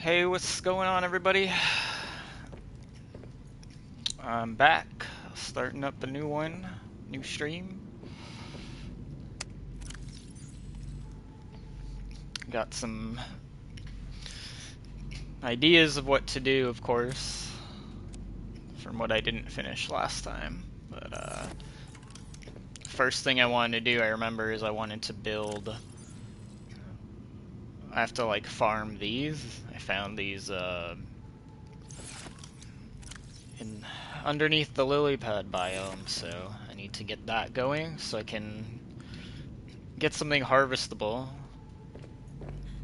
Hey, what's going on, everybody? I'm back, starting up a new one, new stream. Got some ideas of what to do, of course, from what I didn't finish last time. But first thing I wanted to do, I remember, is I wanted to build. I have to like farm these. I found these in underneath the lily pad biome, so I need to get that going so I can get something harvestable.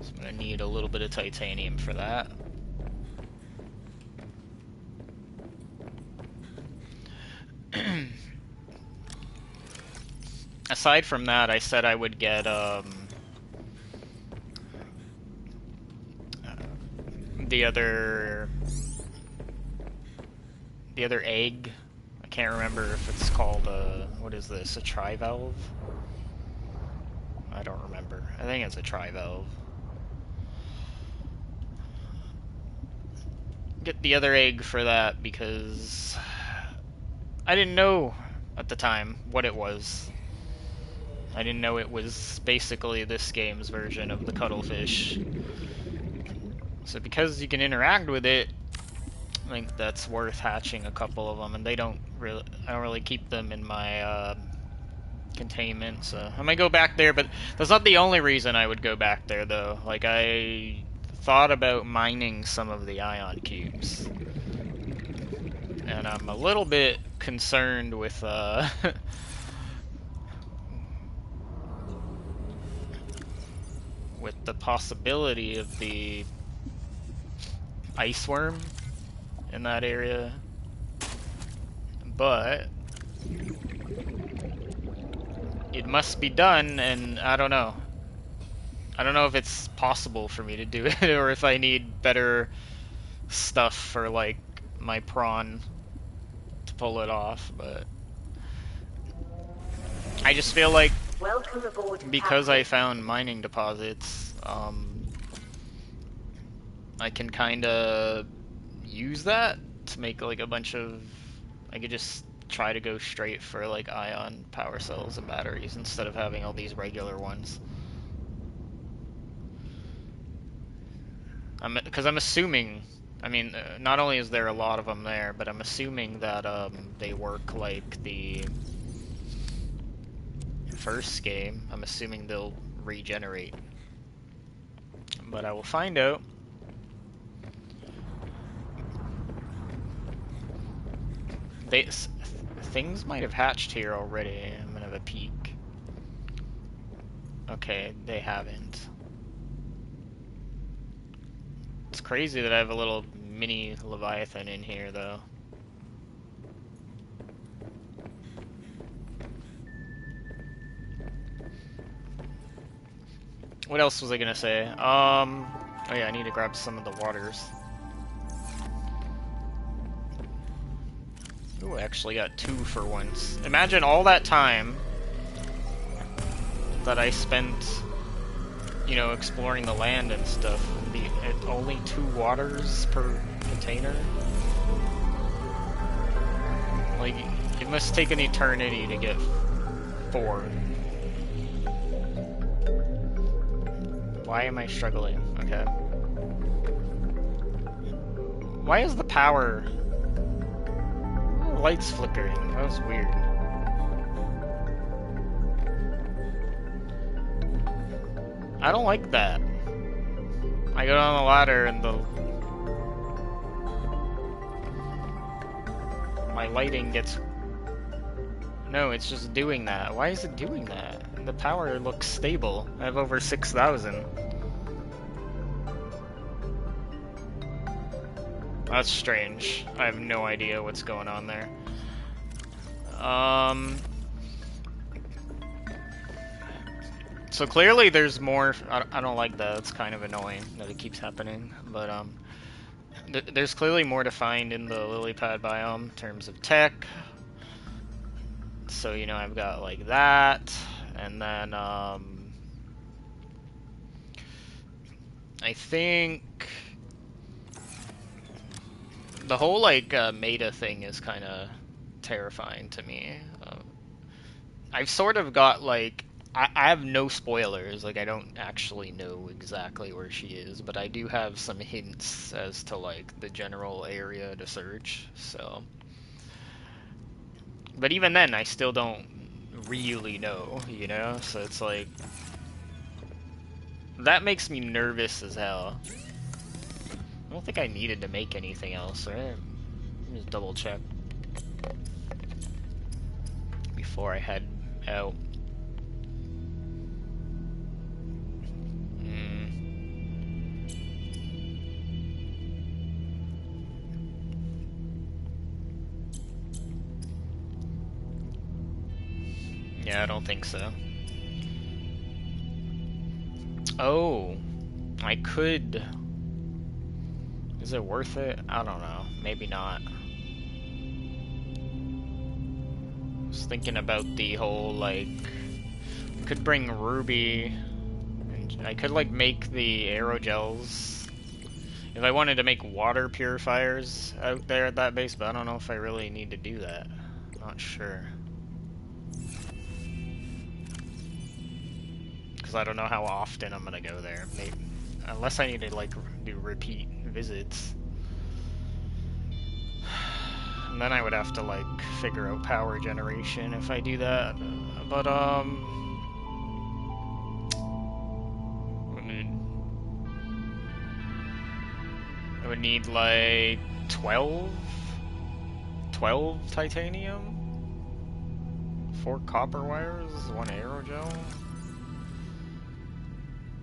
So I'm gonna need a little bit of titanium for that. Aside from that, I said I would get the other egg. I can't remember if it's called what is this? A trivalve? I don't remember. I think it's a trivalve. Get the other egg for that because I didn't know at the time what it was. I didn't know it was basically this game's version of the cuttlefish. So because you can interact with it, I think that's worth hatching a couple of them, and I don't really keep them in my containment, so I might go back there, but that's not the only reason I would go back there, though. Like, I thought about mining some of the ion cubes, and I'm a little bit concerned with with the possibility of the ice worm in that area, but it must be done, and I don't know. I don't know if it's possible for me to do it, or if I need better stuff for, like, my prawn to pull it off, but I just feel like because I found mining deposits, I can kind of use that to make, like, a bunch of... I could just try to go straight for, like, ion power cells and batteries instead of having all these regular ones. Because I'm assuming, I mean, not only is there a lot of them there, but I'm assuming that they work like the first game. I'm assuming they'll regenerate. But I will find out. Things might have hatched here already. I'm gonna have a peek. Okay, they haven't. It's crazy that I have a little mini Leviathan in here, though. What else was I gonna say? Oh yeah, I need to grab some of the waters. Ooh, I actually got 2 for once. Imagine all that time that I spent, you know, exploring the land and stuff. Only 2 waters per container? Like, it must take an eternity to get 4. Why am I struggling? Okay. Why is the power... Oh, light's flickering. That was weird. I don't like that. I go down the ladder and my lighting gets... No, it's just doing that. Why is it doing that? The power looks stable. I have over 6,000. That's strange. I have no idea what's going on there. So clearly there's more... I don't like that. It's kind of annoying that it keeps happening. But, there's clearly more to find in the lily pad biome in terms of tech. So, you know, I've got, like, that. And then, I think The whole like meta thing is kind of terrifying to me. I've sort of got like I have no spoilers. Like I don't actually know exactly where she is, but I do have some hints as to like the general area to search. So, but even then, I still don't really know. You know, so it's like that makes me nervous as hell. I don't think I needed to make anything else, right? Let me just double check before I head out. Yeah, I don't think so. Oh, I could. Is it worth it? I don't know. Maybe not. I was thinking about the whole, like, could bring Ruby, and I could, like, make the aerogels. If I wanted to make water purifiers out there at that base, but I don't know if I really need to do that. Not sure. Because I don't know how often I'm gonna go there. Maybe, unless I need to, like, do repeat visits. And then I would have to, like, figure out power generation if I do that. But, I would need, like, 12 titanium? 4 copper wires? 1 aerogel?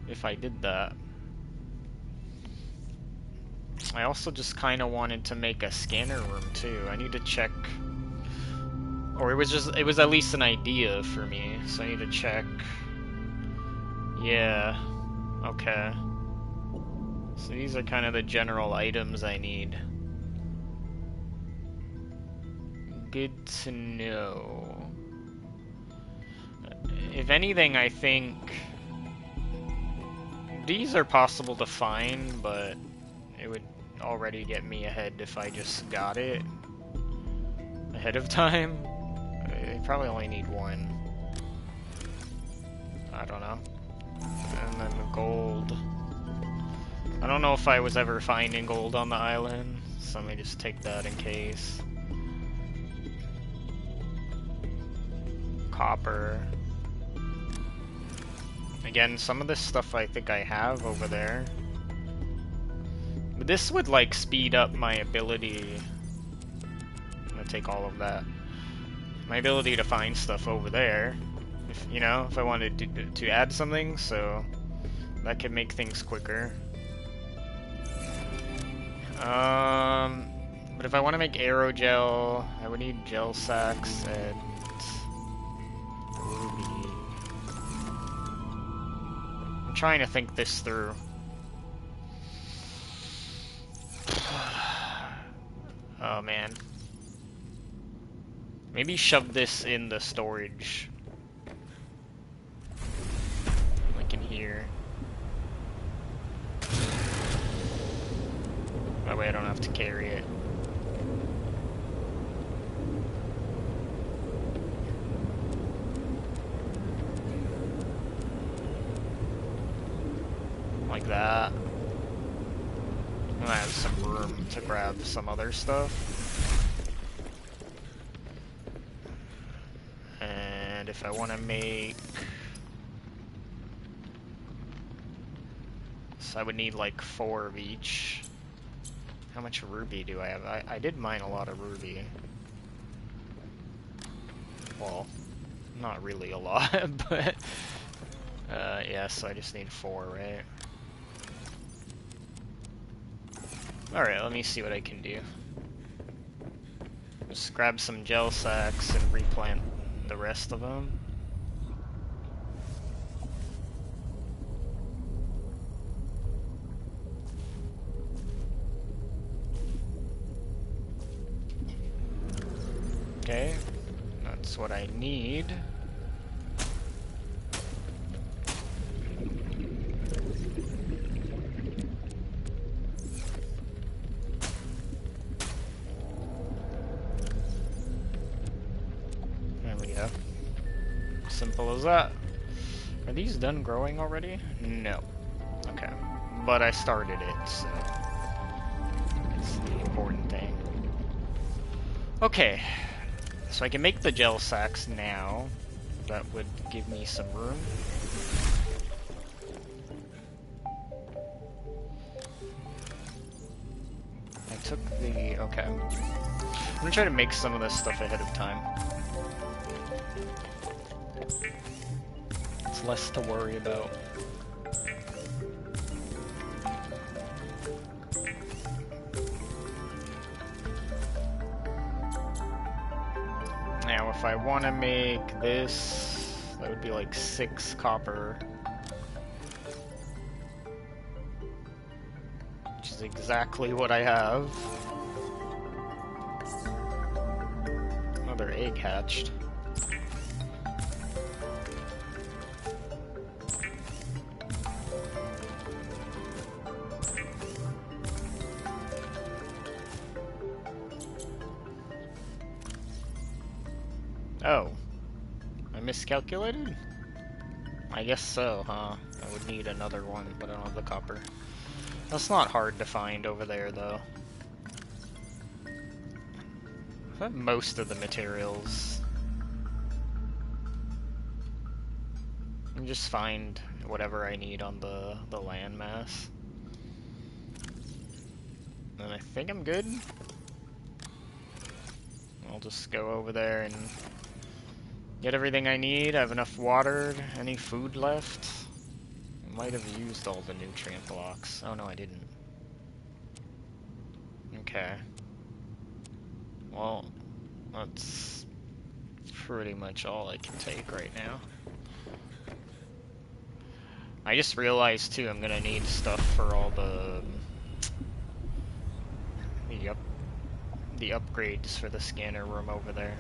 If I did that. I also just kind of wanted to make a scanner room too. I need to check, or it was at least an idea for me, so I need to check. Yeah, okay. So these are kind of the general items I need. Good to know. If anything, I think these are possible to find, but it would already get me ahead if I just got it ahead of time. I probably only need 1. I don't know. And then the gold. I don't know if I was ever finding gold on the island, so let me just take that in case. Copper. Again, some of this stuff I think I have over there. But this would, like, speed up my ability. I'm gonna take all of that. My ability to find stuff over there. If, you know, if I wanted to add something, so that could make things quicker. But if I want to make aerogel, I would need gel sacks and ruby. I'm trying to think this through. Oh man. Maybe shove this in the storage. Like in here. That way I don't have to carry it. Like that. I have some room to grab some other stuff. And if I want to make... So I would need like 4 of each. How much ruby do I have? I did mine a lot of ruby. Well, not really a lot, but... yeah, so I just need 4, right? Alright, let me see what I can do. Just grab some gel sacks and replant the rest of them. Okay, that's what I need. Simple as that. Are these done growing already? No. Okay. But I started it, so it's the important thing. Okay. So I can make the gel sacks now. That would give me some room. I took the... okay. I'm gonna try to make some of this stuff ahead of time. It's less to worry about. Now, if I want to make this, that would be like 6 copper. Which is exactly what I have. Another egg hatched. Oh. I miscalculated? I guess so, huh? I would need another one, but I don't have the copper. That's not hard to find over there, though. I have most of the materials. And just find whatever I need on the landmass. And I think I'm good. I'll just go over there and get everything I need. I have enough water. Any food left? I might have used all the nutrient blocks. Oh no, I didn't. Okay. Well, that's pretty much all I can take right now. I just realized too I'm gonna need stuff for all the upgrades for the scanner room over there.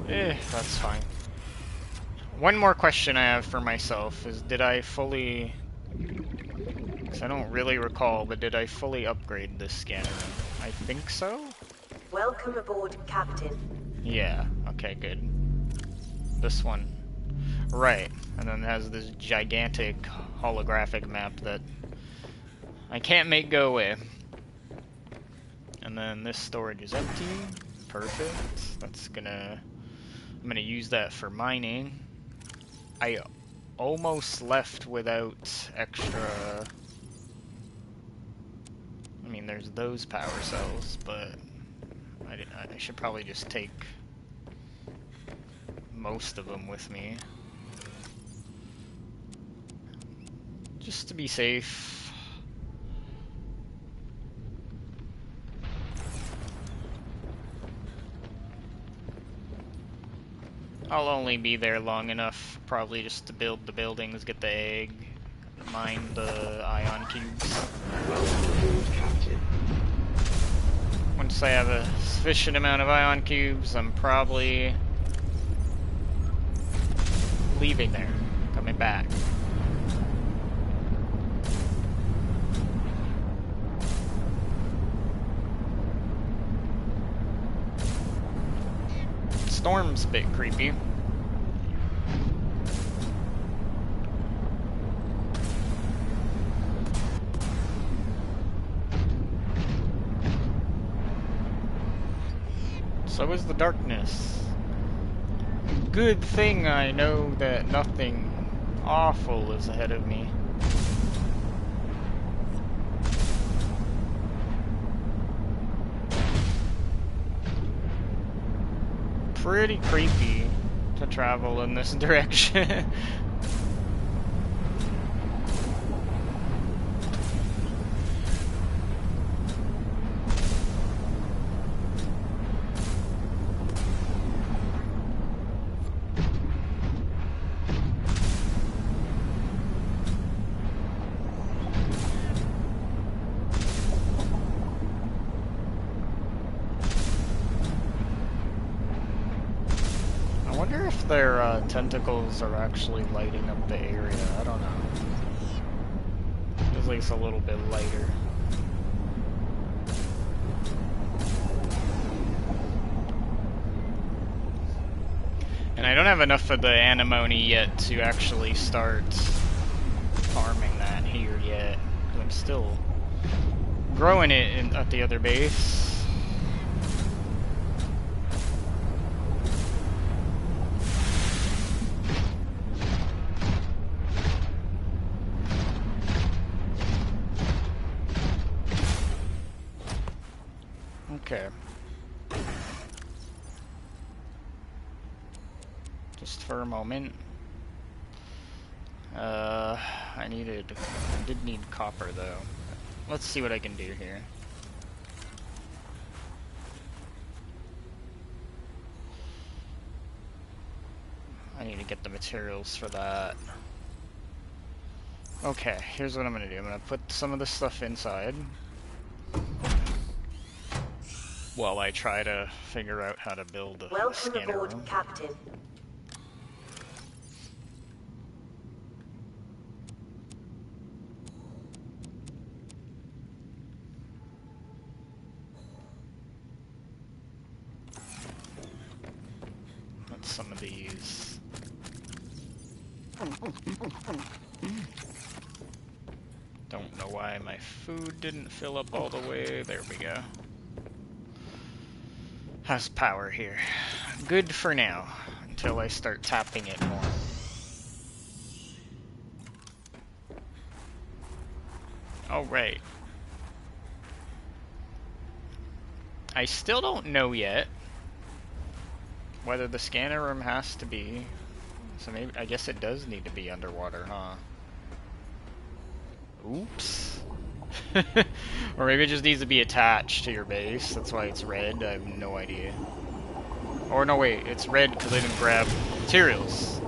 That's fine. One more question I have for myself is, did I fully... because I don't really recall, but did I fully upgrade this scanner room? I think so? Welcome aboard, Captain. Yeah, okay, good. This one. Right, and then it has this gigantic holographic map that I can't make go away. And then this storage is empty. Perfect. That's gonna... I'm gonna use that for mining. I almost left without extra... I mean, there's those power cells, but I should probably just take most of them with me. Just to be safe. I'll only be there long enough, probably just to build the buildings, get the egg, mine the ion cubes. Once I have a sufficient amount of ion cubes, I'm probably leaving there, coming back. Storm's a bit creepy. So is the darkness. Good thing I know that nothing awful is ahead of me. Pretty creepy to travel in this direction. Their tentacles are actually lighting up the area. I don't know. At least a little bit lighter. And I don't have enough of the antimony yet to actually start farming that here yet. I'm still growing it at the other base. Okay. Just for a moment. I did need copper though. Let's see what I can do here. I need to get the materials for that. Okay, here's what I'm gonna do. I'm gonna put some of this stuff inside while I try to figure out how to build a Welcome scanner aboard, room. Captain. That's some of these. Don't know why my food didn't fill up all the way. There we go. Has power here. Good for now, until I start tapping it more. Alright. I still don't know yet whether the scanner room has to be. So maybe, I guess it does need to be underwater, huh? Oops. Or maybe it just needs to be attached to your base. That's why it's red. I have no idea. Or no, wait, it's red because I didn't grab materials.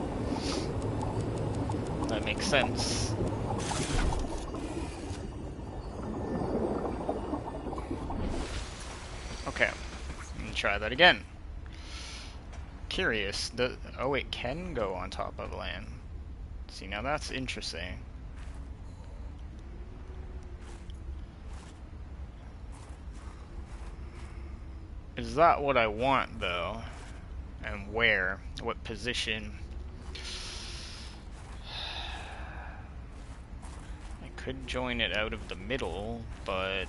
That makes sense. Okay, let me try that again. Curious. Oh, it can go on top of land. See, now that's interesting. Is that what I want, though? And where? What position? I could join it out of the middle, but...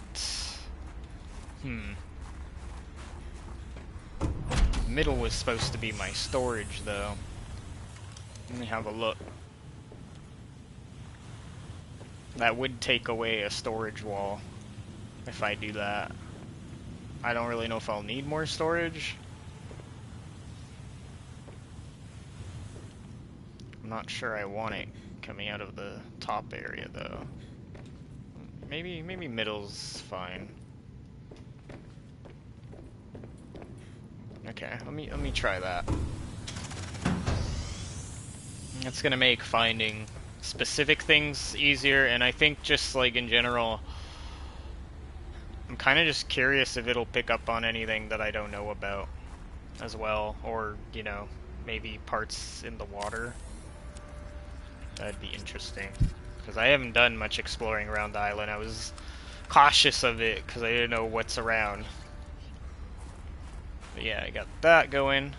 Middle was supposed to be my storage, though. Let me have a look. That would take away a storage wall if I do that. I don't really know if I'll need more storage. I'm not sure I want it coming out of the top area, though. Maybe middle's fine. Okay, let me try that. It's gonna make finding specific things easier, and I think just like in general, I'm kind of just curious if it'll pick up on anything that I don't know about as well, or, you know, maybe parts in the water. That'd be interesting, because I haven't done much exploring around the island. I was cautious of it because I didn't know what's around. But yeah, I got that going.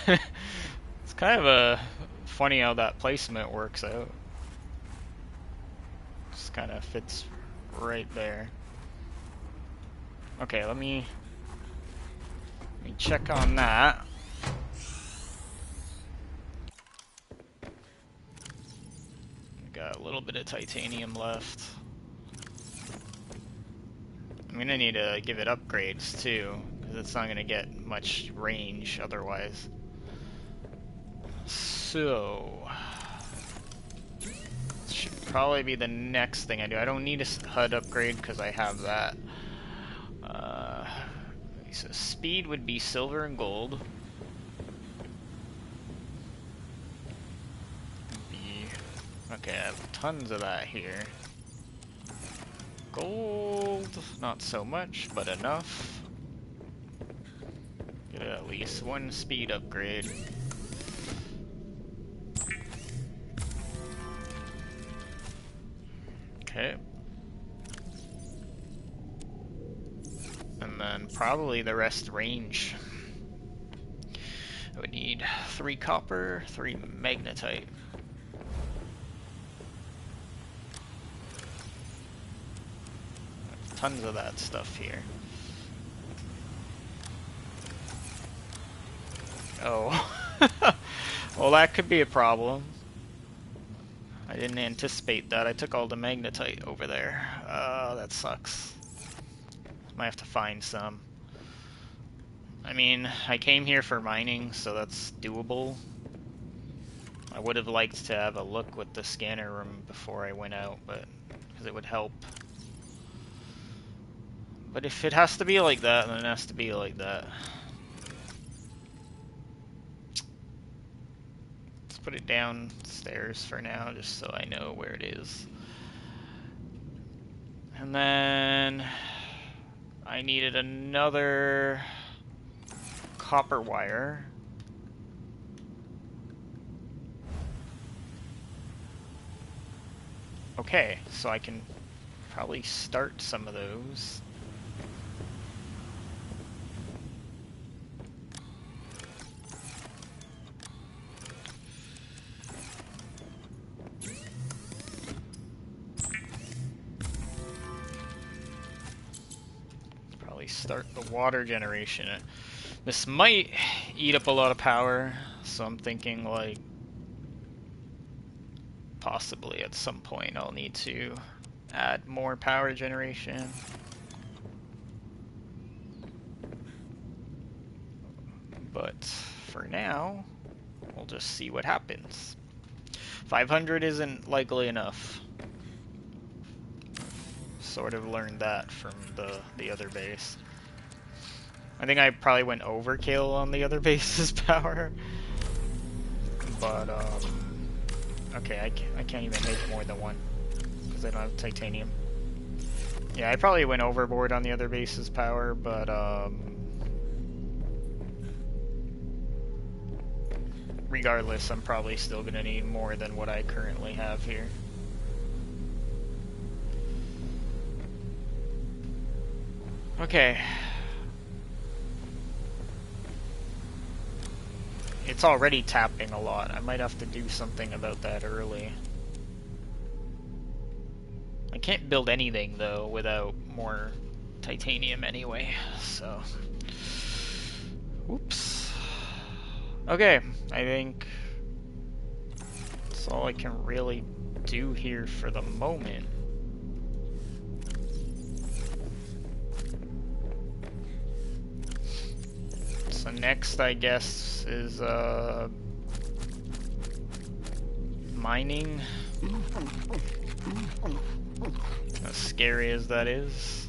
It's kind of funny how that placement works out. Just kind of fits right there. Okay, let me check on that. Got a little bit of titanium left. I'm gonna need to give it upgrades too, because it's not gonna get much range otherwise. So, should probably be the next thing I do. I don't need a HUD upgrade because I have that. So speed would be silver and gold. Okay, I have tons of that here. Gold, not so much, but enough. Get at least one speed upgrade. Okay. And then and probably the rest range. I would need 3 copper, 3 magnetite. Tons of that stuff here. Oh. Well, that could be a problem. I didn't anticipate that. I took all the magnetite over there. That sucks. Might have to find some. I mean, I came here for mining, so that's doable. I would have liked to have a look with the scanner room before I went out, but because it would help. But if it has to be like that, then it has to be like that. Let's put it downstairs for now, just so I know where it is. And then I needed another copper wire. Okay, so I can probably start some of those. Probably start the water generation. This might eat up a lot of power, so I'm thinking like possibly at some point I'll need to add more power generation. But for now, we'll just see what happens. 500 isn't likely enough. Sort of learned that from the other base. I think I probably went overkill on the other base's power. But, okay, I can't even make more than one, because I don't have titanium. Yeah, I probably went overboard on the other base's power, but, regardless, I'm probably still gonna need more than what I currently have here. Okay. It's already tapping a lot. I might have to do something about that early. I can't build anything, though, without more titanium anyway, so... Oops. Okay, I think that's all I can really do here for the moment. So next, I guess, is mining. As scary as that is.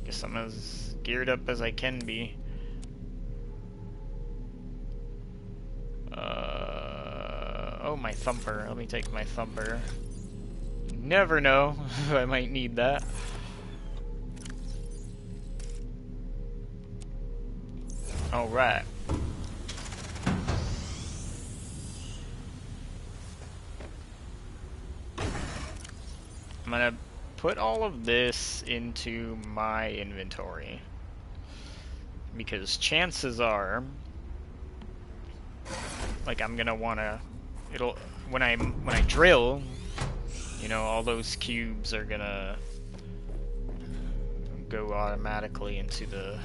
Guess I'm as geared up as I can be. Oh, my thumper. Let me take my thumper. Never know. I might need that. Alright. I'm gonna put all of this into my inventory, because chances are, like, I'm gonna wanna, when I drill, you know, all those cubes are gonna go automatically into the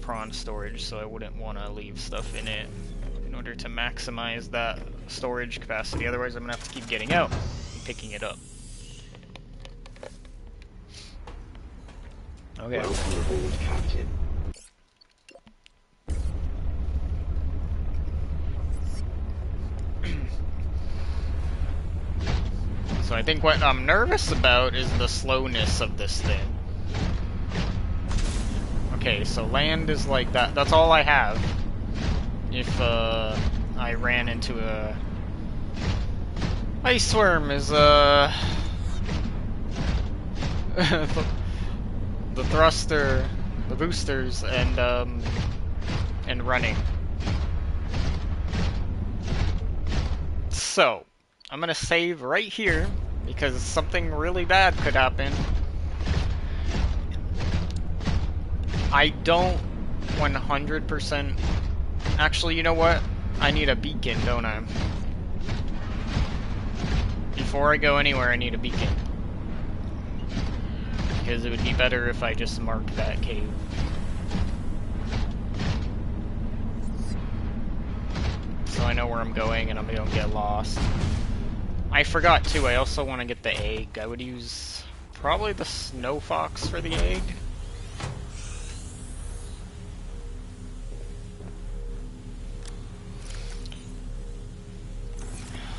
prawn storage, so I wouldn't want to leave stuff in it in order to maximize that storage capacity. Otherwise, I'm gonna have to keep getting out and picking it up. Okay. Welcome aboard, Captain. So I think what I'm nervous about is the slowness of this thing. Okay, so land is like that. That's all I have. If I ran into a ice worm, is the thruster, the boosters, and running. So I'm gonna save right here because something really bad could happen. I don't 100%... Actually, you know what? I need a beacon, don't I? Before I go anywhere, I need a beacon. Because it would be better if I just marked that cave. So I know where I'm going and I don't get lost. I forgot too, I also want to get the egg. I would use probably the snow fox for the egg.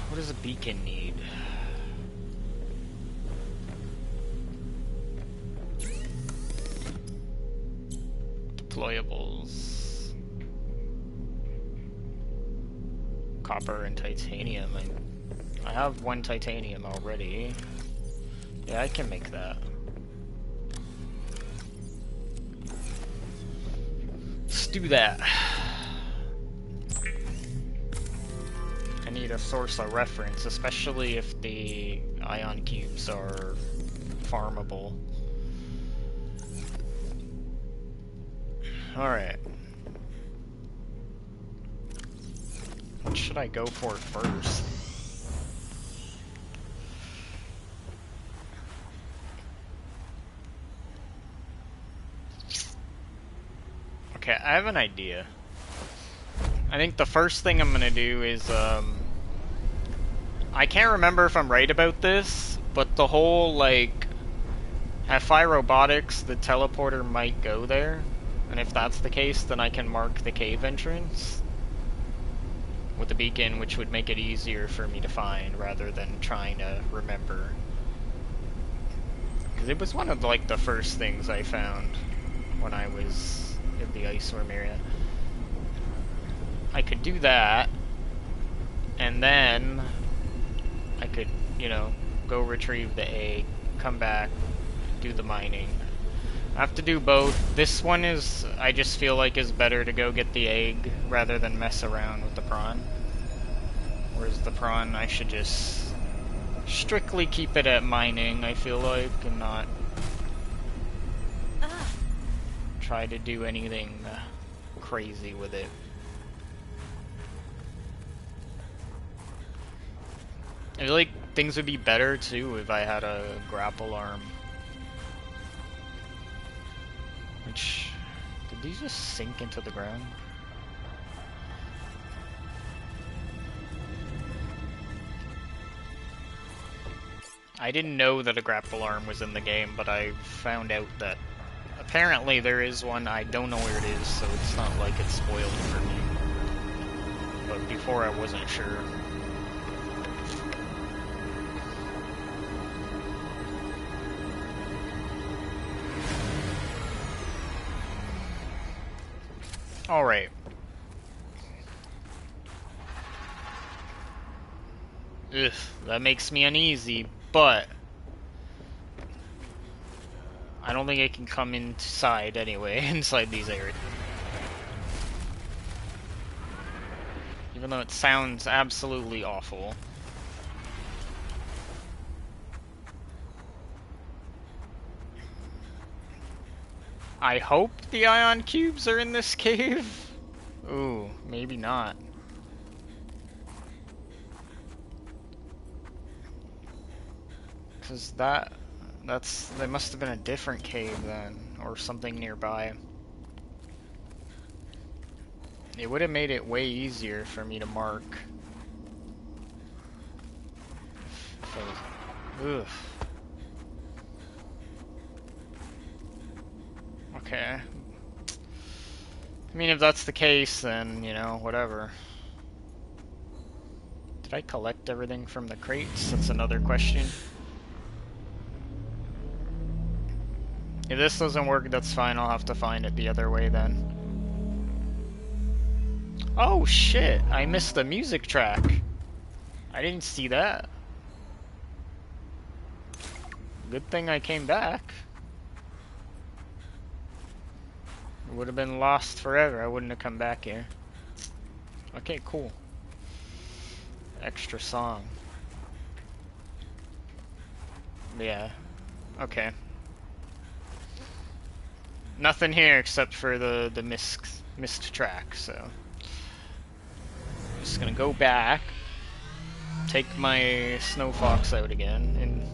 What does a beacon need? Deployables. Copper and titanium. I have one titanium already. Yeah, I can make that. Let's do that. I need a source of reference, especially if the ion cubes are farmable. Alright. What should I go for first? Okay, I have an idea. I think the first thing I'm gonna do is, I can't remember if I'm right about this, but the whole, like, at Phi Robotics, the teleporter might go there. And if that's the case, then I can mark the cave entrance with the beacon, which would make it easier for me to find rather than trying to remember. Because it was one of, like, the first things I found when I was in the ice worm area. I could do that, and then I could, you know, go retrieve the egg, come back, do the mining. I have to do both. This one is, I just feel like is better to go get the egg rather than mess around with the prawn. Whereas the prawn, I should just strictly keep it at mining, I feel like, and not try to do anything crazy with it. I feel like things would be better too if I had a grapple arm. Which, did these just sink into the ground? I didn't know that a grapple arm was in the game, but I found out that apparently there is one. I don't know where it is, so it's not like it's spoiled for me. But before I wasn't sure. Alright. Ugh, that makes me uneasy, but I don't think I can come inside anyway, inside these areas. Even though it sounds absolutely awful. I hope the ion cubes are in this cave. Ooh, maybe not. Cause that must have been a different cave then, or something nearby. It would have made it way easier for me to mark. Ugh. Okay. I mean, if that's the case, then, you know, whatever. Did I collect everything from the crates? That's another question. If this doesn't work, that's fine. I'll have to find it the other way then. Oh shit! I missed the music track. I didn't see that. Good thing I came back. It would have been lost forever. I wouldn't have come back here. Okay, cool. Extra song. Yeah. Okay. Nothing here except for the mist track, so I'm just gonna go back, take my snow fox out again, and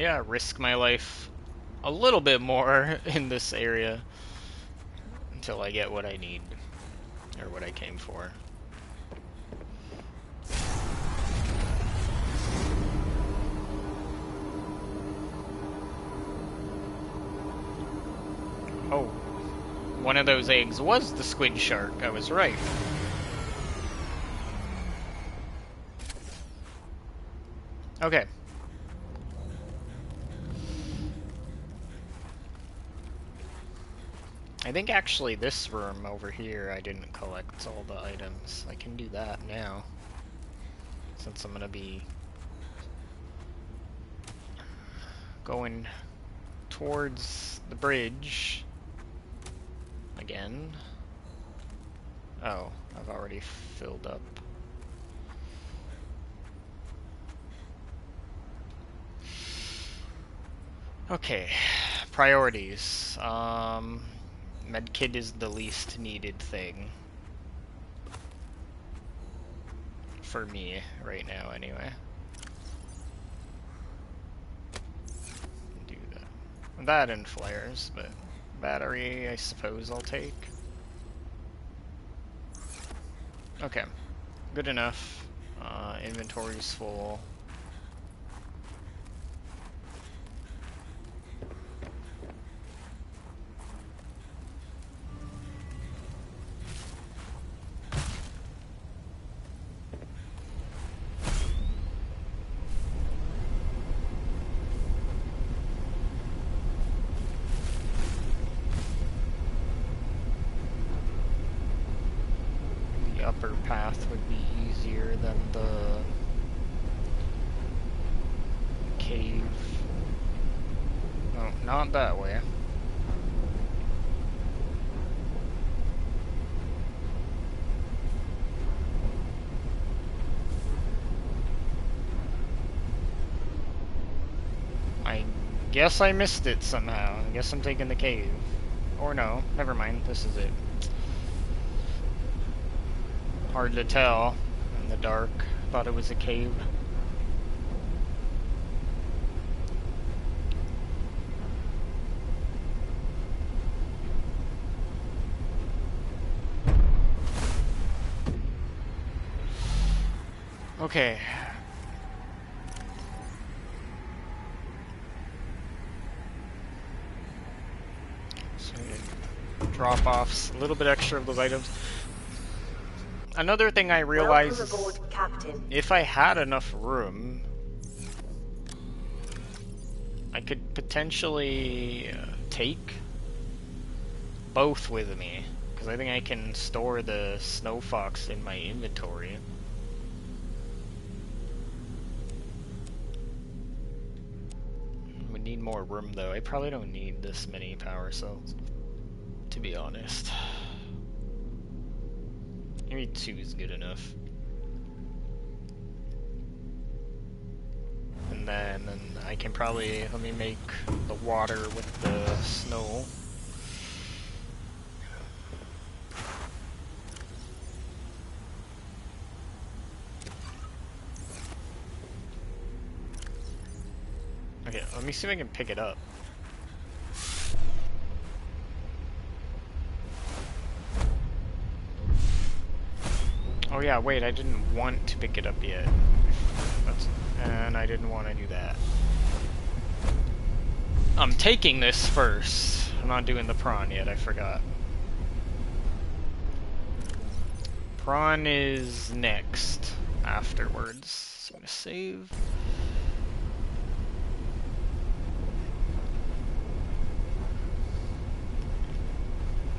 yeah, risk my life a little bit more in this area until I get what I need, or what I came for. Oh, one of those eggs was the squid shark, I was right. Okay. I think actually this room over here I didn't collect all the items. I can do that now, since I'm gonna be going towards the bridge again. Oh, I've already filled up. Okay, priorities. Medkit is the least needed thing. For me, right now, anyway. Do that. That and flares, but battery, I suppose I'll take. Okay, good enough. Inventory's full. Upper path would be easier than the cave. No, not that way. I guess I missed it somehow. I guess I'm taking the cave. Or no, never mind, this is it. Hard to tell in the dark. Thought it was a cave. Okay. So drop offs, a little bit extra of those items. Another thing I realized is if I had enough room, I could potentially take both with me, because I think I can store the snow fox in my inventory. We need more room though. I probably don't need this many power cells, to be honest. Maybe 2 is good enough. And then I can probably, let me make the water with the snow. Okay, let me see if I can pick it up. Oh yeah, wait, I didn't want to pick it up yet. And I didn't want to do that. I'm taking this first. I'm not doing the prawn yet, I forgot. Prawn is next, afterwards. So I'm gonna save.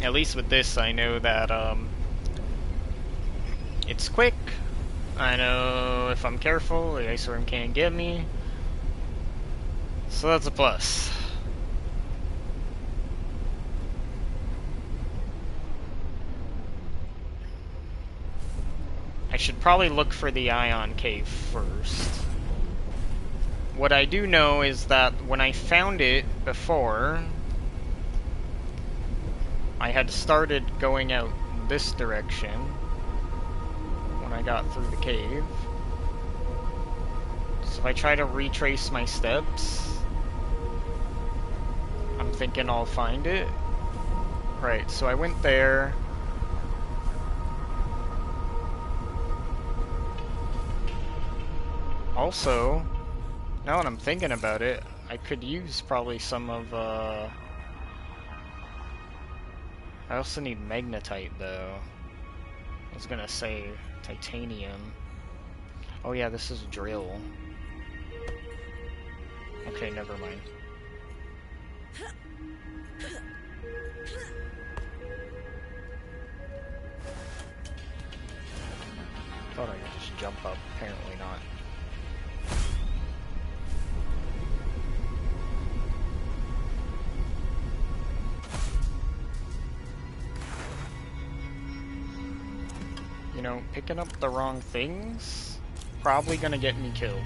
At least with this, I know that, it's quick. I know if I'm careful, the ice worm can't get me. So that's a plus. should probably look for the ion cave first. What I do know is that when I found it before, I had started going out this direction when I got through the cave. So if I try to retrace my steps, I'm thinking I'll find it. Right, so I went there. Also, now that I'm thinking about it, I could use probably some of, I also need magnetite, though. I was gonna say titanium. Oh yeah, this is a drill. Okay, never mind. Thought I could just jump up, apparently not. You know, picking up the wrong things, probably gonna get me killed.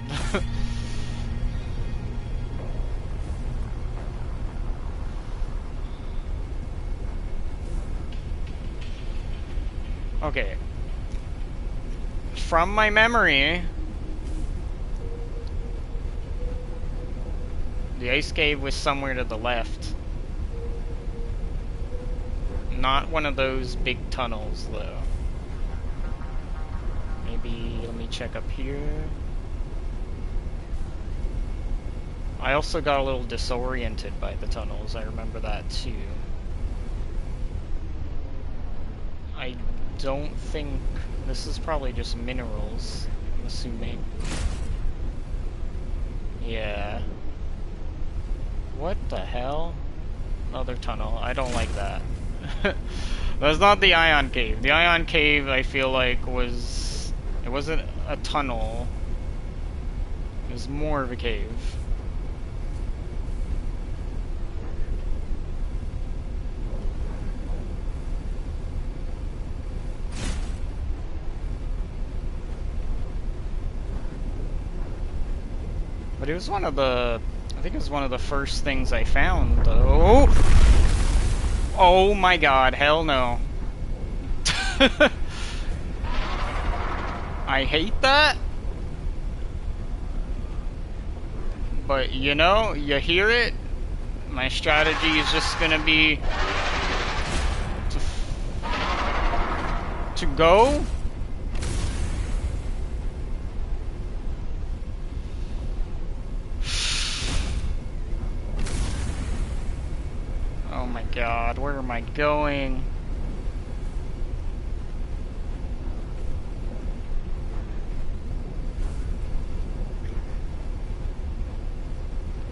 Okay. From my memory, the ice cave was somewhere to the left. Not one of those big tunnels, though. Maybe, let me check up here. I also got a little disoriented by the tunnels, I remember that too. I don't think... this is probably just minerals, I'm assuming. Yeah. What the hell? Another tunnel. I don't like that. That's not the ion cave. The ion cave, I feel like, was... it wasn't a tunnel. It was more of a cave. But it was one of the... I think it was one of the first things I found, though. Oh my god, hell no. I hate that. But, you know, you hear it. My strategy is just gonna be... to go. Oh my god, where am I going?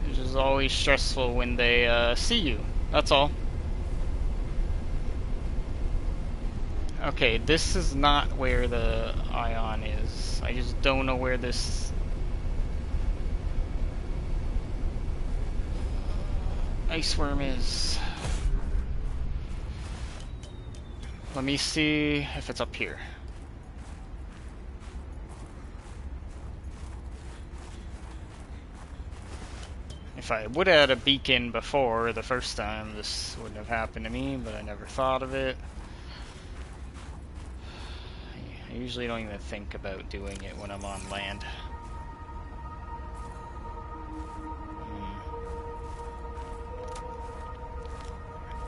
It's just always stressful when they see you. That's all. Okay, this is not where the ion is. I just don't know where this ice worm is. Let me see if it's up here. If I would have had a beacon before the first time, this wouldn't have happened to me, but I never thought of it. I usually don't even think about doing it when I'm on land.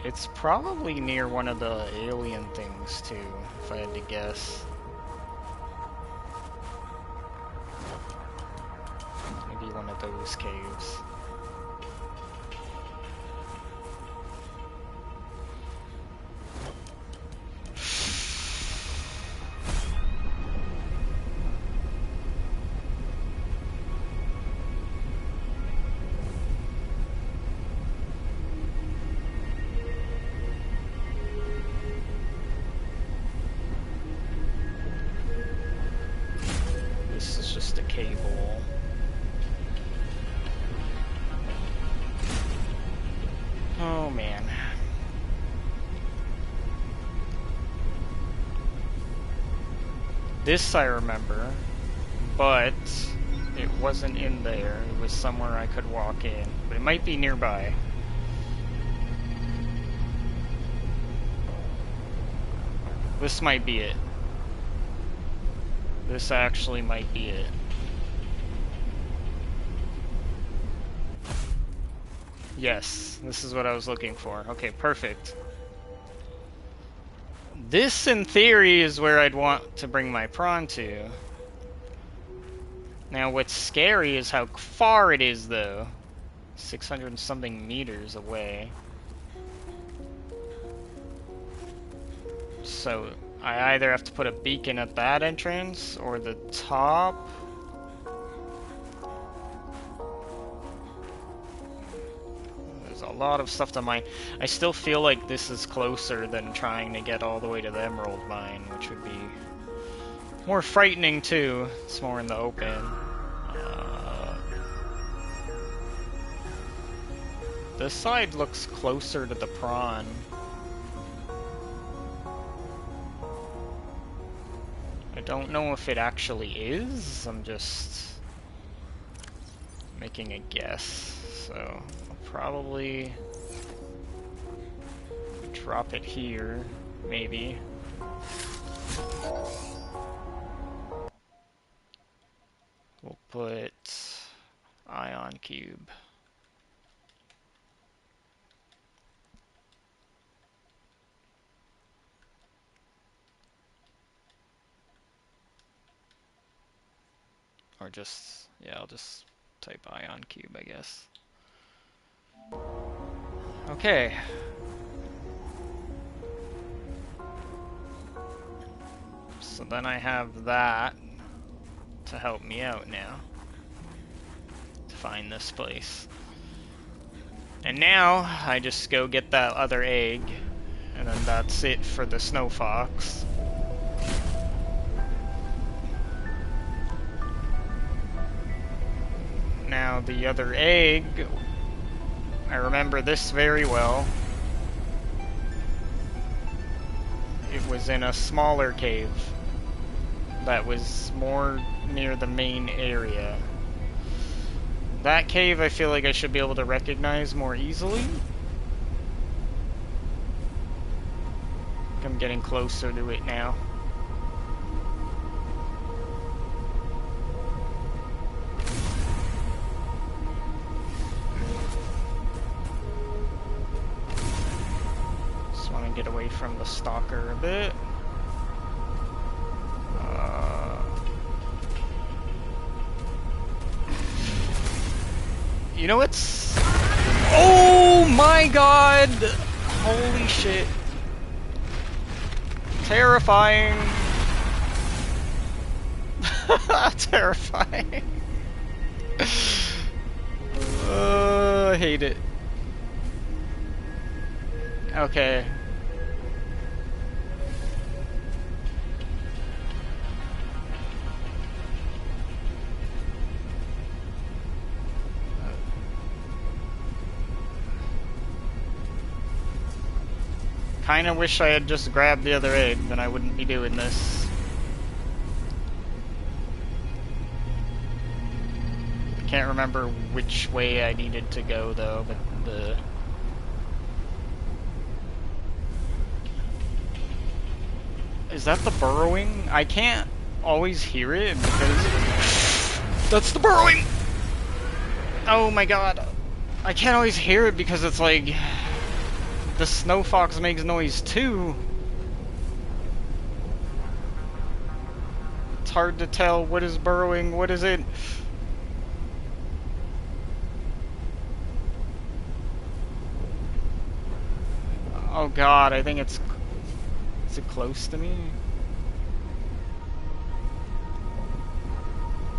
It's probably near one of the alien things too, if I had to guess. Maybe one of those caves. This is just a cable. Oh man. This I remember, but it wasn't in there. It was somewhere I could walk in, but it might be nearby. This might be it. This actually might be it. Yes, this is what I was looking for. Okay, perfect. This, in theory, is where I'd want to bring my prawn to. Now, what's scary is how far it is, though. 600 and something meters away. So, I either have to put a beacon at that entrance, or the top. There's a lot of stuff to mine. I still feel like this is closer than trying to get all the way to the emerald mine, which would be more frightening too. It's more in the open. This side looks closer to the prawn. I don't know if it actually is. I'm just making a guess. So I'll probably drop it here, maybe. We'll put ion cube. Or just, yeah, I'll just type ion cube, I guess. Okay. So then I have that to help me out now. To find this place. And now, I just go get that other egg. And then that's it for the snow fox. Now the other egg, I remember this very well. It was in a smaller cave that was more near the main area. That cave I feel like I should be able to recognize more easily. I'm getting closer to it now. Get away from the stalker a bit. You know what's... Oh my god! Holy shit. Terrifying. Terrifying. I hate it. Okay. Kinda wish I had just grabbed the other egg, then I wouldn't be doing this. I can't remember which way I needed to go though, but the... Is that the burrowing? I can't always hear it because... That's the burrowing! Oh my god. I can't always hear it because it's like... The snow fox makes noise too. It's hard to tell what is burrowing, what is it. Oh god, I think it's... Is it close to me?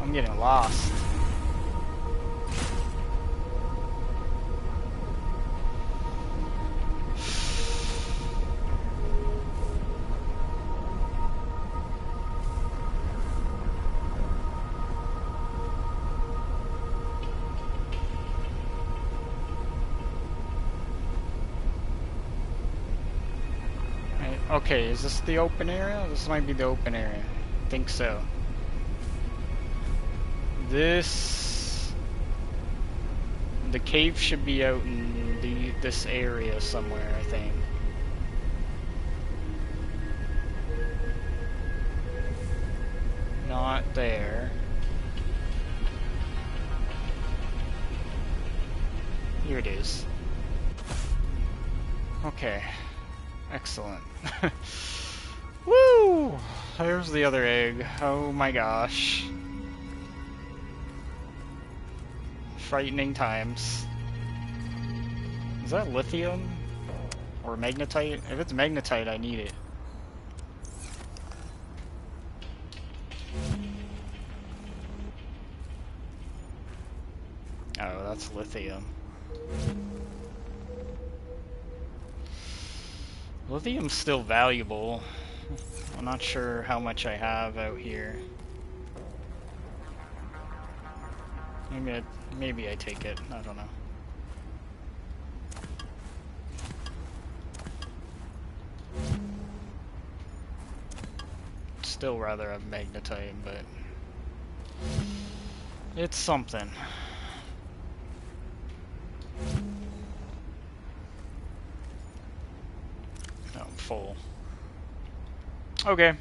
I'm getting lost. Okay, is this the open area? This might be the open area. Think so. The cave should be out in this area somewhere, I think. Not there. Here it is. Okay. Excellent. Woo! There's the other egg. Oh my gosh. Frightening times. Is that lithium? Or magnetite? If it's magnetite, I need it. Oh, that's lithium. Lithium's still valuable. I'm not sure how much I have out here. Maybe I take it. I don't know. Still rather have magnetite, but it's something. Oh, I'm full. Okay.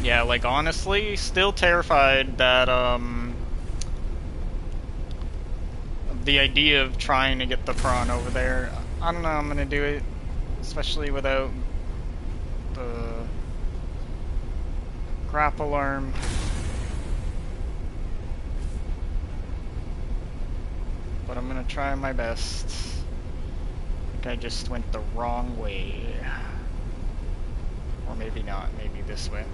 Yeah, like honestly, still terrified that the idea of trying to get the prawn over there. I don't know, I'm gonna do it, especially without the grapple arm. But I'm gonna try my best. I think I just went the wrong way. Or maybe not, maybe this way.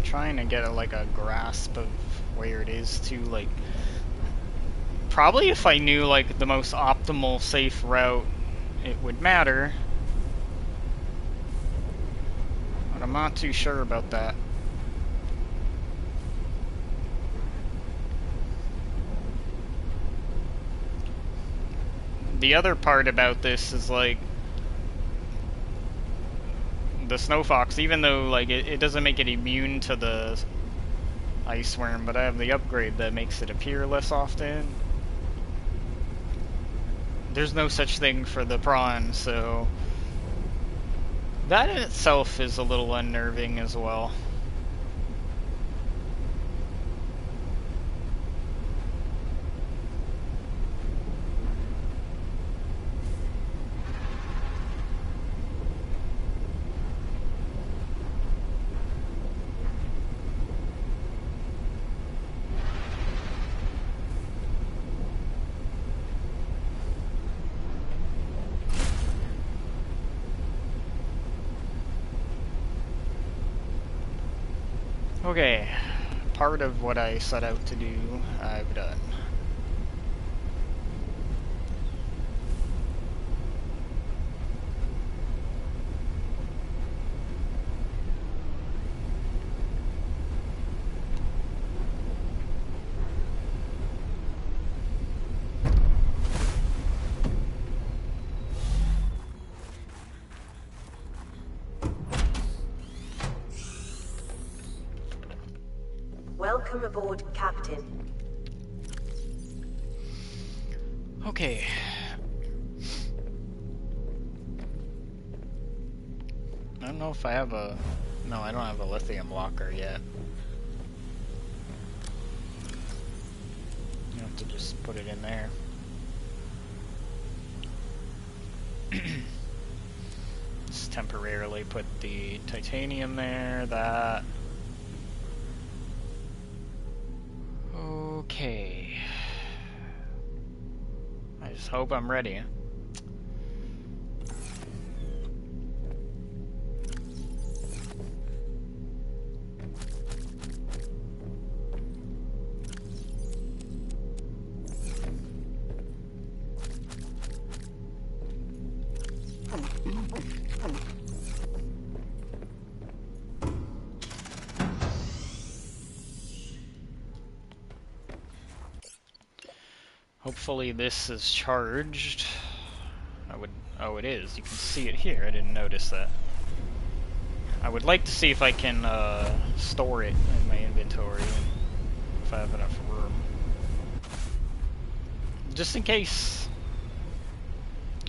Trying to get like a grasp of where it is too, like probably if I knew like the most optimal safe route it would matter, but I'm not too sure about that. The other part about this is like the snow fox, even though like it doesn't make it immune to the ice worm, but I have the upgrade that makes it appear less often. There's no such thing for the prawn, so that in itself is a little unnerving as well. Okay, part of what I set out to do, I've done. Welcome aboard, Captain. Okay. I don't know if I have a... No, I don't have a lithium locker yet. You have to just put it in there. Just temporarily put the titanium there, that. Okay. I just hope I'm ready. Hopefully this is charged. Oh, it is. You can see it here. I didn't notice that. I would like to see if I can store it in my inventory, if I have enough room. Just in case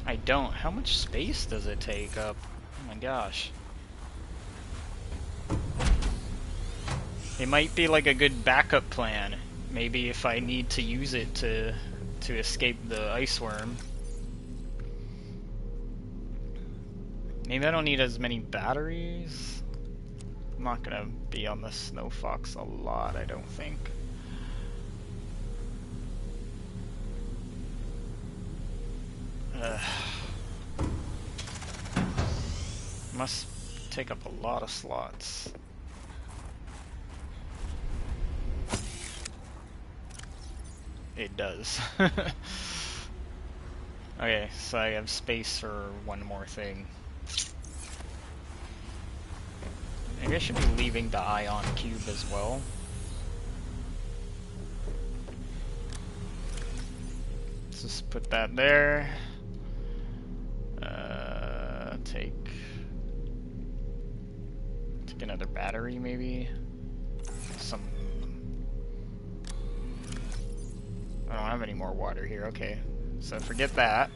I don't. How much space does it take up? Oh my gosh. It might be like a good backup plan. Maybe if I need to use it to escape the ice worm. Maybe I don't need as many batteries. I'm not gonna be on the Snow Fox a lot, I don't think. Must take up a lot of slots. It does. Okay, so I have space for one more thing. Maybe I should be leaving the ion cube as well. Let's just put that there. Take another battery, maybe. I don't have any more water here. Okay, so forget that.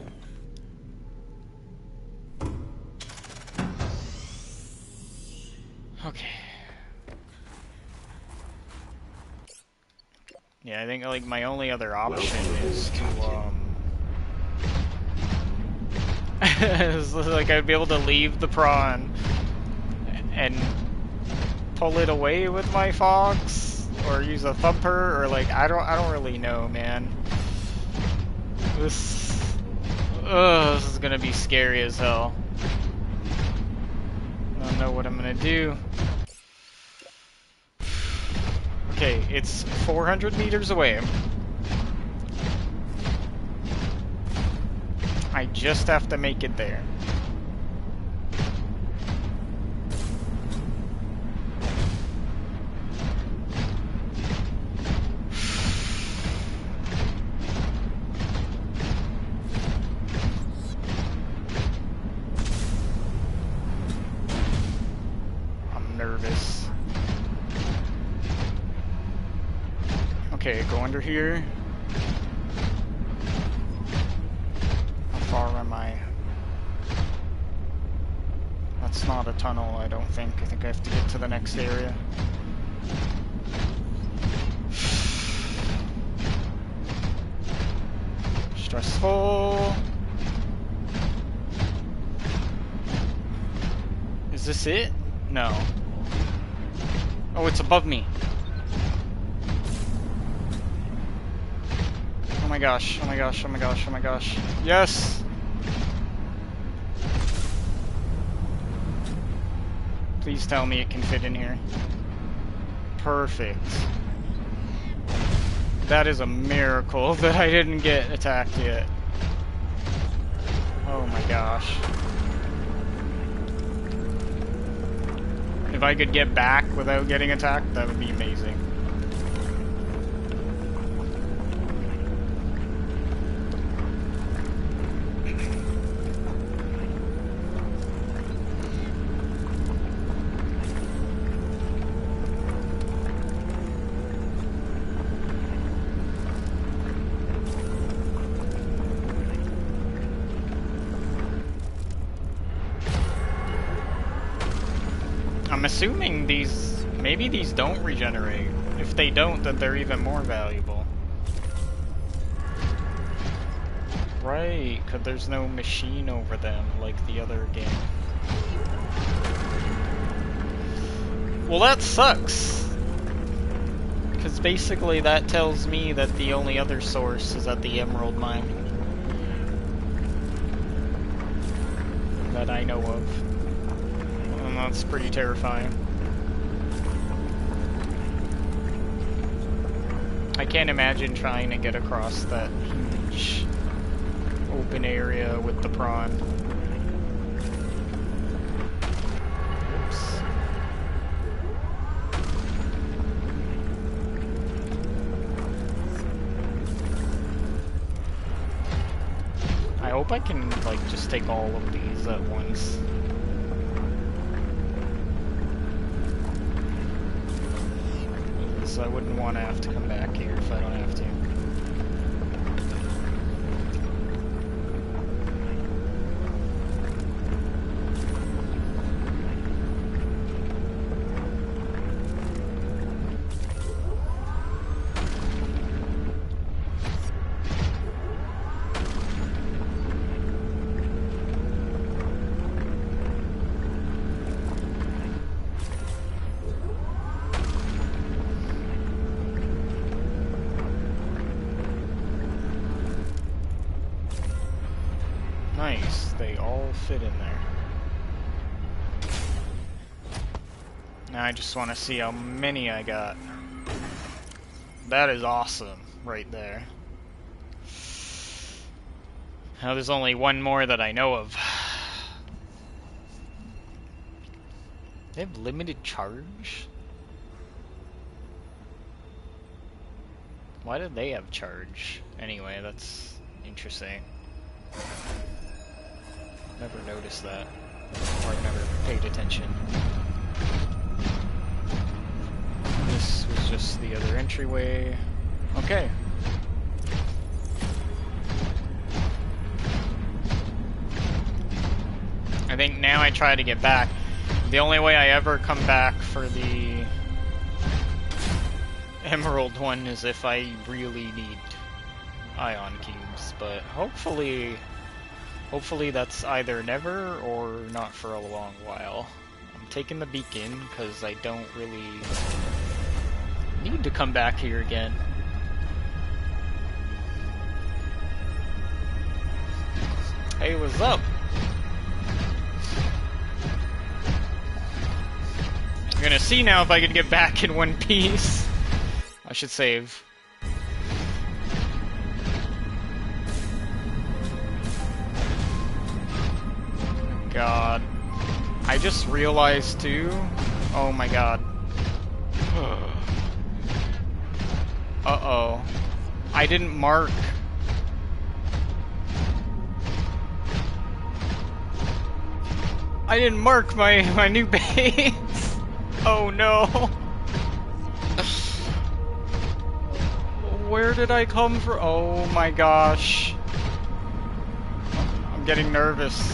Okay. Yeah, I think like my only other option is to is like I'd be able to leave the prawn and pull it away with my fox, or use a thumper, or like I don't really know, man. This is gonna be scary as hell. I don't know what I'm gonna do. Okay, it's 400 meters away. I just have to make it there. I'm nervous. Okay, go under here. How far am I? That's not a tunnel, I don't think. I think I have to get to the next area. Stressful. Is this it? No. Oh, it's above me. Oh my gosh, oh my gosh, oh my gosh, oh my gosh. Yes! Please tell me it can fit in here. Perfect. That is a miracle that I didn't get attacked yet. Oh my gosh. If I could get back without getting attacked, that would be amazing. I'm assuming maybe these don't regenerate. If they don't, then they're even more valuable. Right, because there's no machine over them like the other game. Well, that sucks. Because basically that tells me that the only other source is at the Emerald Mine. That I know of. And that's pretty terrifying. I can't imagine trying to get across that huge open area with the prawn. Oops. I hope I can, like, just take all of these at once. So I wouldn't want to have to come back here if I don't have to. Nice, they all fit in there. Now I just want to see how many I got. That is awesome, right there. Now there's only one more that I know of. They have limited charge? Why did they have charge? Anyway, that's interesting. Never noticed that, or I've never paid attention. This was just the other entryway. Okay. I think now I try to get back. The only way I ever come back for the Emerald one is if I really need ion cubes, but hopefully that's either never or not for a long while. I'm taking the beacon because I don't really need to come back here again. Hey, what's up? I'm gonna see now if I can get back in one piece. I should save. God. I just realized too. Oh my god. Uh-oh. I didn't mark. I didn't mark my new base. Oh no. Where did I come from? Oh my gosh. I'm getting nervous.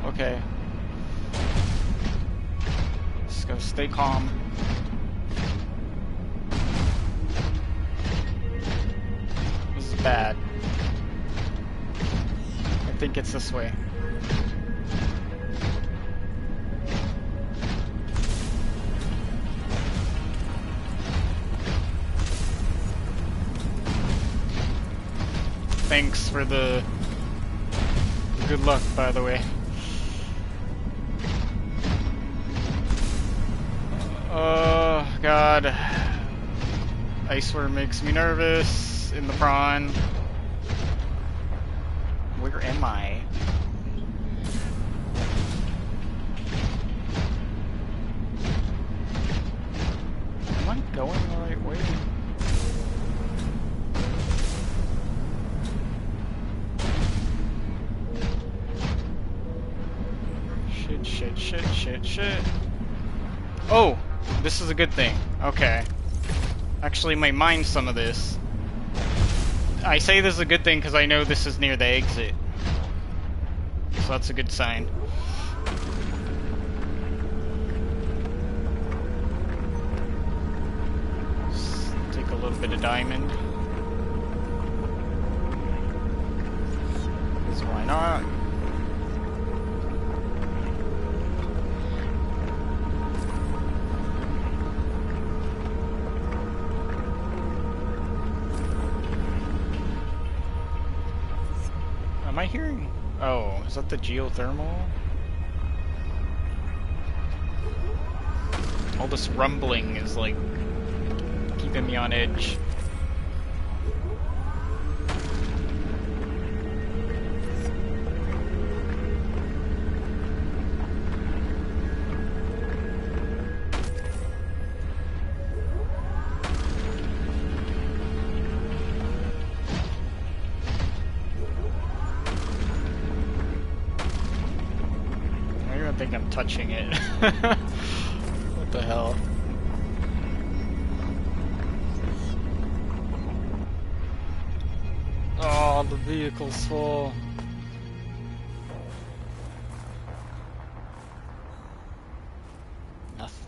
Okay. Just go stay calm. This is bad. I think it's this way. Thanks for the good luck, by the way. Oh, God. Iceworm makes me nervous in the prawn. Where am I? Am I going the right way? Shit. Oh! This is a good thing. Okay. Actually, might mind some of this. I say this is a good thing because I know this is near the exit. So that's a good sign. Let's take a little bit of diamond. Because why not? Am I hearing? Oh, is that the geothermal? All this rumbling is like keeping me on edge. I don't think I'm touching it. What the hell? Oh, the vehicle's full.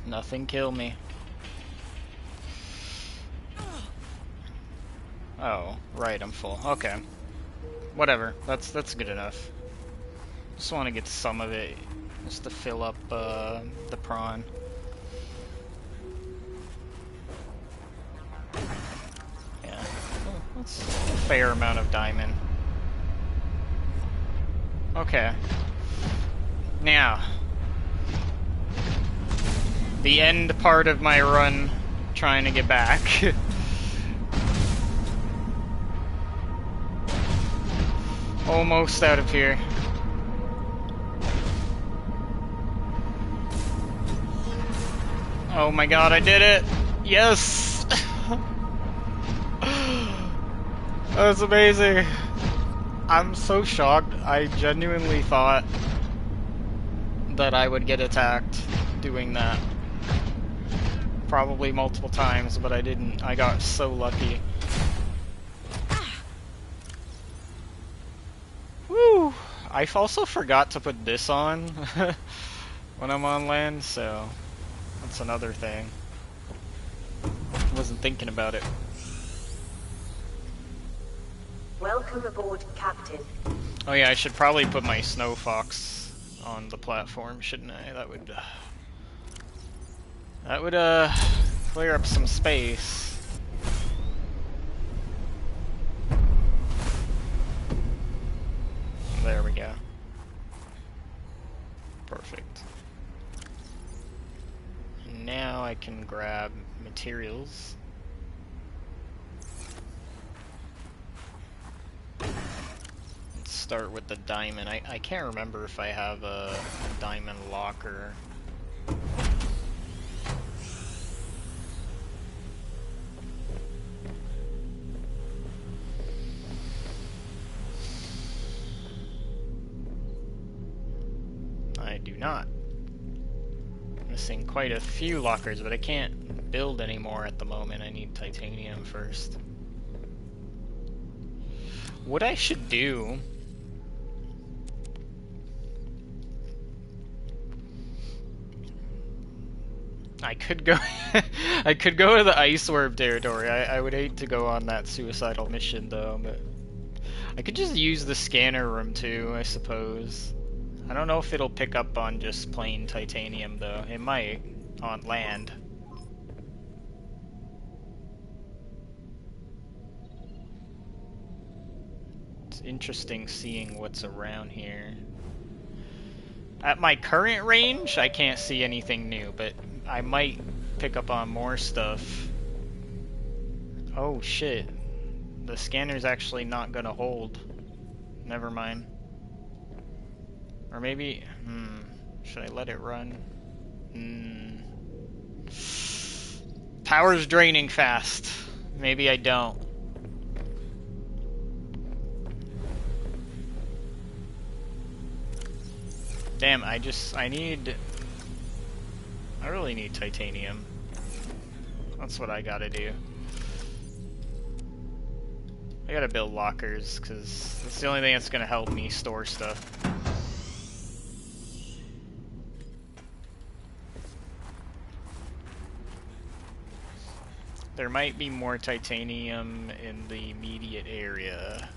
Nothing kill me. Oh, right, I'm full. Okay. Whatever. That's good enough. Just want to get some of it just to fill up the prawn. Yeah. Oh, that's a fair amount of diamond. Okay. Now, the end part of my run, trying to get back. Almost out of here. Oh my god, I did it! Yes! That was amazing. I'm so shocked. I genuinely thought that I would get attacked doing that. Probably multiple times, but I didn't. I got so lucky. Woo! I also forgot to put this on when I'm on land, so that's another thing. Wasn't thinking about it. Welcome aboard, Captain. Oh yeah, I should probably put my snow fox on the platform, shouldn't I? That would clear up some space. There we go. Perfect. Now I can grab materials. Let's start with the diamond. I can't remember if I have a diamond locker. I do not. Missing quite a few lockers, but I can't build anymore at the moment. I need titanium first. What I should do... I could go I could go to the ice worm territory. I would hate to go on that suicidal mission though, but I could just use the scanner room too, I suppose. I don't know if it'll pick up on just plain titanium though. It might on land. It's interesting seeing what's around here. At my current range, I can't see anything new, but I might pick up on more stuff. Oh shit. The scanner's actually not gonna hold. Never mind. Or maybe, should I let it run? Power's draining fast. Maybe I don't. Damn, I really need titanium. That's what I gotta do. I gotta build lockers, because that's the only thing that's gonna help me store stuff. There might be more titanium in the immediate area.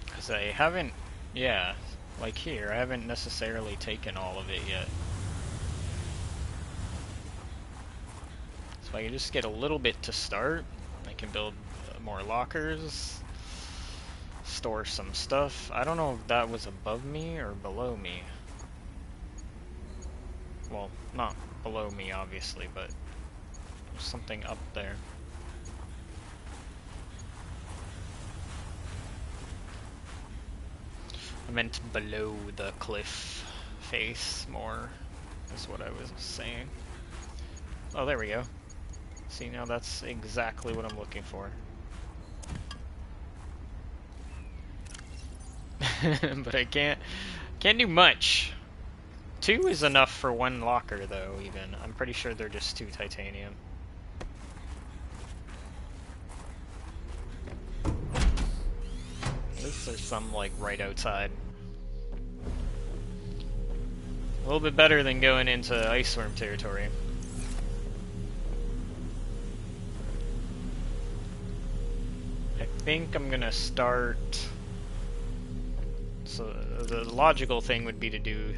Because I haven't, yeah, like here, I haven't necessarily taken all of it yet. So if I can just get a little bit to start, I can build more lockers, store some stuff. I don't know if that was above me or below me. Well, not below me, obviously, but there's something up there. I meant below the cliff face more, is what I was saying. Oh, there we go. See, now that's exactly what I'm looking for. But I can't do much. 2 is enough for 1 locker, though, even. I'm pretty sure they're just 2 titanium. At least there's some, like, right outside. A little bit better than going into iceworm territory. I think I'm gonna start... So the logical thing would be to do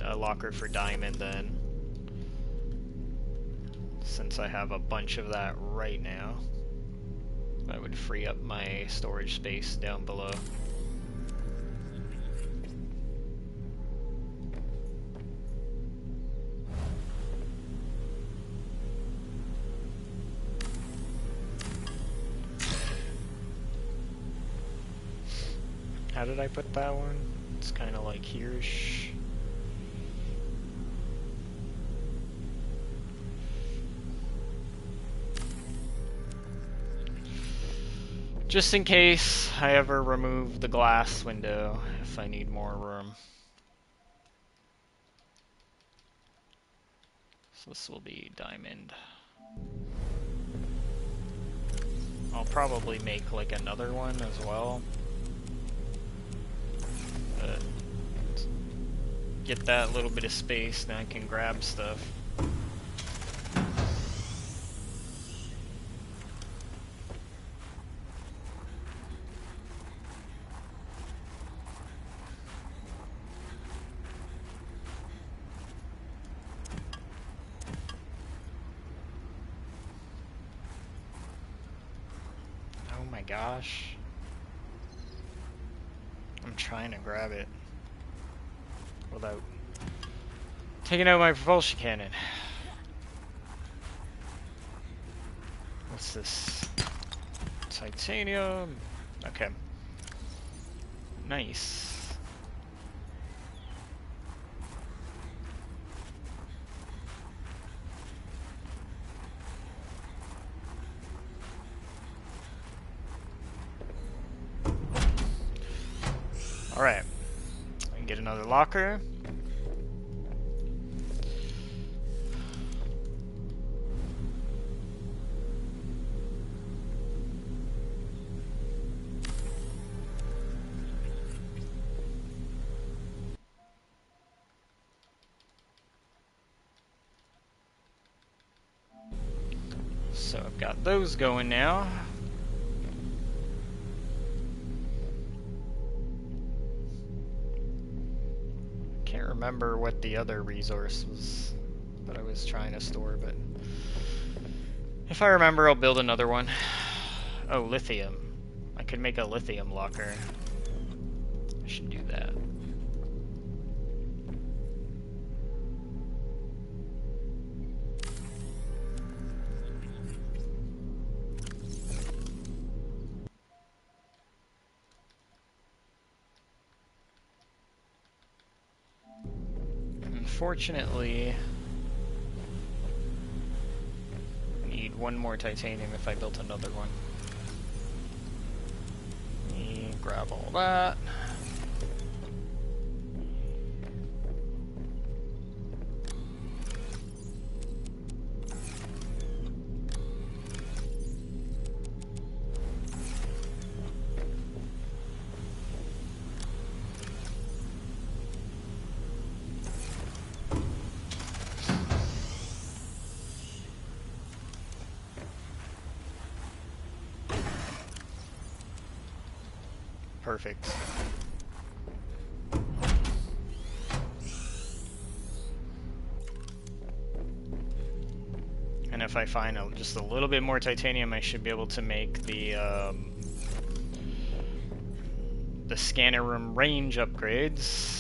a locker for diamond then, since I have a bunch of that right now. That would free up my storage space down below. How did I put that one? It's kind of like here-ish. Just in case I ever remove the glass window, if I need more room. So this will be diamond. I'll probably make like another one as well. But get that little bit of space, then I can grab stuff. Oh my gosh. I'm trying to grab it without taking out my propulsion cannon. What's this? Titanium. Okay. Nice. Alright. I can get another locker. So I've got those going now. Can't remember what the other resource was that I was trying to store, but if I remember, I'll build another one. Oh, lithium. I could make a lithium locker. I should do that. Unfortunately, I need 1 more titanium if I built another one. Let me grab all that. Perfect. And if I find just a little bit more titanium, I should be able to make the scanner room range upgrades.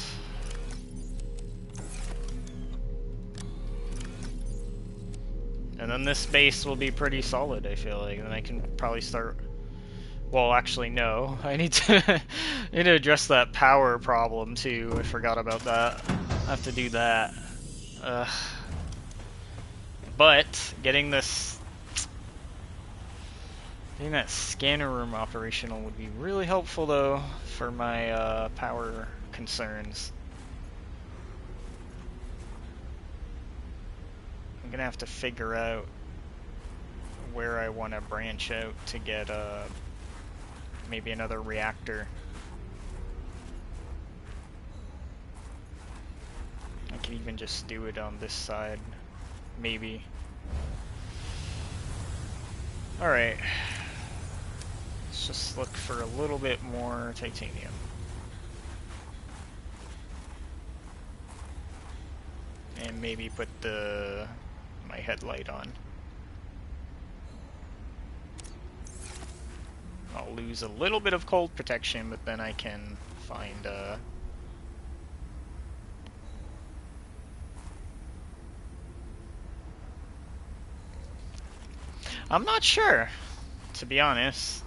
And then this base will be pretty solid, I feel like. And then I can probably start... Well, actually, no. I need to need to address that power problem, too. I forgot about that. I have to do that. But getting that scanner room operational would be really helpful, though, for my power concerns. I'm gonna have to figure out where I want to branch out to get maybe another reactor. I can even just do it on this side, maybe. Alright. Let's just look for a little bit more titanium. And maybe put my headlight on. I'll lose a little bit of cold protection, but then I can find I'm not sure, to be honest.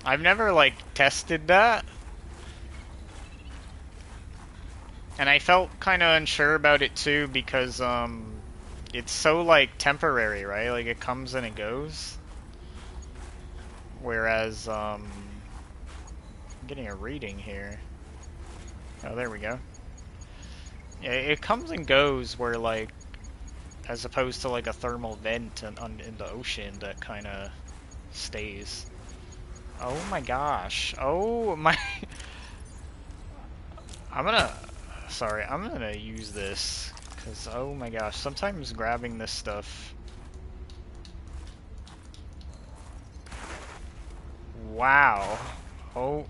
I've never, like, tested that. And I felt kind of unsure about it, too, because, it's so, like, temporary, right? Like, it comes and it goes. Whereas, I'm getting a reading here. Oh, there we go. Yeah, it comes and goes where, like, as opposed to, like, a thermal vent in the ocean that kind of stays. Oh my gosh. Oh my... I'm gonna use this, because, oh my gosh, sometimes grabbing this stuff... Wow. Oh.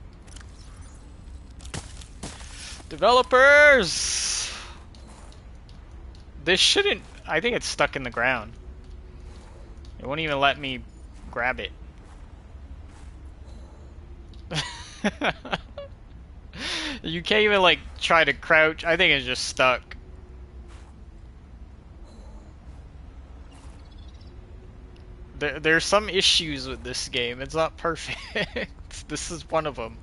Developers! This shouldn't... I think it's stuck in the ground. It won't even let me grab it. You can't even, like, try to crouch. I think it's just stuck. There's some issues with this game. It's not perfect. This is one of them.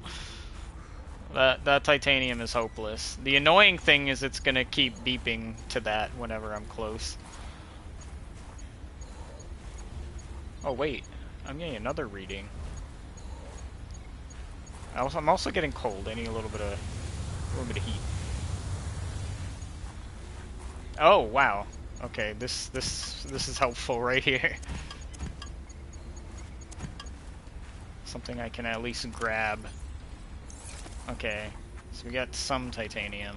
That titanium is hopeless. The annoying thing is it's gonna keep beeping to that whenever I'm close. Oh wait, I'm getting another reading. I'm also getting cold. I need a little bit of heat. Oh wow. Okay, this is helpful right here. Something I can at least grab. Okay, so we got some titanium.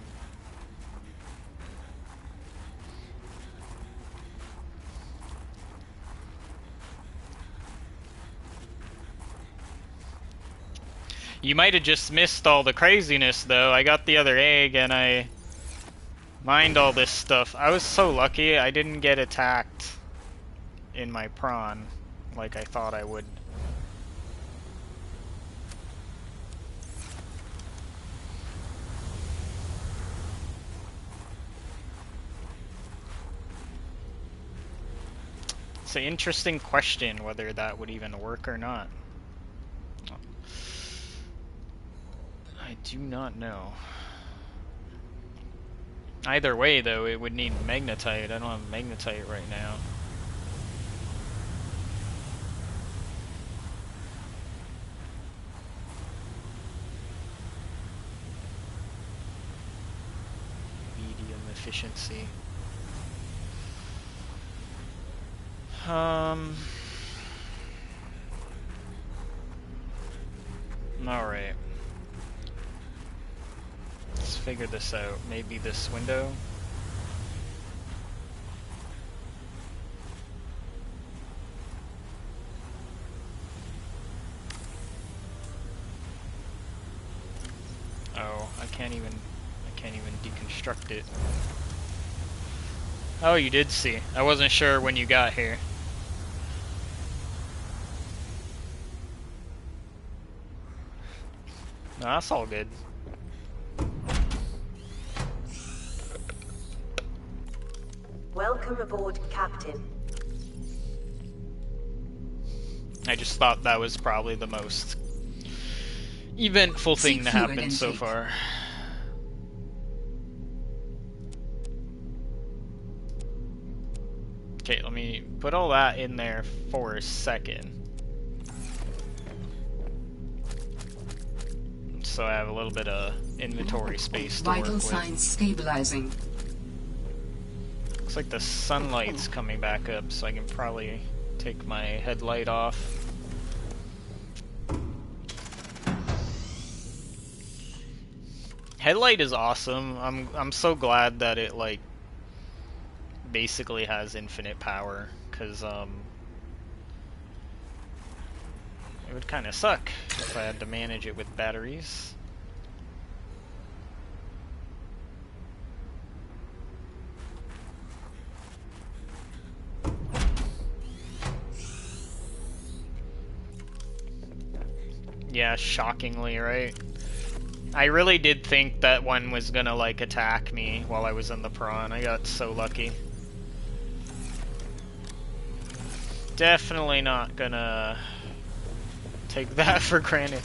You might have just missed all the craziness, though. I got the other egg, and I mined all this stuff. I was so lucky I didn't get attacked in my prawn like I thought I would. It's an interesting question whether that would even work or not. I do not know. Either way, though, it would need magnetite. I don't have magnetite right now. Medium efficiency. Alright. Let's figure this out. Maybe this window? I can't even deconstruct it. Oh, you did see. I wasn't sure when you got here. No, that's all good. Welcome aboard, Captain. I just thought that was probably the most eventful thing to happen so far. Okay, let me put all that in there for a second. So I have a little bit of inventory space to work with. Vital signs stabilizing. Looks like the sunlight's coming back up, so I can probably take my headlight off. Headlight is awesome. I'm so glad that it like basically has infinite power, because it would kind of suck if I had to manage it with batteries. Yeah, shockingly, right? I really did think that one was gonna like attack me while I was in the prawn. I got so lucky. Definitely not gonna take that for granted.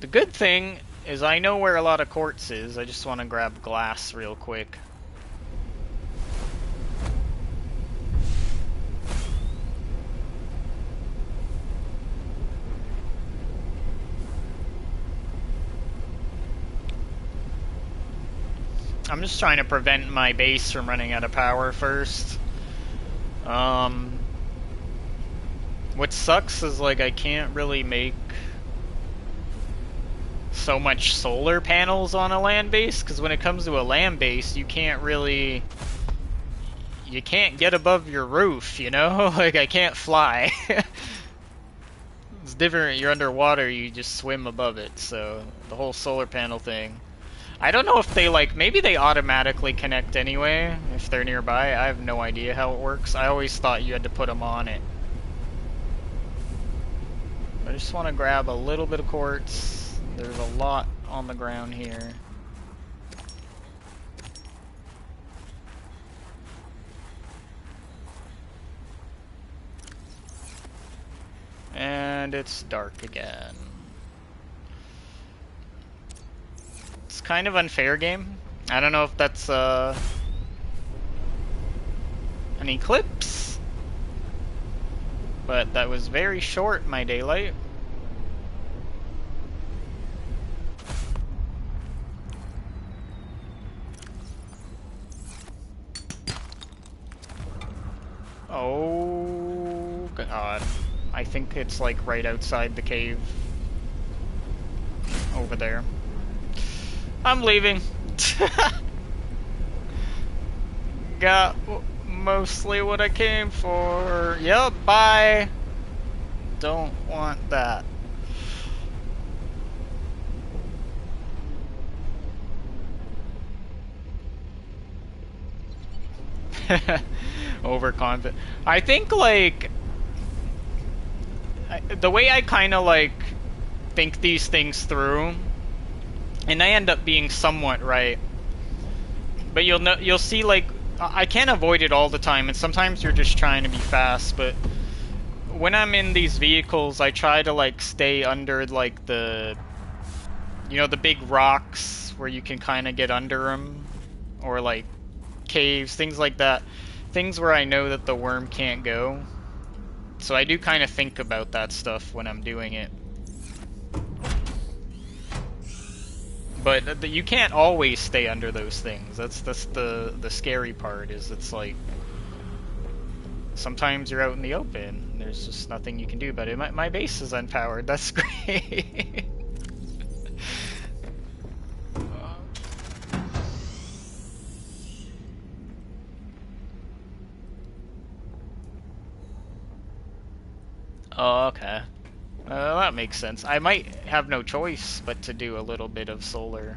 The good thing is I know where a lot of quartz is. I just want to grab glass real quick. I'm just trying to prevent my base from running out of power first. What sucks is like I can't really make so much solar panels on a land base, because when it comes to a land base, you can't get above your roof, you know? Like, I can't fly. It's different, you're underwater, you just swim above it, so the whole solar panel thing. I don't know if they, like, maybe they automatically connect anyway, if they're nearby. I have no idea how it works. I always thought you had to put them on it. I just want to grab a little bit of quartz. There's a lot on the ground here. And it's dark again. It's kind of unfair game. I don't know if that's an eclipse, but that was very short, my daylight. Oh god. I think it's like right outside the cave. Over there. I'm leaving. Got mostly what I came for. Yep, bye. Don't want that. Overconfident. I think like the way I kind of like think these things through, and I end up being somewhat right. But you'll see like I can't avoid it all the time, and sometimes you're just trying to be fast. But when I'm in these vehicles, I try to like stay under like the big rocks where you can kind of get under them, or like caves, things like that. Things where I know that the worm can't go. So I do kind of think about that stuff when I'm doing it. But you can't always stay under those things. That's the scary part, is it's like sometimes you're out in the open and there's just nothing you can do about it. My base is unpowered. That's great. Oh, okay. That makes sense. I might have no choice but to do a little bit of solar.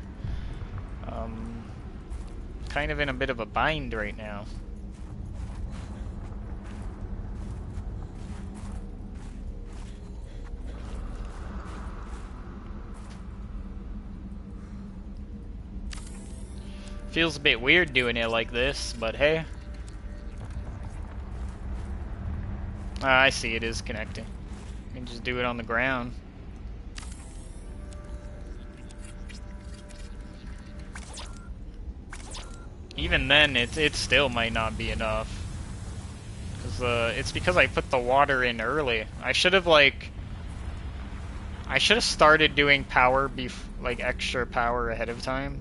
Kind of in a bit of a bind right now. Feels a bit weird doing it like this, but hey. I see it is connecting. You can just do it on the ground. Even then, it still might not be enough. Cause it's because I put the water in early. I should have started doing power like extra power ahead of time,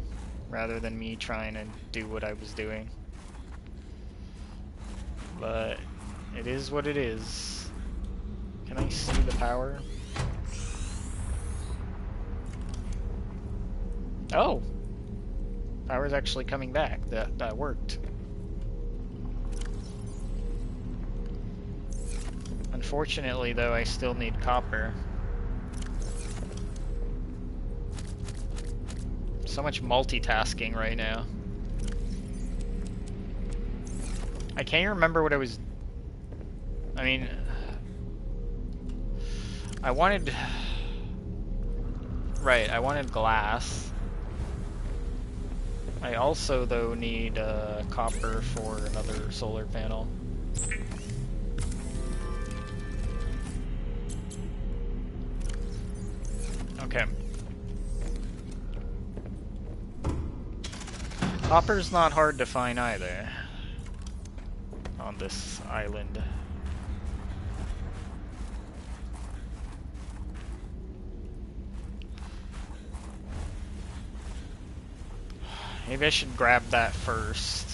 rather than me trying to do what I was doing. But it is what it is. Can I see the power? Oh! Power's actually coming back. That worked. Unfortunately, though, I still need copper. So much multitasking right now. I can't remember what I was... I mean... I wanted... Right, I wanted glass. I also, though, need copper for another solar panel. Okay. Copper's not hard to find either on this island. Maybe I should grab that first.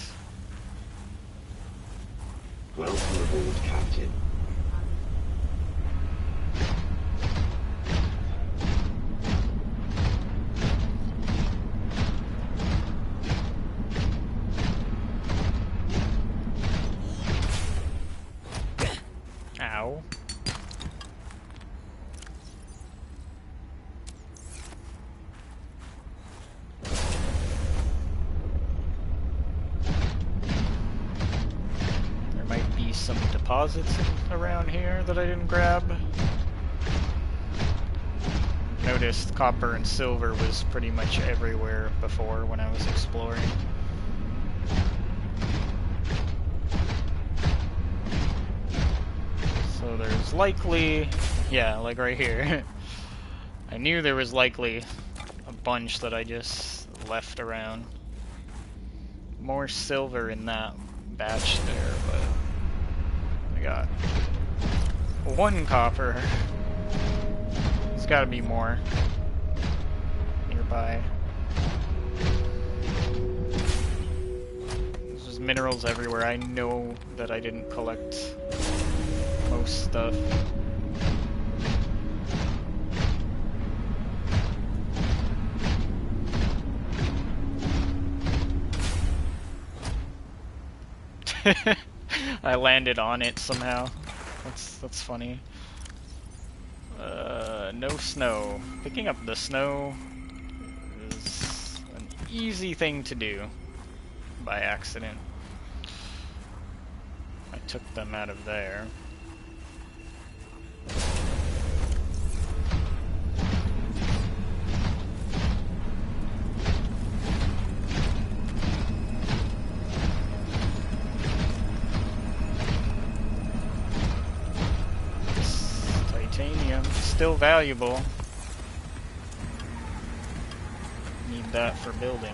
Welcome aboard, Captain. Ow. There might be some deposits around here that I didn't grab. Noticed copper and silver was pretty much everywhere before when I was exploring. So there's likely, yeah, like right here. I knew there was likely a bunch that I just left around. More silver in that batch there, but I got one copper. There's gotta be more nearby. There's just minerals everywhere. I know that I didn't collect most stuff. I landed on it somehow. That's funny. No snow. Picking up the snow is an easy thing to do by accident. I took them out of there. Titanium, still valuable. Need that for building.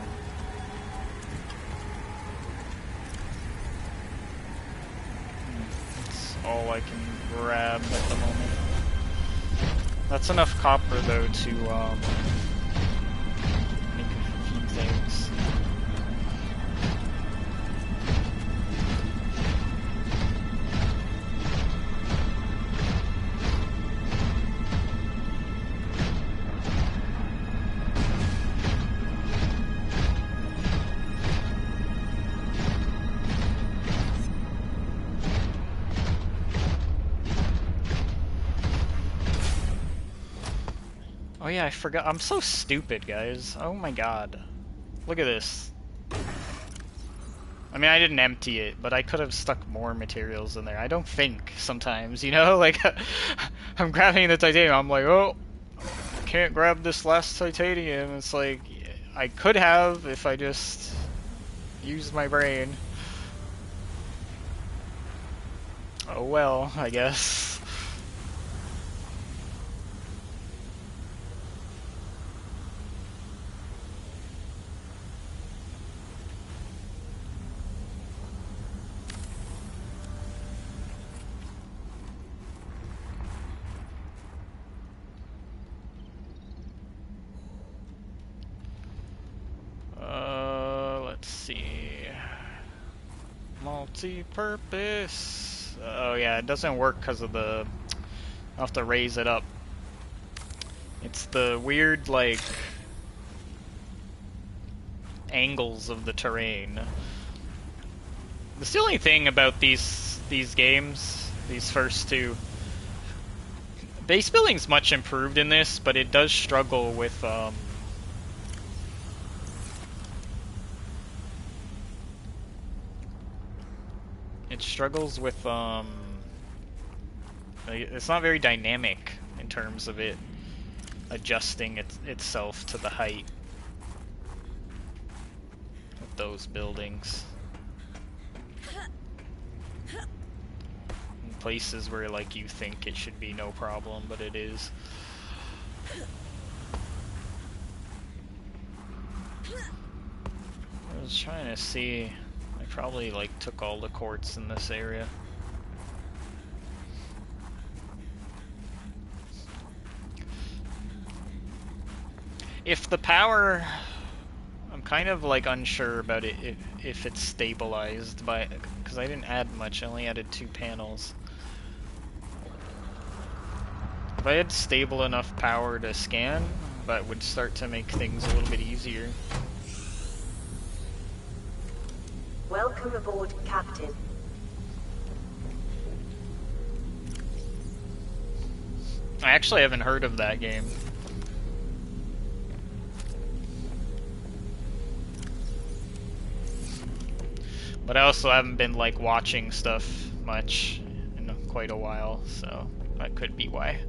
That's all I can grab at the moment. That's enough copper though to make a few things. Oh yeah, I forgot. I'm so stupid, guys. Oh my god. Look at this. I mean, I didn't empty it, but I could have stuck more materials in there. I don't think sometimes, you know? Like, I'm grabbing the titanium. I'm like, oh, can't grab this last titanium. It's like, I could have if I just used my brain. Oh well, I guess. Let's see. Multi-purpose. Oh yeah, it doesn't work because of the... I'll have to raise it up. It's the weird, like, angles of the terrain. That's the only thing about these games, these first two. Base building's much improved in this, but it does struggle with, it struggles with, it's not very dynamic in terms of it adjusting itself to the height of those buildings. In places where, like, you think it should be no problem, but it is. I was trying to see, I probably, like, took all the quartz in this area. If the power, I'm kind of like unsure about it if it's stabilized by, because I didn't add much, I only added 2 panels. If I had stable enough power to scan, that would start to make things a little bit easier. Welcome aboard, Captain. I actually haven't heard of that game. But I also haven't been, like, watching stuff much in quite a while, so that could be why.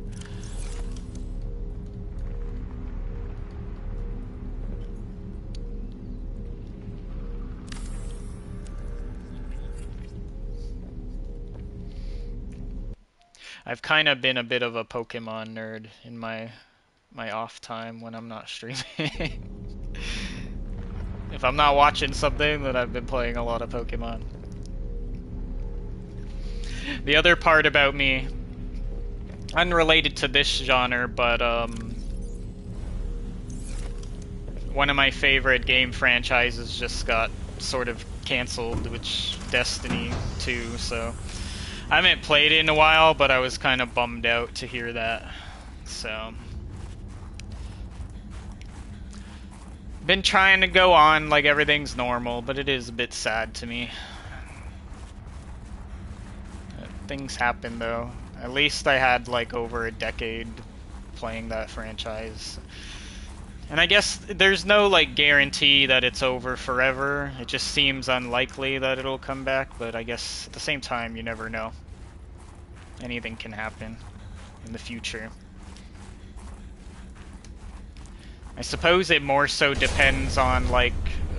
I've kind of been a bit of a Pokemon nerd in my off time when I'm not streaming. If I'm not watching something, then I've been playing a lot of Pokemon. The other part about me, unrelated to this genre, but one of my favorite game franchises just got sort of canceled, which Destiny 2, so I haven't played it in a while, but I was kind of bummed out to hear that. So been trying to go on like everything's normal, but it is a bit sad to me. Things happen though. At least I had like over a decade playing that franchise. And I guess there's no like guarantee that it's over forever. It just seems unlikely that it'll come back, but I guess at the same time you never know. Anything can happen in the future. I suppose it more so depends on, like,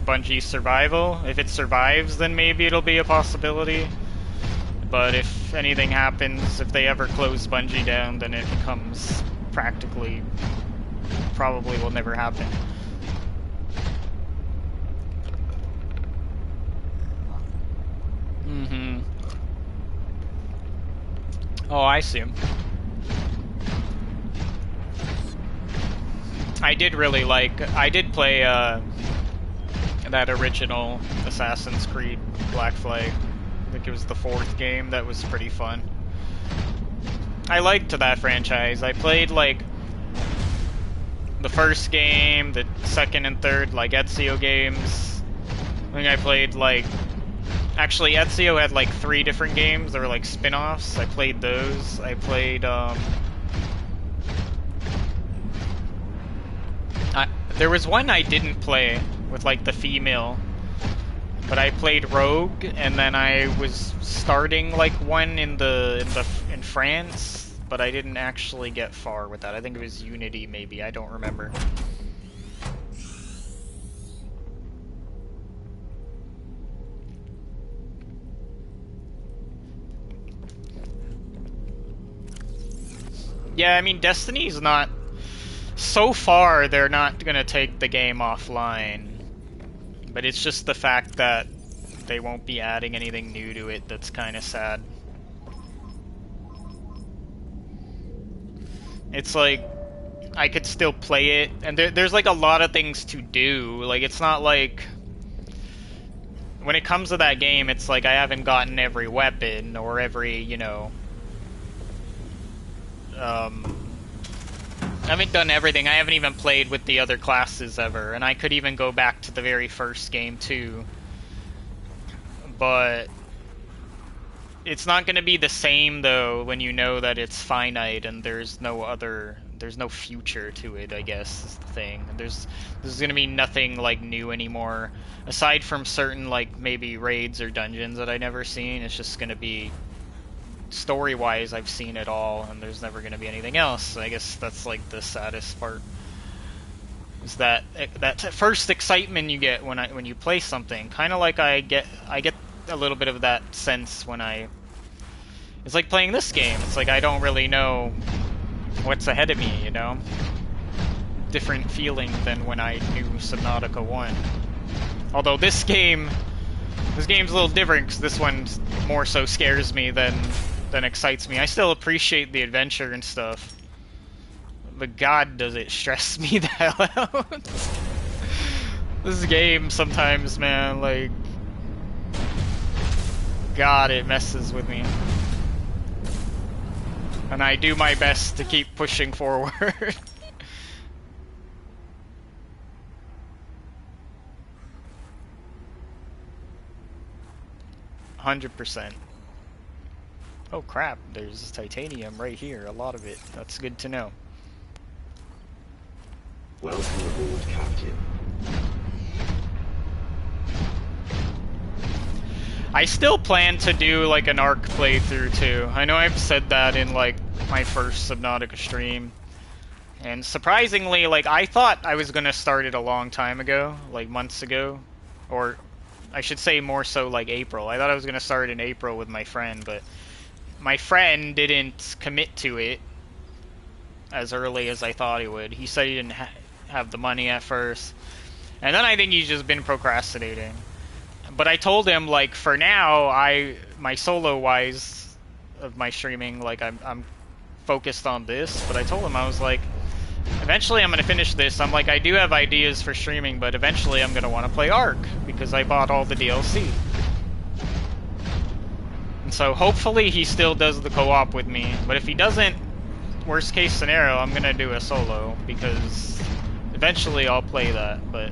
Bungie's survival. If it survives, then maybe it'll be a possibility. But if anything happens, if they ever close Bungie down, then it becomes practically, probably will never happen. Mm-hmm. Oh, I see. I did really like, I did play that original Assassin's Creed Black Flag. I think it was the 4th game. That was pretty fun. I liked that franchise. I played like the first game, the second and third, like Ezio games. I think I played like, actually Ezio had like 3 different games. They were like spin-offs. I played those. I played There was one I didn't play with like the female, but I played Rogue, and then I was starting like one in France, but I didn't actually get far with that. I think it was Unity, maybe. I don't remember. Yeah, I mean, Destiny's not... So far, they're not gonna take the game offline. But it's just the fact that they won't be adding anything new to it that's kind of sad. It's like, I could still play it, and there's like a lot of things to do. Like, it's not like... When it comes to that game, it's like I haven't gotten every weapon, or every, you know... I haven't done everything. I haven't even played with the other classes ever, and I could even go back to the very first game too. But it's not going to be the same though when you know that it's finite and there's no future to it, I guess is the thing. There's going to be nothing like new anymore aside from certain like maybe raids or dungeons that I never seen. It's just going to be story-wise, I've seen it all, and there's never going to be anything else. I guess that's like the saddest part. Is that first excitement you get when you play something, kind of like I get a little bit of that sense when it's like playing this game. It's like I don't really know what's ahead of me, you know? Different feeling than when I knew Subnautica 1. Although this game's a little different, because this one more so scares me than excites me. I still appreciate the adventure and stuff. But god, does it stress me the hell out. This game sometimes, man, like... God, it messes with me. And I do my best to keep pushing forward. 100%. Oh crap, there's titanium right here, a lot of it. That's good to know. Welcome aboard, Captain. I still plan to do like an ARC playthrough too. I know I've said that in like my first Subnautica stream. And surprisingly, like I thought I was gonna start it a long time ago, like months ago. Or I should say more so like April. I thought I was gonna start in April with my friend, but my friend didn't commit to it as early as I thought he would. He said he didn't have the money at first. And then I think he's just been procrastinating. But I told him, like, for now, my solo-wise of my streaming, like, I'm focused on this. But I told him, I was like, eventually I'm going to finish this. I'm like, I do have ideas for streaming, but eventually I'm going to want to play ARC, because I bought all the DLC. And so hopefully he still does the co-op with me. But if he doesn't, worst case scenario, I'm going to do a solo, because eventually I'll play that, but...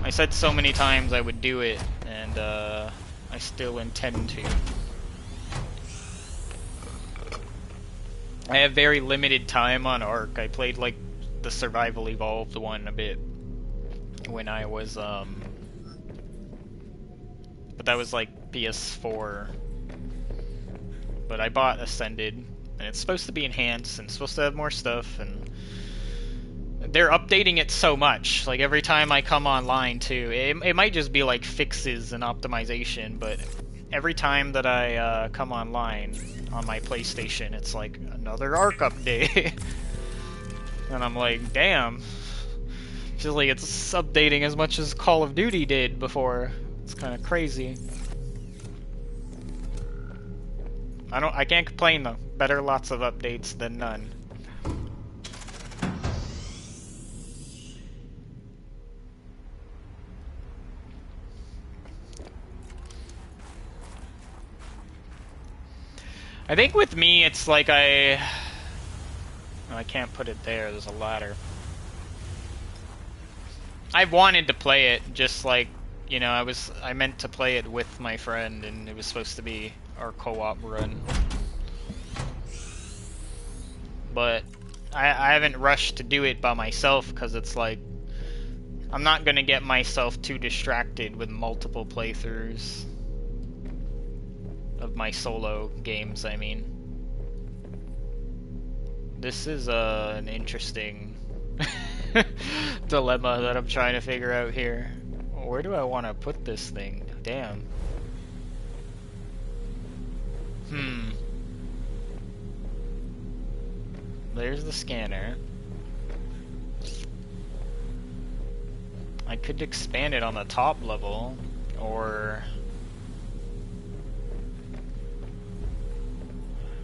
I said so many times I would do it, and I still intend to. I have very limited time on ARC. I played like the Survival Evolved one a bit when I was but that was like PS4. But I bought Ascended, and it's supposed to be enhanced and it's supposed to have more stuff, and they're updating it so much. Like every time I come online too, it might just be like fixes and optimization, but every time that I come online on my PlayStation, it's like another ARC update. And I'm like, damn. Feels like it's updating as much as Call of Duty did before. It's kind of crazy. I can't complain though. Better lots of updates than none. I think with me, it's like I can't put it there, there's a ladder. I've wanted to play it, just like, you know, I meant to play it with my friend, and it was supposed to be our co-op run. But I haven't rushed to do it by myself because it's like I'm not gonna get myself too distracted with multiple playthroughs of my solo games. I mean, this is an interesting dilemma that I'm trying to figure out here. Where do I want to put this thing? Damn. There's the scanner. I could expand it on the top level, or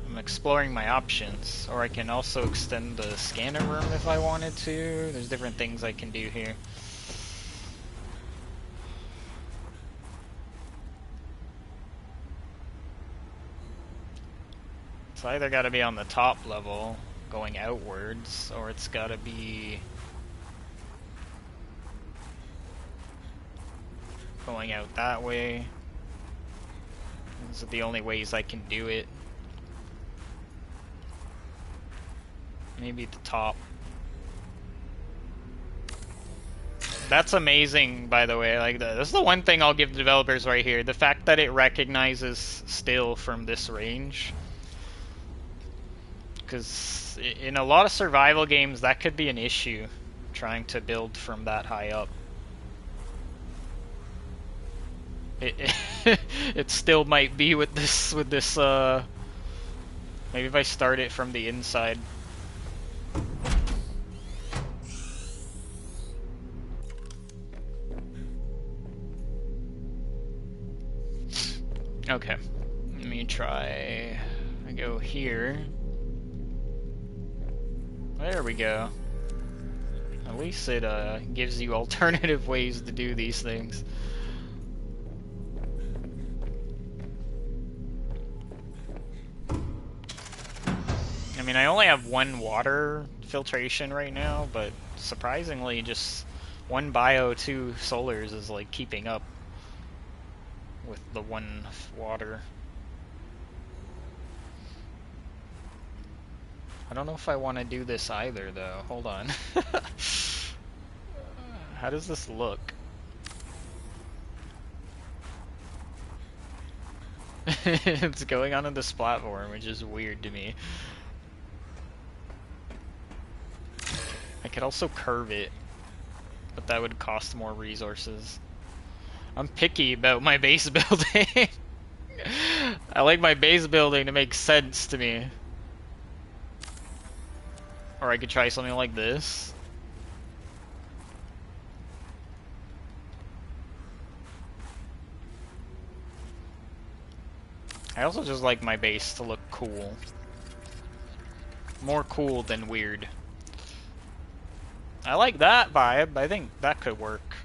I'm exploring my options, or I can also extend the scanner room if I wanted to. There's different things I can do here. It's either got to be on the top level, going outwards, or it's got to be going out that way. Those are the only ways I can do it. Maybe at the top. That's amazing, by the way. Like, this is the one thing I'll give the developers right here. The fact that it recognizes still from this range. Because in a lot of survival games, that could be an issue, trying to build from that high up. It still might be with this, maybe if I start it from the inside. Okay, let me try, I go here. There we go. At least it gives you alternative ways to do these things. I mean, I only have one water filtration right now, but surprisingly just one bio, two solars is like keeping up with the one water. I don't know if I want to do this either, though. Hold on. How does this look? It's going onto this platform, which is weird to me. I could also curve it, but that would cost more resources. I'm picky about my base building. I like my base building to make sense to me. Or I could try something like this. I also just like my base to look cool. More cool than weird. I like that vibe. I think that could work.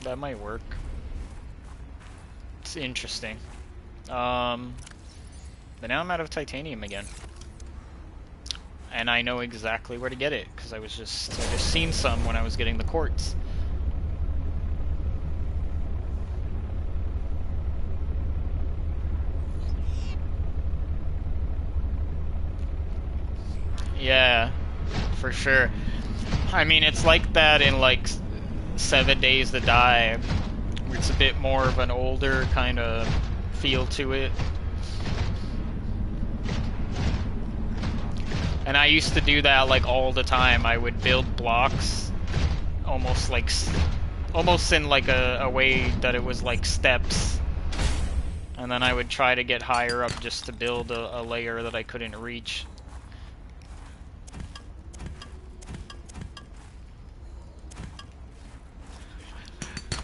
That might work. It's interesting. But now I'm out of titanium again. And I know exactly where to get it, because I just seen some when I was getting the quartz. Yeah, for sure. I mean, it's like that in like 7 Days to Die, where it's a bit more of an older kind of feel to it. And I used to do that like all the time. I would build blocks almost in like a way that it was like steps. And then I would try to get higher up just to build a layer that I couldn't reach.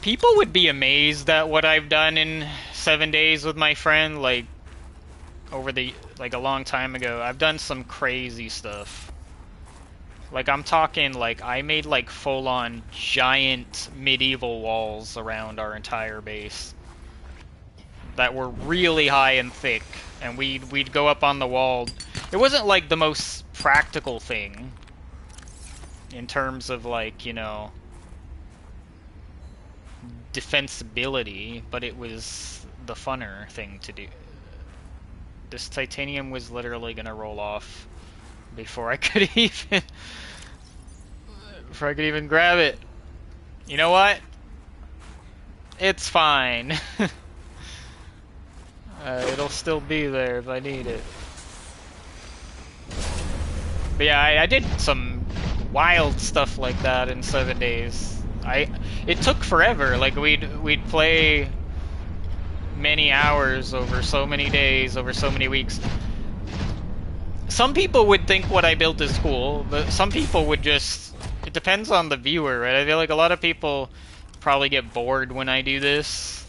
People would be amazed at what I've done in 7 days with my friend, like a long time ago. I've done some crazy stuff. Like, I'm talking like I made like full-on giant medieval walls around our entire base that were really high and thick, and we'd go up on the wall. It wasn't like the most practical thing in terms of like, you know, defensibility, but it was the funner thing to do. This titanium was literally gonna roll off before I could even grab it. You know what? It's fine. It'll still be there if I need it. But yeah, I did some wild stuff like that in 7 days. It took forever. Like we'd play many hours over so many days, over so many weeks. Some people would think what I built is cool, but some people would just... It depends on the viewer, right? I feel like a lot of people probably get bored when I do this.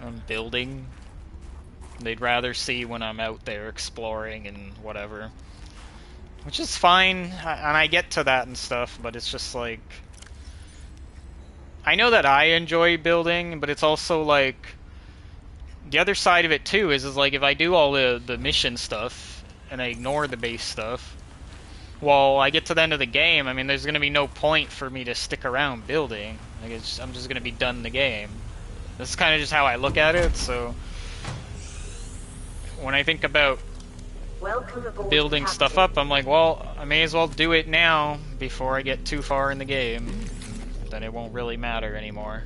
I'm building. They'd rather see when I'm out there exploring and whatever. Which is fine, and I get to that and stuff, but it's just like... I know that I enjoy building, but it's also like... The other side of it too is like if I do all the mission stuff, and I ignore the base stuff, well, I get to the end of the game, I mean, there's going to be no point for me to stick around building. Like, I'm just going to be done in the game. That's kind of just how I look at it, so... When I think about building stuff up, I'm like, well, I may as well do it now before I get too far in the game. Then it won't really matter anymore.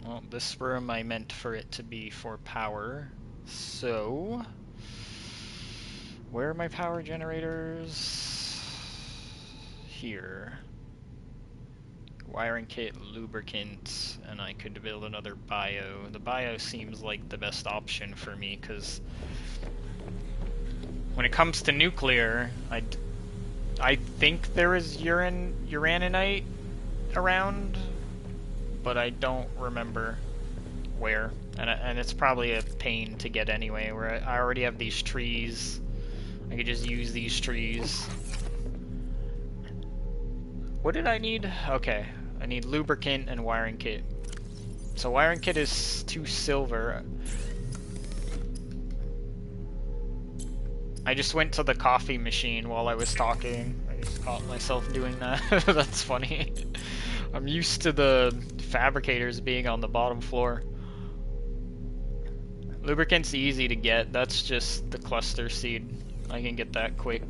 Well, this room I meant for it to be for power, so... Where are my power generators? Here. Wiring kit, lubricant, and I could build another bio. The bio seems like the best option for me, because... When it comes to nuclear, I think there is uraninite around, but I don't remember where. And it's probably a pain to get anyway, where I already have these trees. I could just use these trees. What did I need? Okay, I need lubricant and wiring kit. So wiring kit is 2 silver. I just went to the coffee machine while I was talking. I just caught myself doing that. That's funny. I'm used to the fabricators being on the bottom floor. Lubricant's easy to get. That's just the cluster seed. I can get that quick.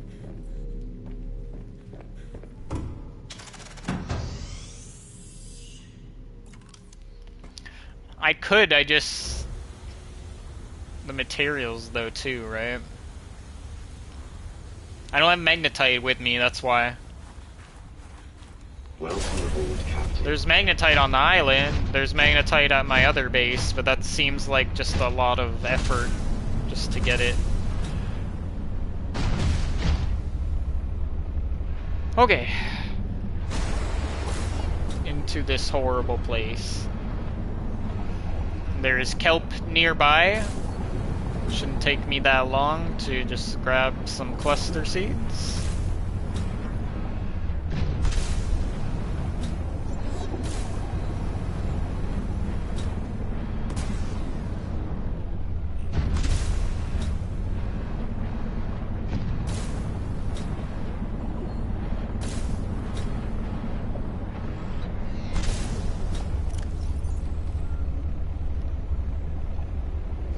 I just... The materials though too, right? I don't have magnetite with me, that's why. Welcome aboard, Captain. There's magnetite on the island, there's magnetite at my other base, but that seems like just a lot of effort just to get it. Okay. Into this horrible place. There is kelp nearby. Shouldn't take me that long to just grab some cluster seeds.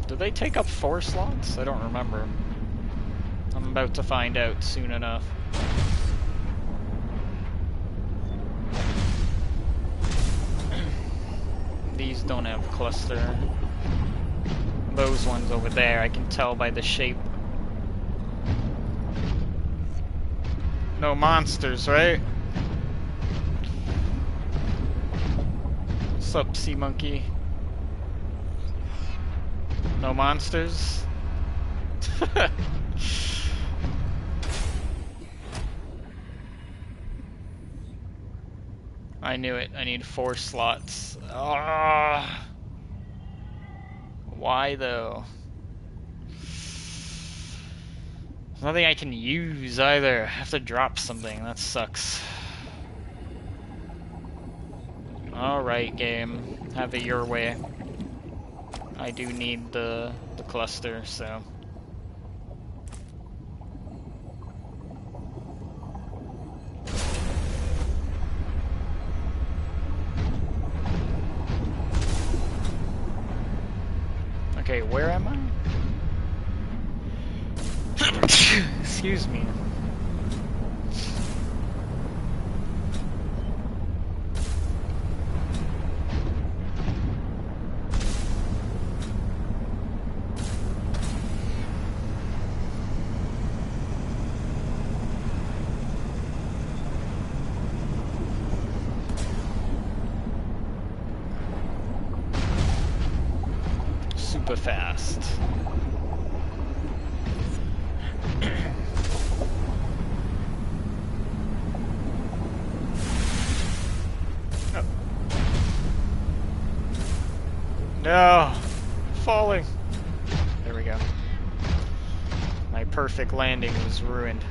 Do they take up 4 slots? I don't remember. I'm about to find out soon enough. These don't have cluster. Those ones over there, I can tell by the shape. No monsters, right? What's up, sea monkey? No monsters? I knew it. I need 4 slots. Ah, why though? There's nothing I can use either. I have to drop something. That sucks. Alright, game. Have it your way. I do need the cluster, so... Okay, where am I? Excuse me. Super fast. Oh. No! Falling! There we go. My perfect landing was ruined.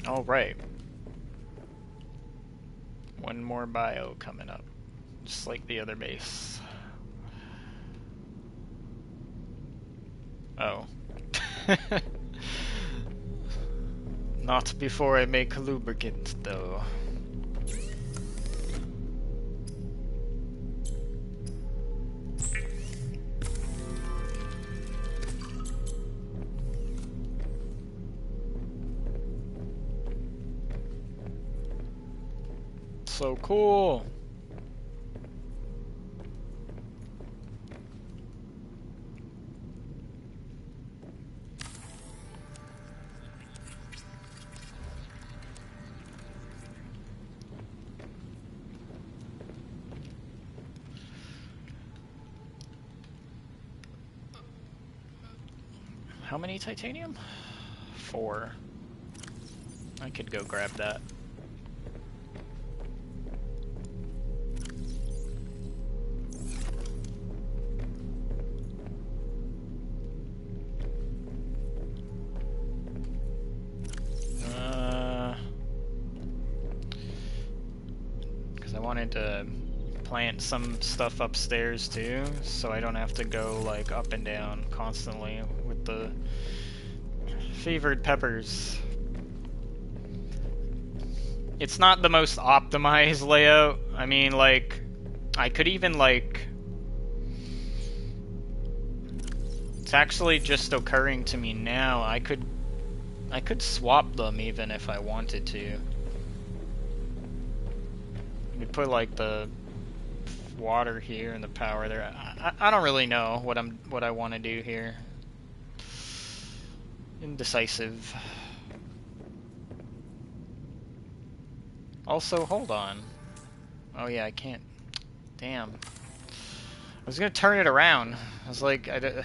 All right. One more bio coming up, just like the other base. Oh. Not before I make lubricant, though. So cool. How many titanium? 4. I could go grab that. Because I wanted to plant some stuff upstairs too, so I don't have to go like up and down constantly with the favored peppers. It's not the most optimized layout. I mean, like, I could even like... It's actually just occurring to me now. I could swap them even if I wanted to. We put like the water here and the power there. I don't really know what I want to do here. Indecisive. Also, hold on. Oh yeah, I can't. Damn. I was gonna turn it around. I was like, it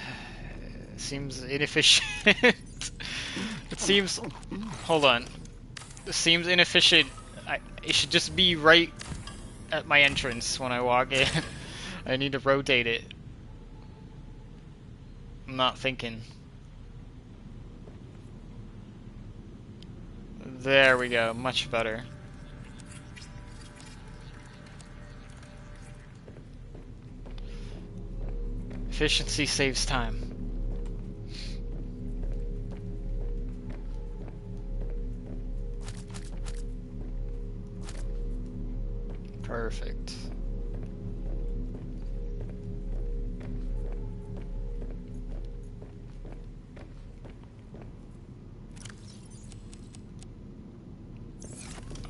seems inefficient. It seems. Hold on. It seems inefficient. It should just be right at my entrance when I walk in. I need to rotate it. I'm not thinking. There we go. Much better. Efficiency saves time. Perfect.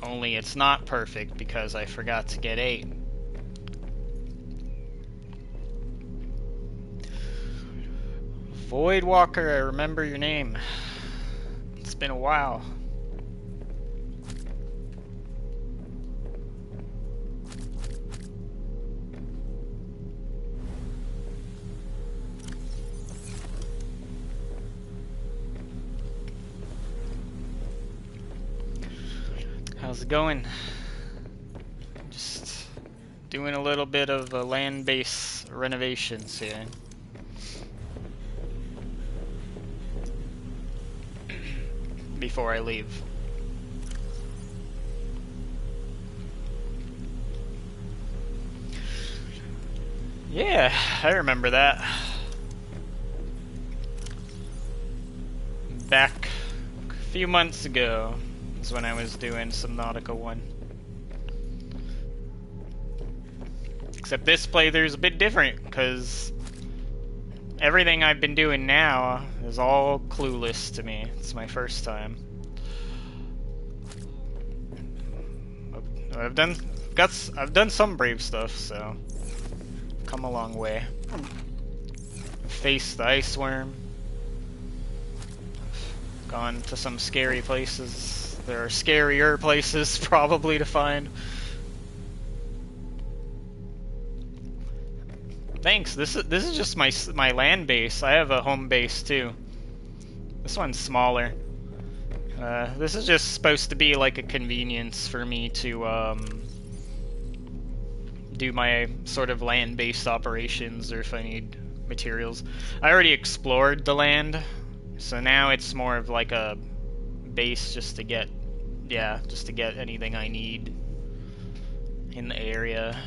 Only it's not perfect because I forgot to get 8. Voidwalker, I remember your name. It's been a while. How's it going? Just doing a little bit of land base renovations here. Before I leave. Yeah, I remember that. Back a few months ago is when I was doing Subnautica 1. Except this playthrough's a bit different, because everything I've been doing now is all clueless to me. It's my first time. I've done some brave stuff, so I've come a long way. Faced the ice worm. Gone to some scary places. There are scarier places probably to find. Thanks. This is just my land base. I have a home base too. This one's smaller. This is just supposed to be like a convenience for me to do my sort of land-based operations, or if I need materials. I already explored the land, so now it's more of like a base just to get, yeah, just to get anything I need in the area.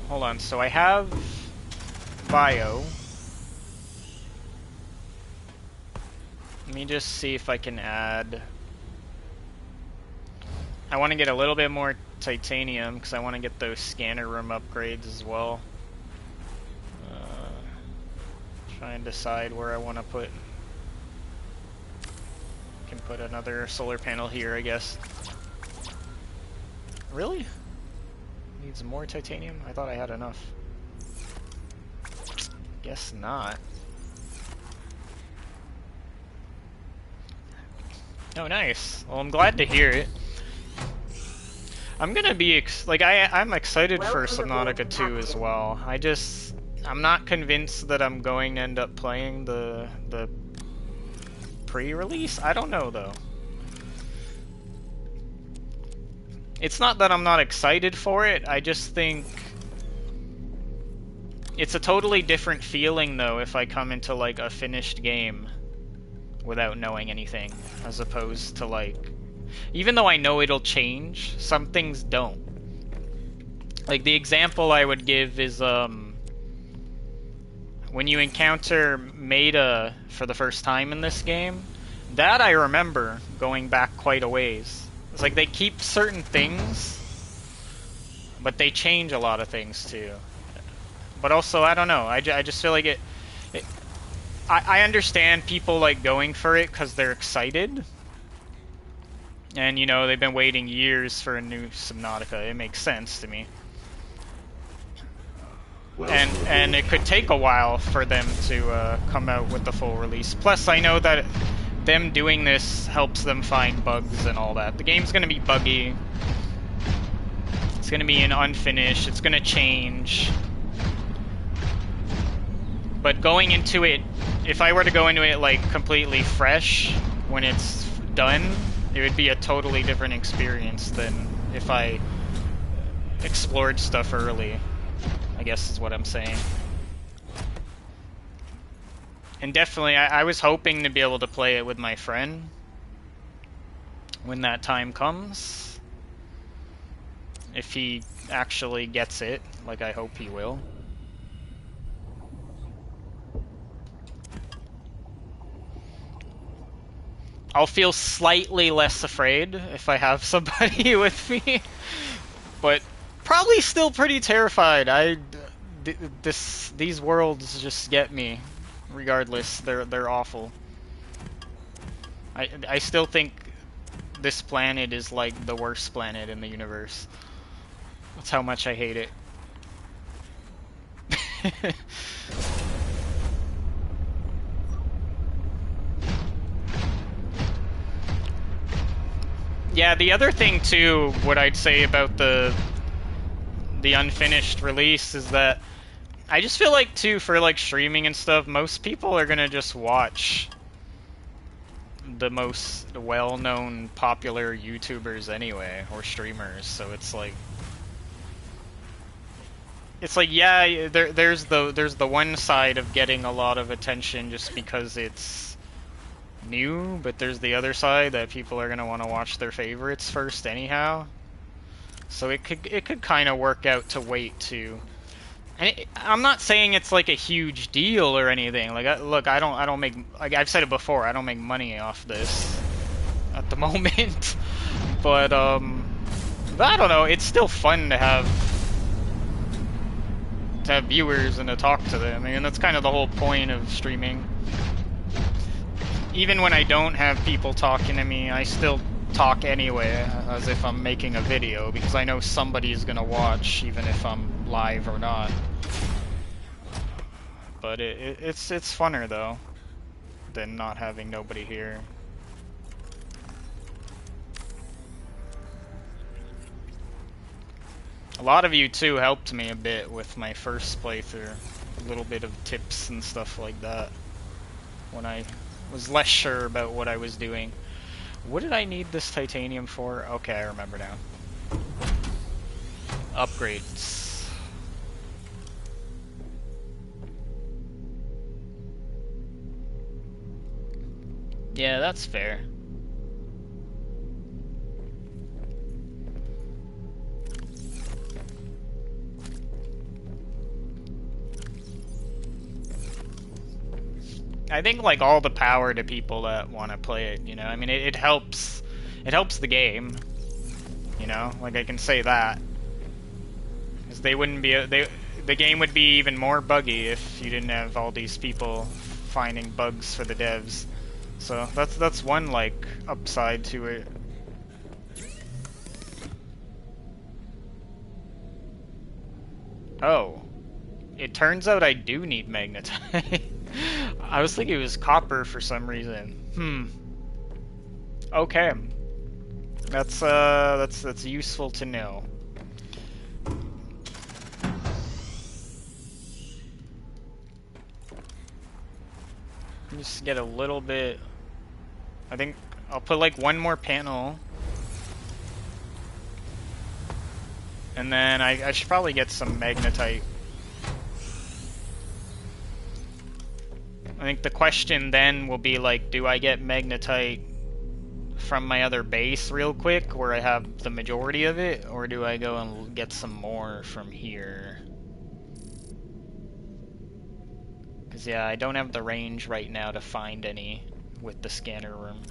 Hold on, so I have bio. Let me just see if I can add... I want to get a little bit more titanium, because I want to get those scanner room upgrades as well. Try and decide where I want to put... Can put another solar panel here, I guess. Really? Needs more titanium? I thought I had enough. Guess not. Oh, nice. Well, I'm glad to hear it. I'm gonna be I'm excited for Subnautica 2 as well. I'm not convinced that I'm going to end up playing the pre-release. I don't know though. It's not that I'm not excited for it. I just think it's a totally different feeling though if I come into like a finished game without knowing anything, as opposed to like, even though I know it'll change, some things don't. Like the example I would give is when you encounter Maida for the first time in this game, that I remember going back quite a ways. It's like they keep certain things, but they change a lot of things too. But also, I don't know, I just feel like I understand people like going for it because they're excited. And, you know, they've been waiting years for a new Subnautica. It makes sense to me. And it could take a while for them to come out with the full release. Plus, I know that them doing this helps them find bugs and all that. The game's going to be buggy. It's going to be unfinished. It's going to change. But going into it, if I were to go into it like completely fresh when it's done, it would be a totally different experience than if I explored stuff early, I guess is what I'm saying. And definitely, I was hoping to be able to play it with my friend when that time comes. If he actually gets it, like I hope he will. I'll feel slightly less afraid if I have somebody with me, but probably still pretty terrified. These worlds just get me, regardless. They're awful. I still think this planet is like the worst planet in the universe. That's how much I hate it. Yeah, the other thing too, what I'd say about the unfinished release is that I just feel like too, for like streaming and stuff, most people are gonna just watch the most well-known popular YouTubers anyway, or streamers, so it's like yeah, there's the one side of getting a lot of attention just because it's new, but there's the other side that people are gonna want to watch their favorites first anyhow. So it could kind of work out to wait too. And I'm not saying it's like a huge deal or anything. Like, look, I don't make, like I've said it before, I don't make money off this at the moment. But I don't know. It's still fun to have viewers and to talk to them. I mean, that's kind of the whole point of streaming. Even when I don't have people talking to me, I still talk anyway, as if I'm making a video, because I know somebody's gonna watch, even if I'm live or not. But it's funner though than not having nobody here. A lot of you too helped me a bit with my first playthrough, a little bit of tips and stuff like that when I was less sure about what I was doing. What did I need this titanium for? Okay, I remember now. Upgrades. Yeah, that's fair. I think like all the power to people that want to play it, you know. I mean, it helps the game, you know. Like I can say that, because they wouldn't be the game would be even more buggy if you didn't have all these people finding bugs for the devs. So that's one like upside to it. Oh, it turns out I do need magnetite. I was thinking it was copper for some reason. Okay. That's useful to know. Just get a little bit. I think I'll put like one more panel. And then I should probably get some magnetite. I think the question then will be like, do I get magnetite from my other base real quick where I have the majority of it, or do I go and get some more from here? Because yeah, I don't have the range right now to find any with the scanner room.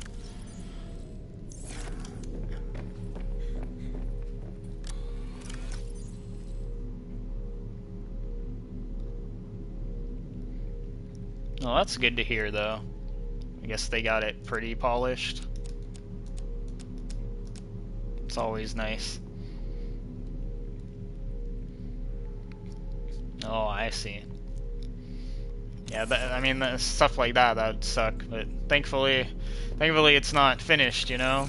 Well, that's good to hear though. I guess they got it pretty polished. It's always nice. Oh, I see. Yeah, I mean, stuff like that would suck, but thankfully it's not finished, you know?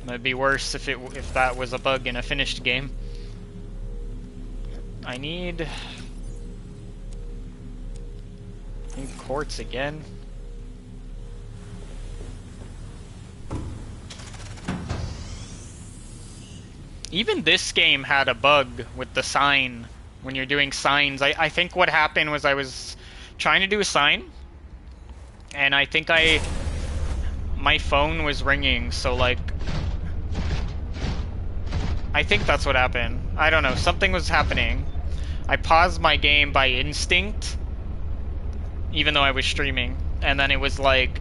It'd be worse if that was a bug in a finished game. I need quartz again. Even this game had a bug with the sign. When you're doing signs, I think what happened was I was trying to do a sign, and I think my phone was ringing, so like, I think that's what happened. I don't know, something was happening. I paused my game by instinct, even though I was streaming, and then it was like,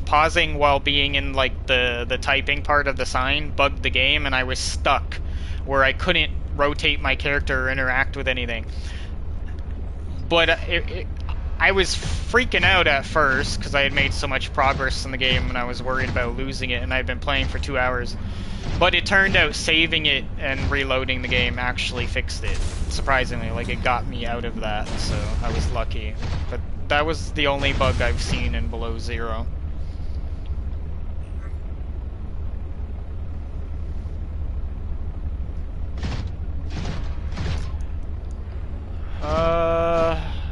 pausing while being in like the typing part of the sign bugged the game, and I was stuck where I couldn't rotate my character or interact with anything. But I was freaking out at first because I had made so much progress in the game and I was worried about losing it, and I'd been playing for 2 hours. But it turned out saving it and reloading the game actually fixed it, surprisingly. Like, it got me out of that, so I was lucky. But that was the only bug I've seen in Below Zero.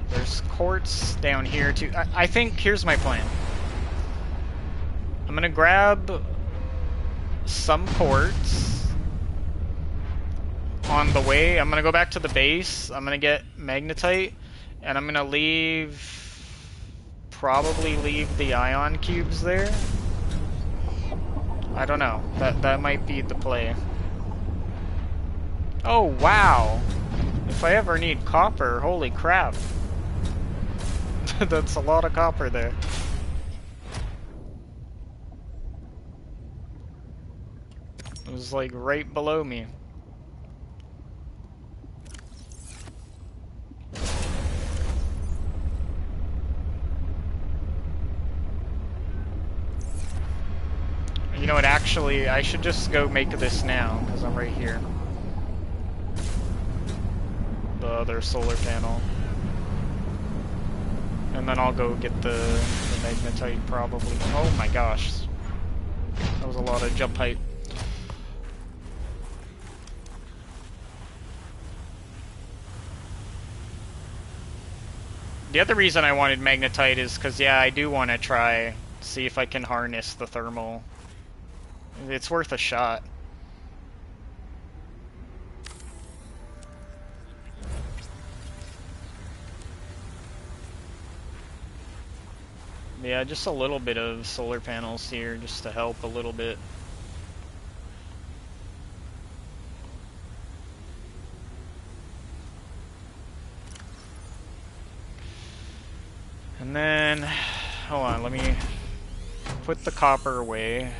There's quartz down here too. I think here's my plan. I'm gonna grab some quartz on the way. I'm gonna go back to the base. I'm gonna get magnetite, and I'm gonna probably leave the ion cubes there. I don't know. That might be the play. Oh, wow! If I ever need copper, holy crap. That's a lot of copper there. It was like right below me. You know what, actually, I should just go make this now, because I'm right here. The other solar panel. And then I'll go get the magnetite, probably. Oh my gosh. That was a lot of jump height. The other reason I wanted magnetite is because, yeah, I do want to try, see if I can harness the thermal. It's worth a shot. Yeah, just a little bit of solar panels here, just to help a little bit. And then, hold on, let me put the copper away.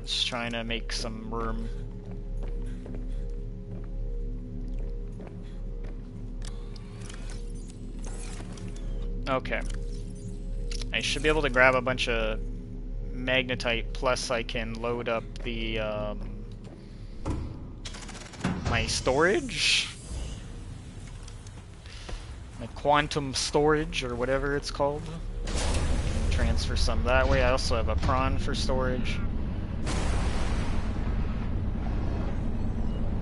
Just trying to make some room. Okay. I should be able to grab a bunch of magnetite, plus I can load up the, my storage? My quantum storage, or whatever it's called. Transfer some that way. I also have a prawn for storage.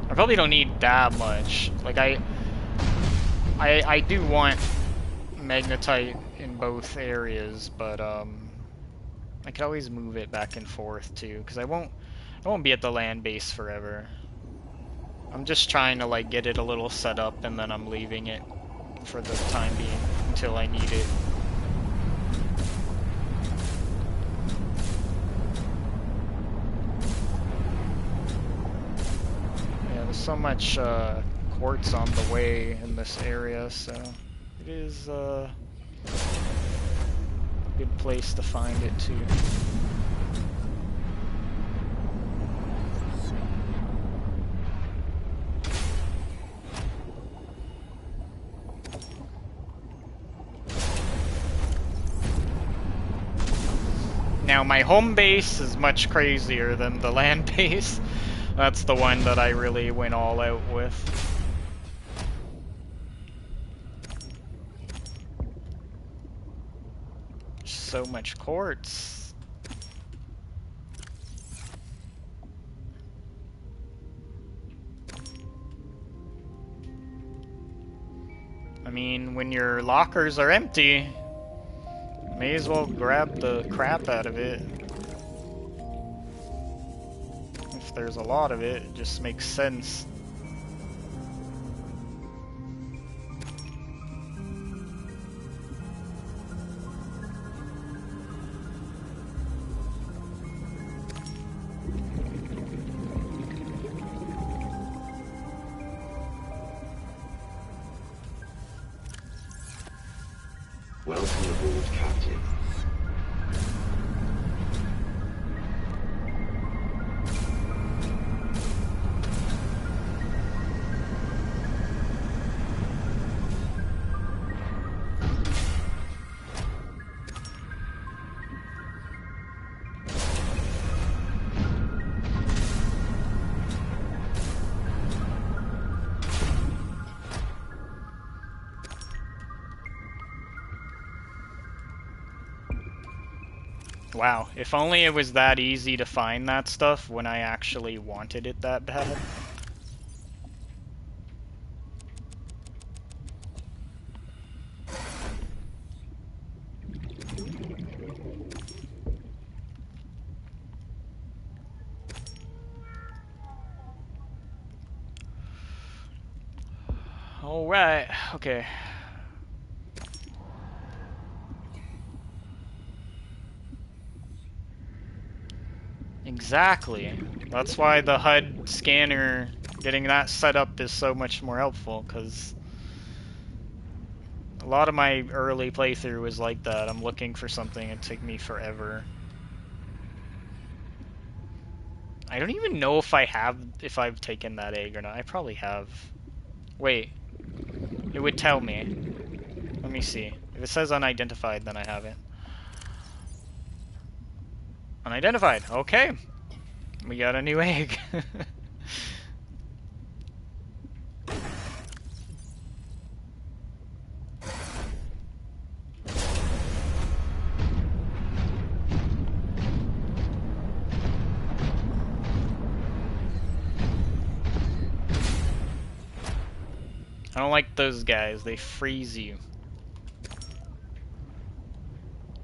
I probably don't need that much. Like, I do want magnetite in both areas, but I could always move it back and forth too, because I won't be at the land base forever. I'm just trying to like get it a little set up, and then I'm leaving it for the time being until I need it. Yeah, there's so much quartz on the way in this area, so it is a good place to find it too. Now my home base is much crazier than the land base. That's the one that I really went all out with. So much quartz. I mean, when your lockers are empty, may as well grab the crap out of it. If there's a lot of it, it just makes sense. Welcome aboard, Captain. Wow, if only it was that easy to find that stuff when I actually wanted it that bad. Alright, okay. Exactly. That's why the HUD scanner, getting that set up is so much more helpful, because a lot of my early playthrough was like that. I'm looking for something, it'd take me forever. I don't even know if I've taken that egg or not. I probably have. Wait, it would tell me. Let me see. If it says unidentified, then I haven't. Unidentified. Okay. We got a new egg. I don't like those guys. They freeze you.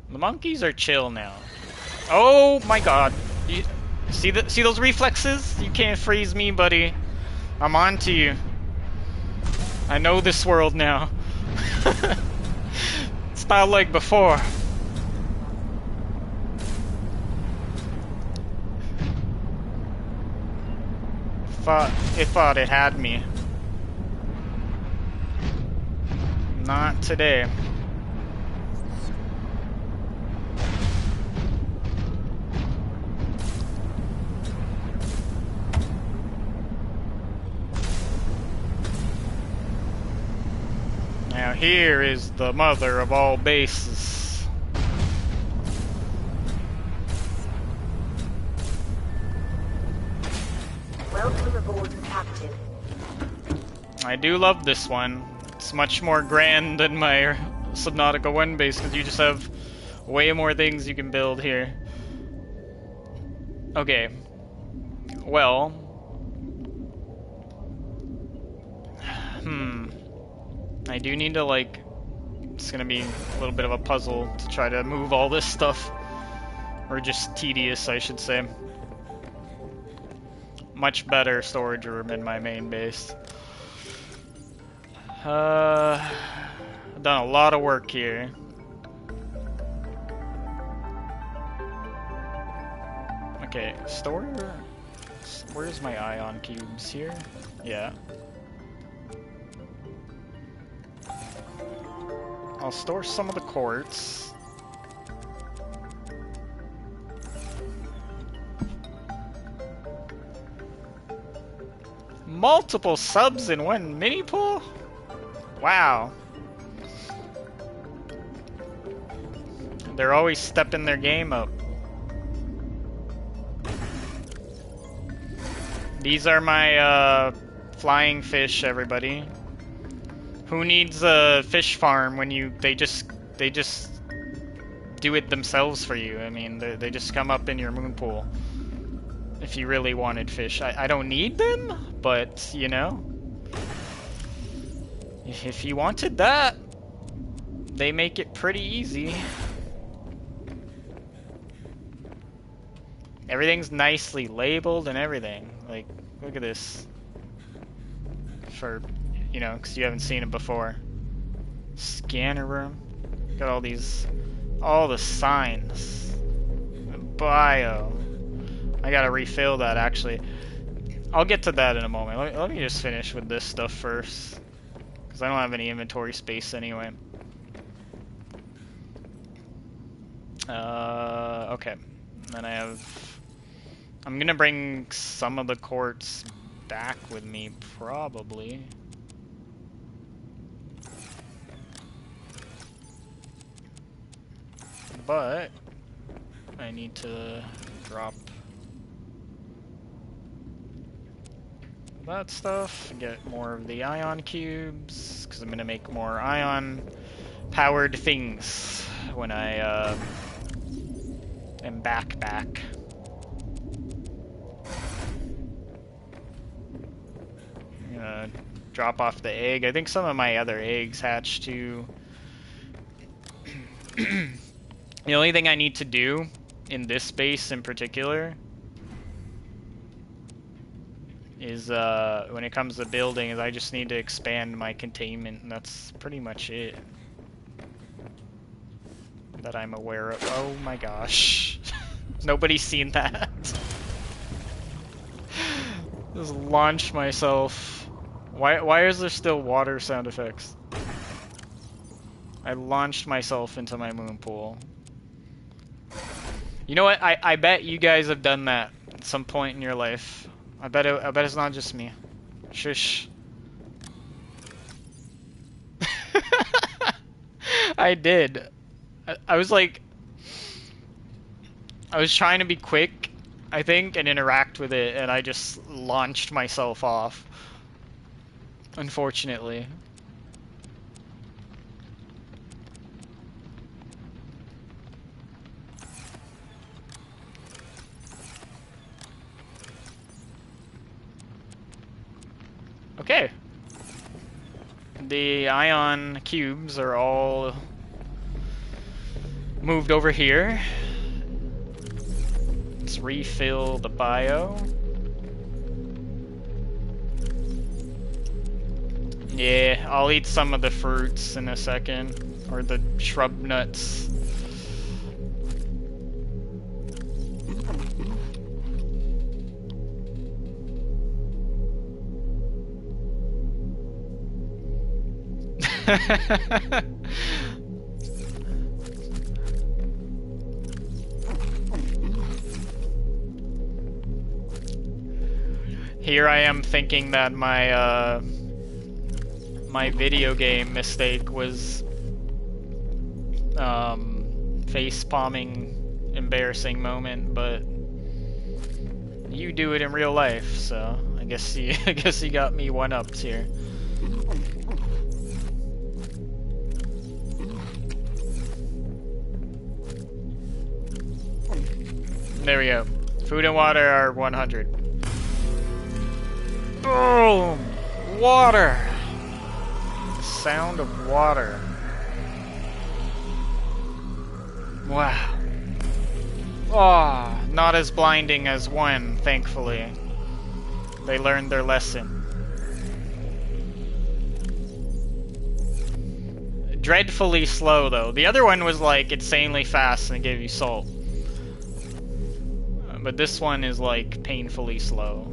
The monkeys are chill now. Oh my god. You see those reflexes? You can't freeze me, buddy. I'm on to you. I know this world now. It's not like before. It thought it had me. Not today. Now here is the mother of all bases. Welcome aboard, Captain. I do love this one. It's much more grand than my Subnautica 1 base, because you just have way more things you can build here. Okay. Well. I do need to, like... It's gonna be a little bit of a puzzle to try to move all this stuff. Or just tedious, I should say. Much better storage room in my main base. I've done a lot of work here. Okay, where's my ion cubes here? Yeah. I'll store some of the quartz. Multiple subs in one mini pool? Wow. They're always stepping their game up. These are my flying fish, everybody. Who needs a fish farm when they just do it themselves for you? I mean, they just come up in your moon pool. If you really wanted fish. I don't need them, but, you know. If you wanted that, they make it pretty easy. Everything's nicely labeled and everything. Like, look at this. For, you know, because you haven't seen it before. Scanner room. Got all the signs. Bio. I gotta refill that, actually. I'll get to that in a moment. Let me just finish with this stuff first. Because I don't have any inventory space anyway. Okay. And then I'm gonna bring some of the quartz back with me, probably. But I need to drop that stuff, get more of the ion cubes, because I'm gonna make more ion powered things when I am back. I'm gonna drop off the egg. I think some of my other eggs hatched too. The only thing I need to do in this base in particular is when it comes to building is I just need to expand my containment, and that's pretty much it that I'm aware of. Oh my gosh. Nobody's seen that. Just launched myself. Why is there still water sound effects? I launched myself into my moon pool. You know what? I bet you guys have done that at some point in your life. I bet it's not just me. Shush. I did. I was like, I was trying to be quick, I think, and interact with it, and I just launched myself off. Unfortunately. Okay. The ion cubes are all moved over here. Let's refill the bio. Yeah, I'll eat some of the fruits in a second, or the shrub nuts. Here I am thinking that my my video game mistake was face palming embarrassing moment, but you do it in real life, so I guess you got me one-upped here. There we go. Food and water are 100. Boom! Water! The sound of water. Wow. Oh, not as blinding as one, thankfully. They learned their lesson. Dreadfully slow, though. The other one was, like, insanely fast and it gave you salt. But this one is, like, painfully slow.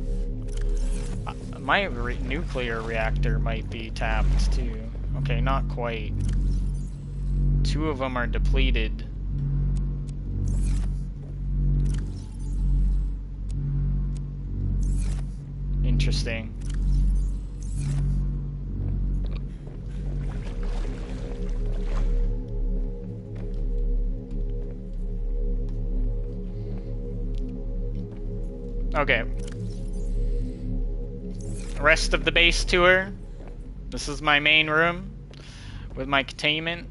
My nuclear reactor might be tapped, too. Okay, not quite. 2 of them are depleted. Interesting. Okay. Rest of the base tour. This is my main room with my containment.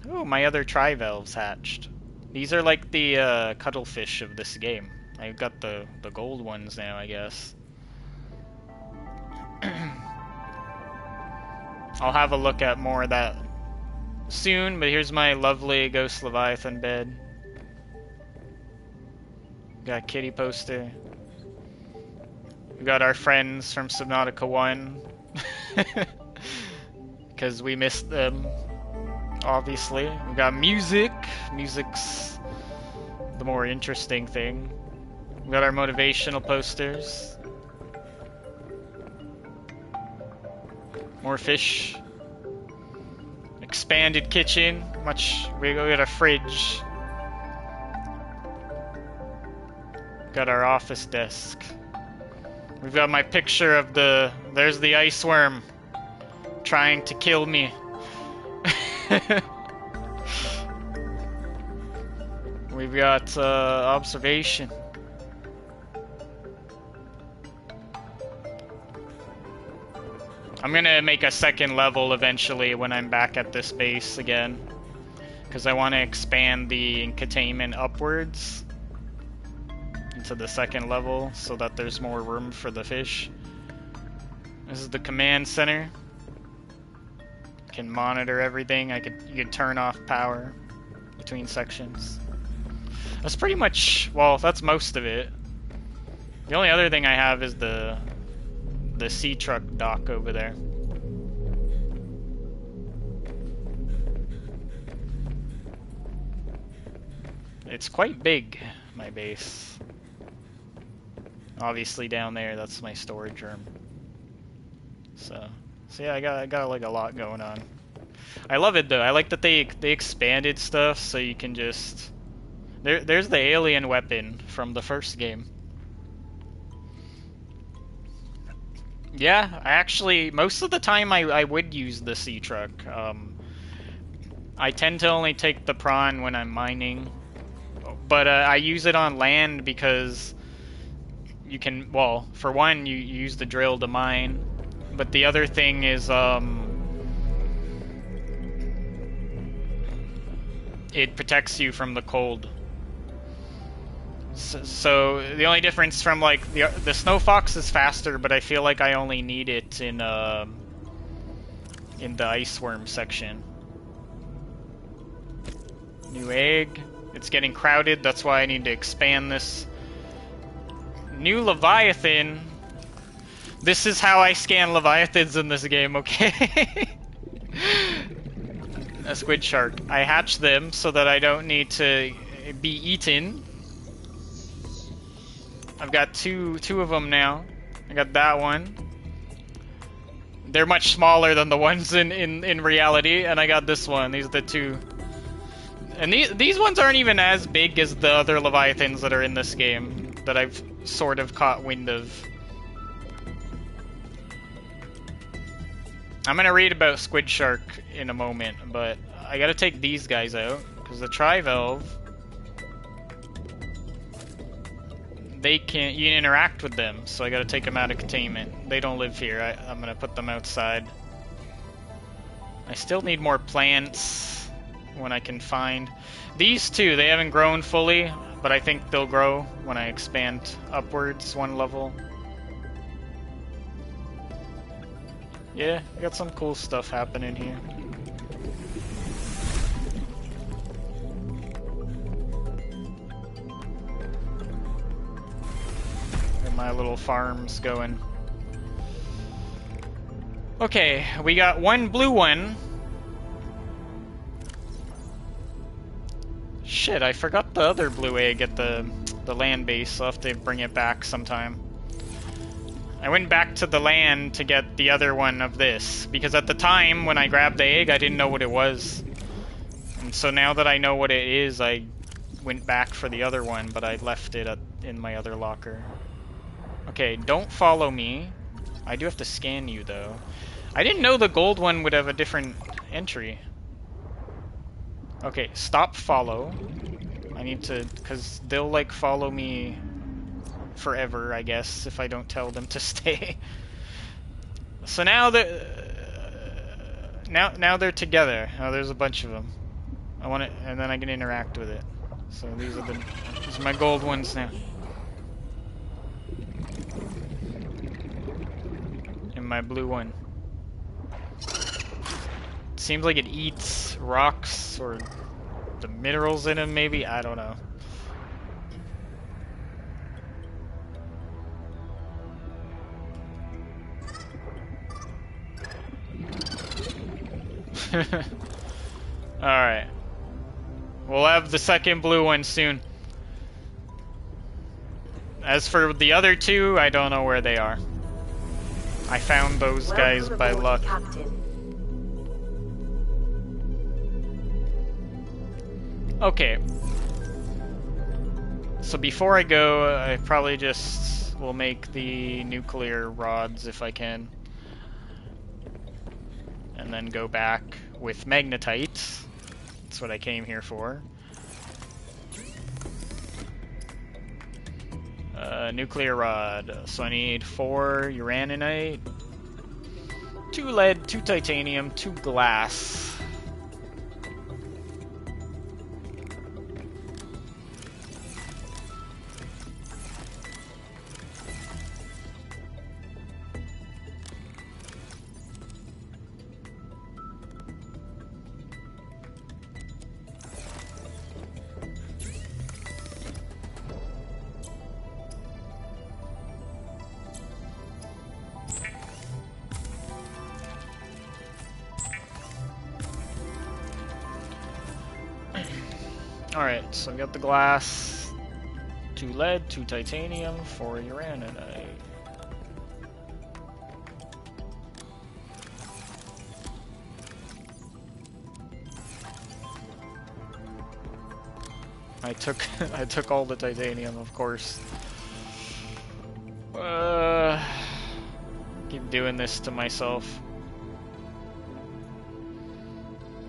Oh, my other tri-valves hatched. These are like the cuttlefish of this game. I've got the gold ones now, I guess. I'll have a look at more of that soon, but here's my lovely Ghost Leviathan bed. Got a kitty poster. We got our friends from Subnautica 1. Because we missed them, obviously. We got music. Music's the more interesting thing. We got our motivational posters. More fish. Expanded kitchen. We got a fridge. Got our office desk. We've got my picture of there's the ice worm trying to kill me. We've got observation. I'm gonna make a second level eventually when I'm back at this base again, because I want to expand the containment upwards into the second level so that there's more room for the fish. This is the command center. Can monitor everything. You could turn off power between sections. That's pretty much, well, that's most of it. The only other thing I have is the sea truck dock over there. It's quite big, my base. Obviously down there, that's my storage room. So yeah, I got like a lot going on. I love it though. I like that they expanded stuff so you can just there's the alien weapon from the first game. Yeah, I actually most of the time I would use the sea truck. I tend to only take the prawn when I'm mining, but I use it on land because you can, well, for one, you use the drill to mine, but the other thing is, it protects you from the cold. So the only difference from, like, the Snow Fox is faster, but I feel like I only need it in the Ice Worm section. New egg. It's getting crowded, that's why I need to expand this. New Leviathan. This is how I scan Leviathans in this game, okay? A squid shark. I hatch them so that I don't need to be eaten. I've got two of them now. I got that one. They're much smaller than the ones in reality, and I got this one. These are the two. And these ones aren't even as big as the other Leviathans that are in this game that I've sort of caught wind of. I'm gonna read about Squid Shark in a moment, but I gotta take these guys out, because the Trivalve, you can interact with them, so I gotta take them out of containment. They don't live here. I'm gonna put them outside. I still need more plants when I can find. These two, they haven't grown fully, but I think they'll grow when I expand upwards one level. Yeah, I got some cool stuff happening here. Got my little farms going. Okay, we got one blue one. Shit, I forgot the other blue egg at the land base, so I'll have to bring it back sometime. I went back to the land to get the other one of this, because at the time when I grabbed the egg, I didn't know what it was. And so now that I know what it is, I went back for the other one, but I left it in my other locker. Okay, don't follow me. I do have to scan you, though. I didn't know the gold one would have a different entry. Okay, stop follow. I need to, because they'll, like, follow me forever, I guess, if I don't tell them to stay. So now now they're together. Oh, there's a bunch of them. I want it, and then I can interact with it. So these are my gold ones now. And my blue one. It seems like it eats rocks or the minerals in them, maybe? I don't know. Alright. We'll have the second blue one soon. As for the other two, I don't know where they are. I found those guys by luck. Captain. Okay. So before I go, I probably just will make the nuclear rods if I can. And then go back with magnetite. That's what I came here for. Nuclear rod. So I need 4 uraninite, 2 lead, 2 titanium, 2 glass. Alright, so we got the glass. 2 lead, 2 titanium, 4 uranite. I took I took all the titanium, of course. Keep doing this to myself.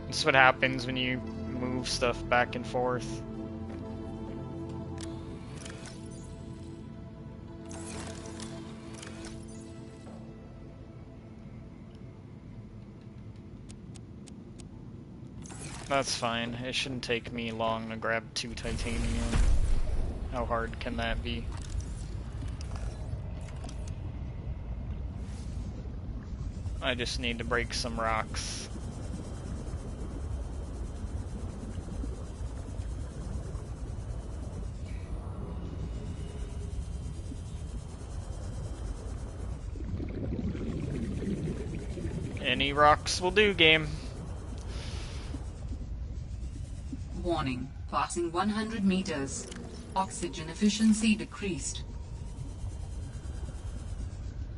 This is what happens when you move stuff back and forth. That's fine. It shouldn't take me long to grab 2 titanium. How hard can that be? I just need to break some rocks. Any rocks will do, game. Warning. Passing 100 meters. Oxygen efficiency decreased.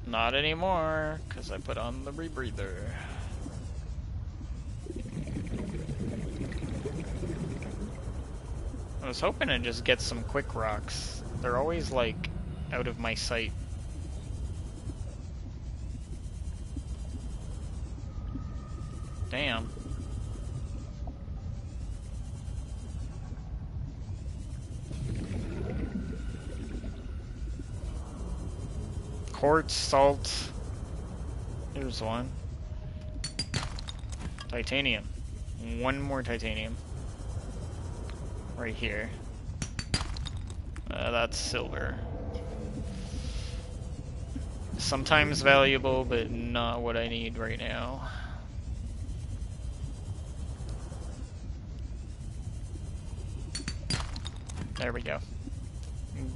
Not anymore, because I put on the rebreather. I was hoping to just get some quick rocks. They're always, like, out of my sight. Damn. Quartz, salt. Here's one. Titanium. One more titanium. Right here. That's silver. Sometimes valuable, but not what I need right now. There we go.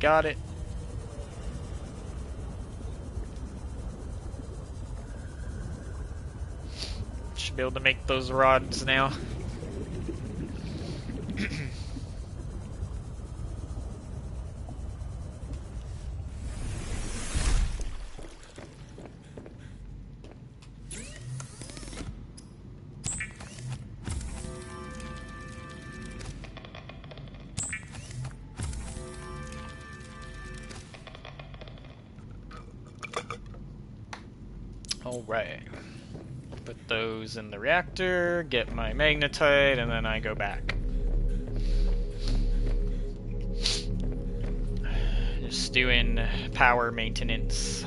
Got it. Should be able to make those rods now. Alright. Put those in the reactor, get my magnetite, and then I go back. Just doing power maintenance.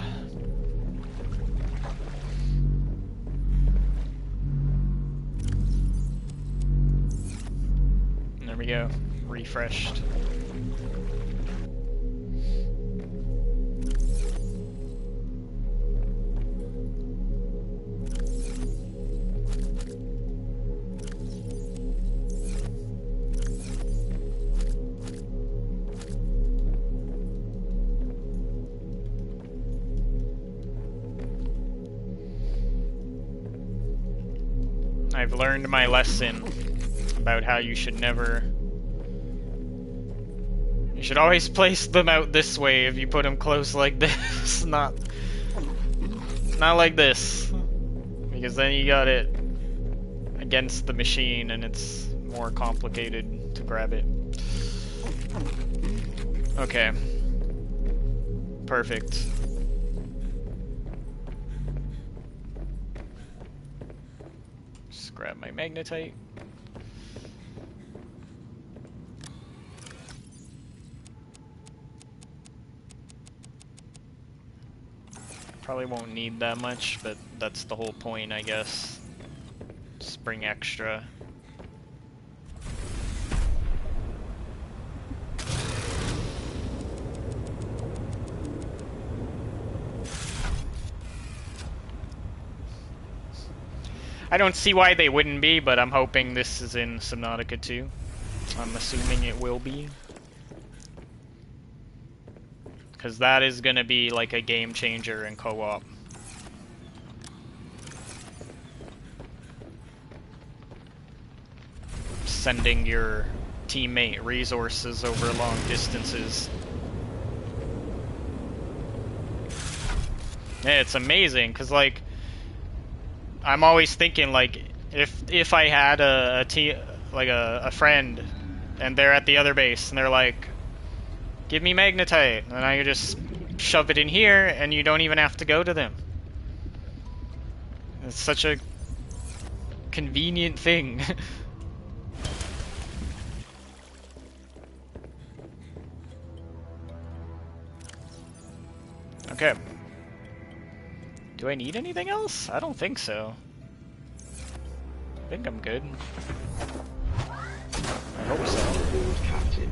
There we go. Refreshed. I've learned my lesson about how you should never... You should always place them out this way if you put them close like this, not like this. Because then you got it against the machine and it's more complicated to grab it. Okay. Perfect. Grab my magnetite. Probably won't need that much, but that's the whole point, I guess. Just bring extra. I don't see why they wouldn't be, but I'm hoping this is in Subnautica 2. I'm assuming it will be. Because that is going to be like a game changer in co-op. Sending your teammate resources over long distances. Yeah, it's amazing, because, like, I'm always thinking, like, if I had a friend, and they're at the other base, and they're like, give me magnetite, and I just shove it in here, and you don't even have to go to them. It's such a convenient thing. Okay. Do I need anything else? I don't think so. I think I'm good. I hope so. Welcome aboard, Captain.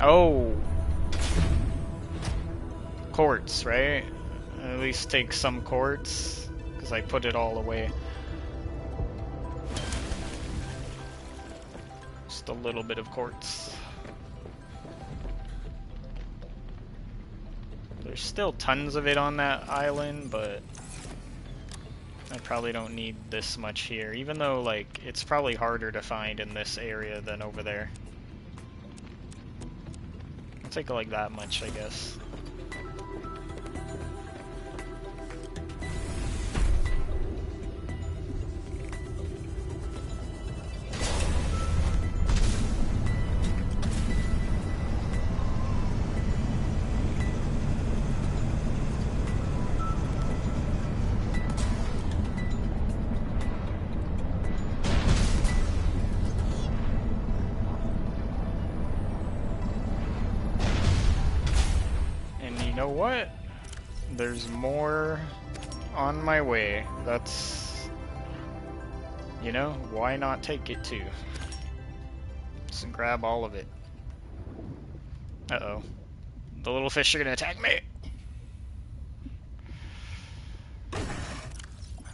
Oh. Quartz, right? At least take some quartz, because I put it all away. Just a little bit of quartz. There's still tons of it on that island, but I probably don't need this much here, even though, like, it's probably harder to find in this area than over there. I'll take, like, that much, I guess. You know what? There's more on my way. That's... You know, why not take it too? Just grab all of it. Uh-oh. The little fish are gonna attack me!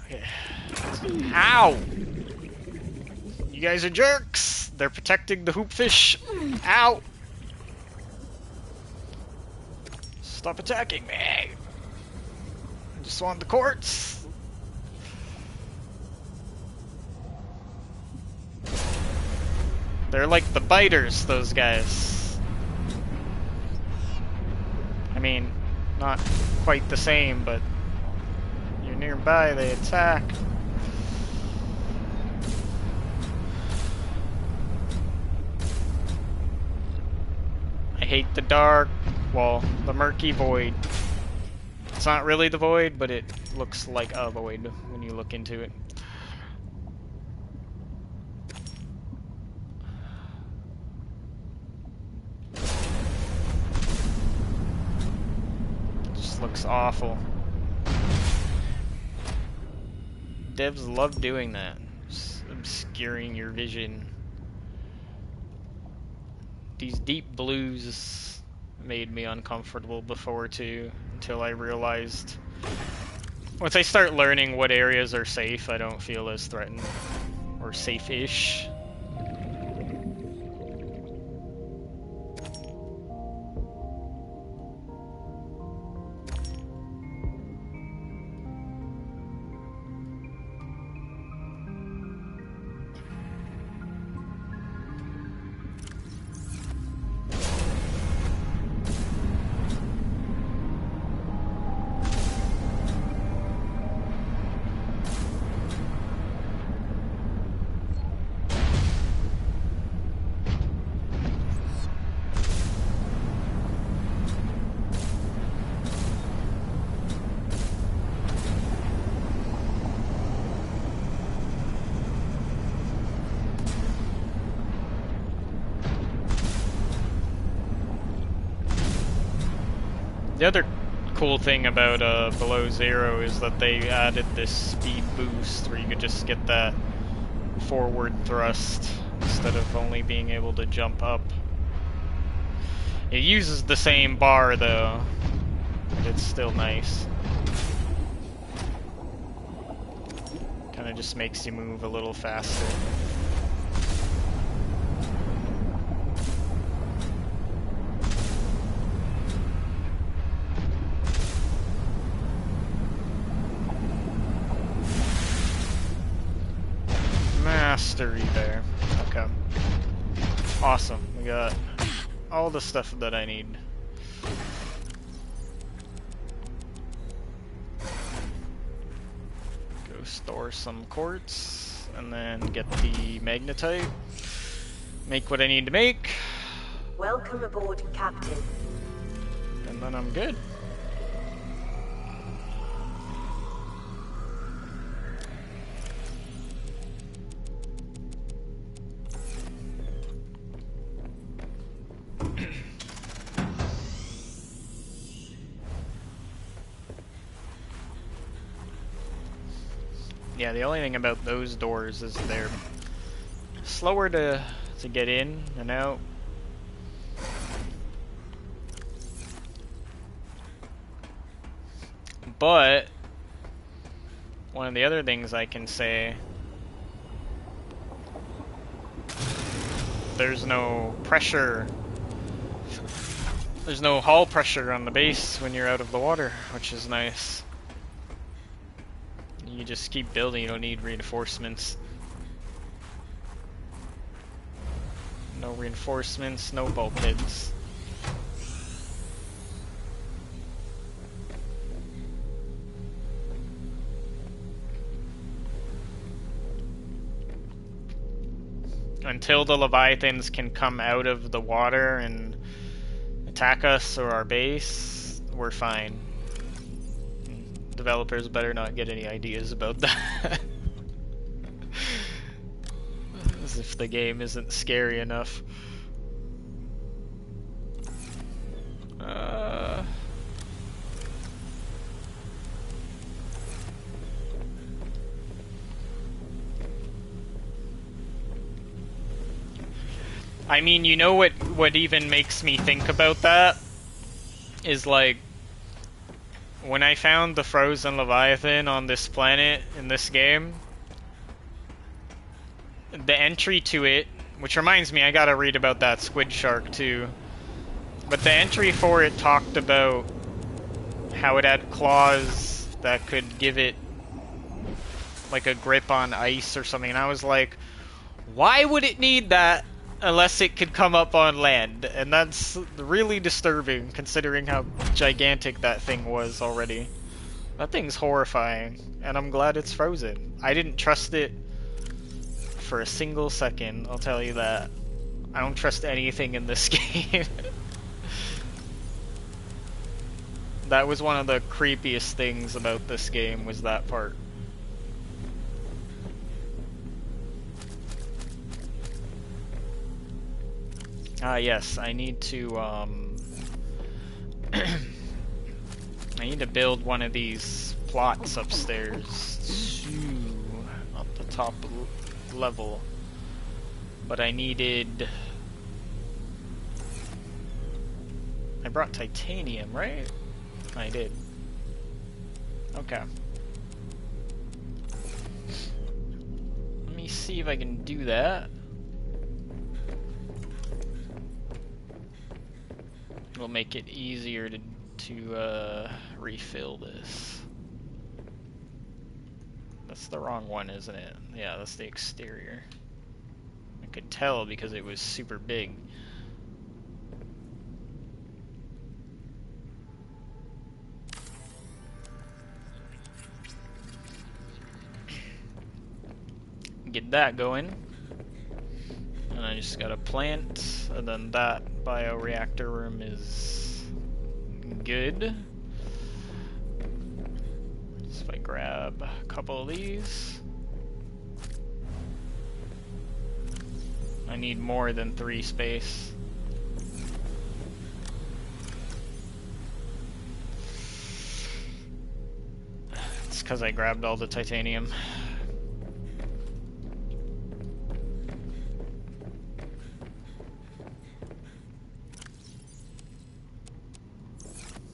Okay. Ow! You guys are jerks! They're protecting the hoopfish! Ow! Stop attacking me! I just want the quartz! They're like the biters, those guys. I mean, not quite the same, but you're nearby, they attack. I hate the dark. Well, the murky void. It's not really the void, but it looks like a void when you look into it. It just looks awful. Devs love doing that. Just obscuring your vision. These deep blues made me uncomfortable before too, until I realized once I start learning what areas are safe, I don't feel as threatened, or safe-ish. The other cool thing about Below Zero is that they added this speed boost where you could just get that forward thrust instead of only being able to jump up. It uses the same bar though, but it's still nice. Kinda just makes you move a little faster. Mastery there. Okay. Awesome. We got all the stuff that I need. go store some quartz, and then get the magnetite. Make what I need to make. Welcome aboard, Captain. And then I'm good. Yeah, the only thing about those doors is they're slower to get in and out. But one of the other things I can say, there's no pressure. There's no hull pressure on the base when you're out of the water, which is nice. You just keep building, you don't need reinforcements. No reinforcements, no bulkheads. Until the Leviathans can come out of the water and attack us or our base, we're fine. Developers better not get any ideas about that. As if the game isn't scary enough. I mean, you know what even makes me think about that? Is like, when I found the frozen Leviathan on this planet in this game, the entry to it, which reminds me, I gotta read about that squid shark too, but the entry for it talked about how it had claws that could give it like a grip on ice or something, and I was like, why would it need that unless it could come up on land? And that's really disturbing considering how gigantic that thing was already. That thing's horrifying, and I'm glad it's frozen. I didn't trust it for a single second, I'll tell you that. I don't trust anything in this game. That was one of the creepiest things about this game, was that part. Yes, I need to, I need to build one of these plots upstairs to up the top level. But I needed... I brought titanium, right? I did. Okay. Let me see if I can do that. It'll make it easier to refill this. That's the wrong one, isn't it? Yeah, that's the exterior. I could tell because it was super big. Get that going. And I just got a plant, and then that bioreactor room is good. So if I grab a couple of these, I need more than 3 space. It's because I grabbed all the titanium.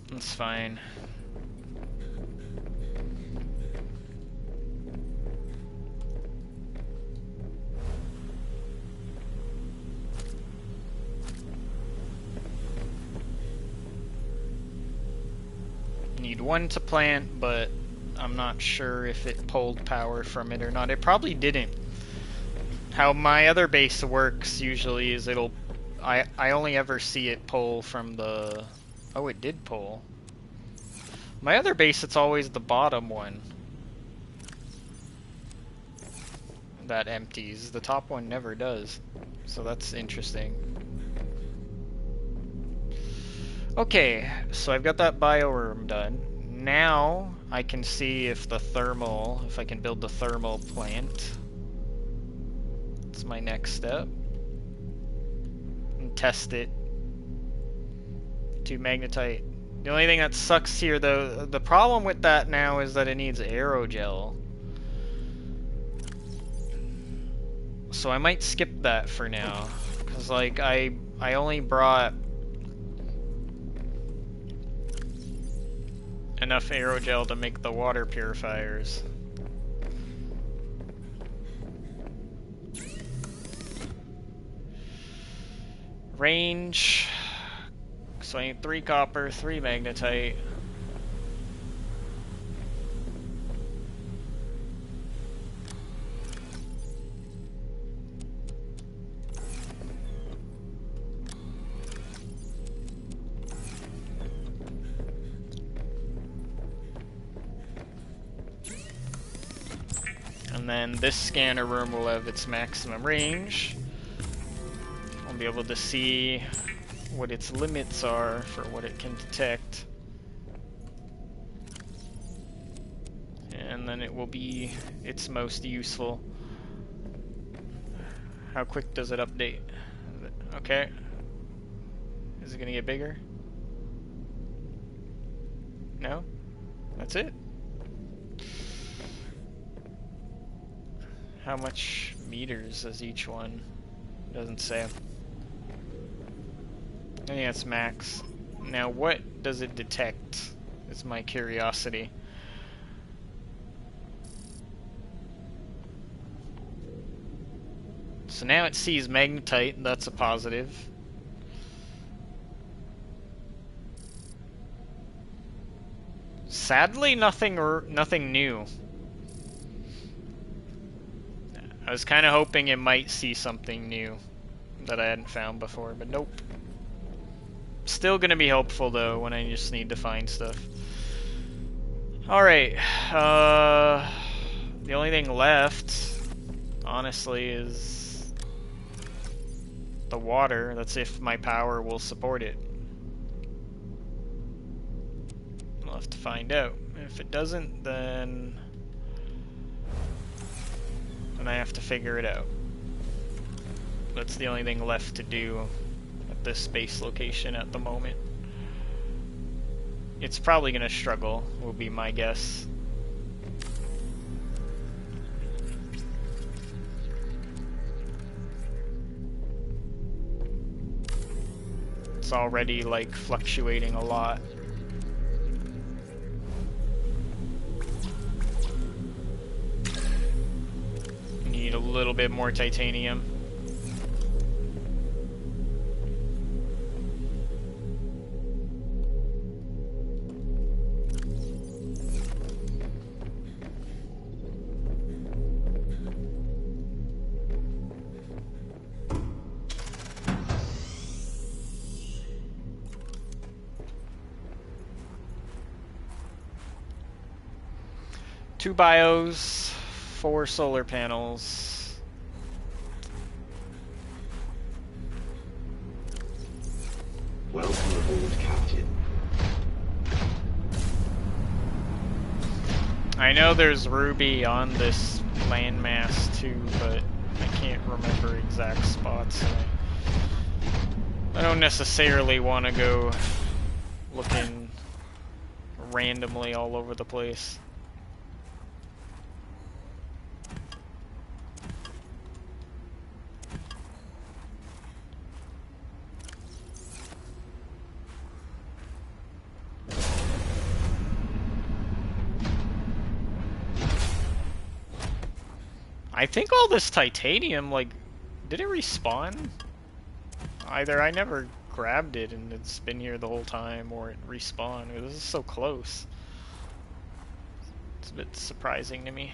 That's fine. Need one to plant, but I'm not sure if it pulled power from it or not. It probably didn't. How my other base works usually is I only ever see it pull from the... Oh, it did pull. My other base, it's always the bottom one. that empties. The top one never does. So that's interesting. Okay, so I've got that bioroom done. Now I can see if I can build the thermal plant. That's my next step. And test it. 2 magnetite. The only thing that sucks here, though, the problem with that now is that it needs aerogel. So I might skip that for now. Because, like, I only brought enough aerogel to make the water purifiers. Range. So I need 3 copper, 3 magnetite. And then this scanner room will have its maximum range. I'll be able to see what its limits are for what it can detect. And then it will be its most useful. How quick does it update? Okay. Is it gonna get bigger? No? That's it? How much meters is each one? Doesn't say. I think that's max. Now what does it detect? Is my curiosity. So now it sees magnetite, that's a positive. Sadly, nothing new. I was kind of hoping it might see something new that I hadn't found before, but nope. Still gonna be helpful though when I just need to find stuff. Alright, the only thing left, honestly, is the water. That's if my power will support it. We'll have to find out. If it doesn't, then I have to figure it out. That's the only thing left to do at this space location at the moment. It's probably gonna struggle, will be my guess. It's already like fluctuating a lot. Need a little bit more titanium. Two bios, 4 solar panels. Welcome aboard, Captain. I know there's ruby on this landmass too, but I can't remember exact spots. I don't necessarily want to go looking randomly all over the place. I think all this titanium, like, did it respawn? Either I never grabbed it and it's been here the whole time, or it respawned. This is so close. It's a bit surprising to me.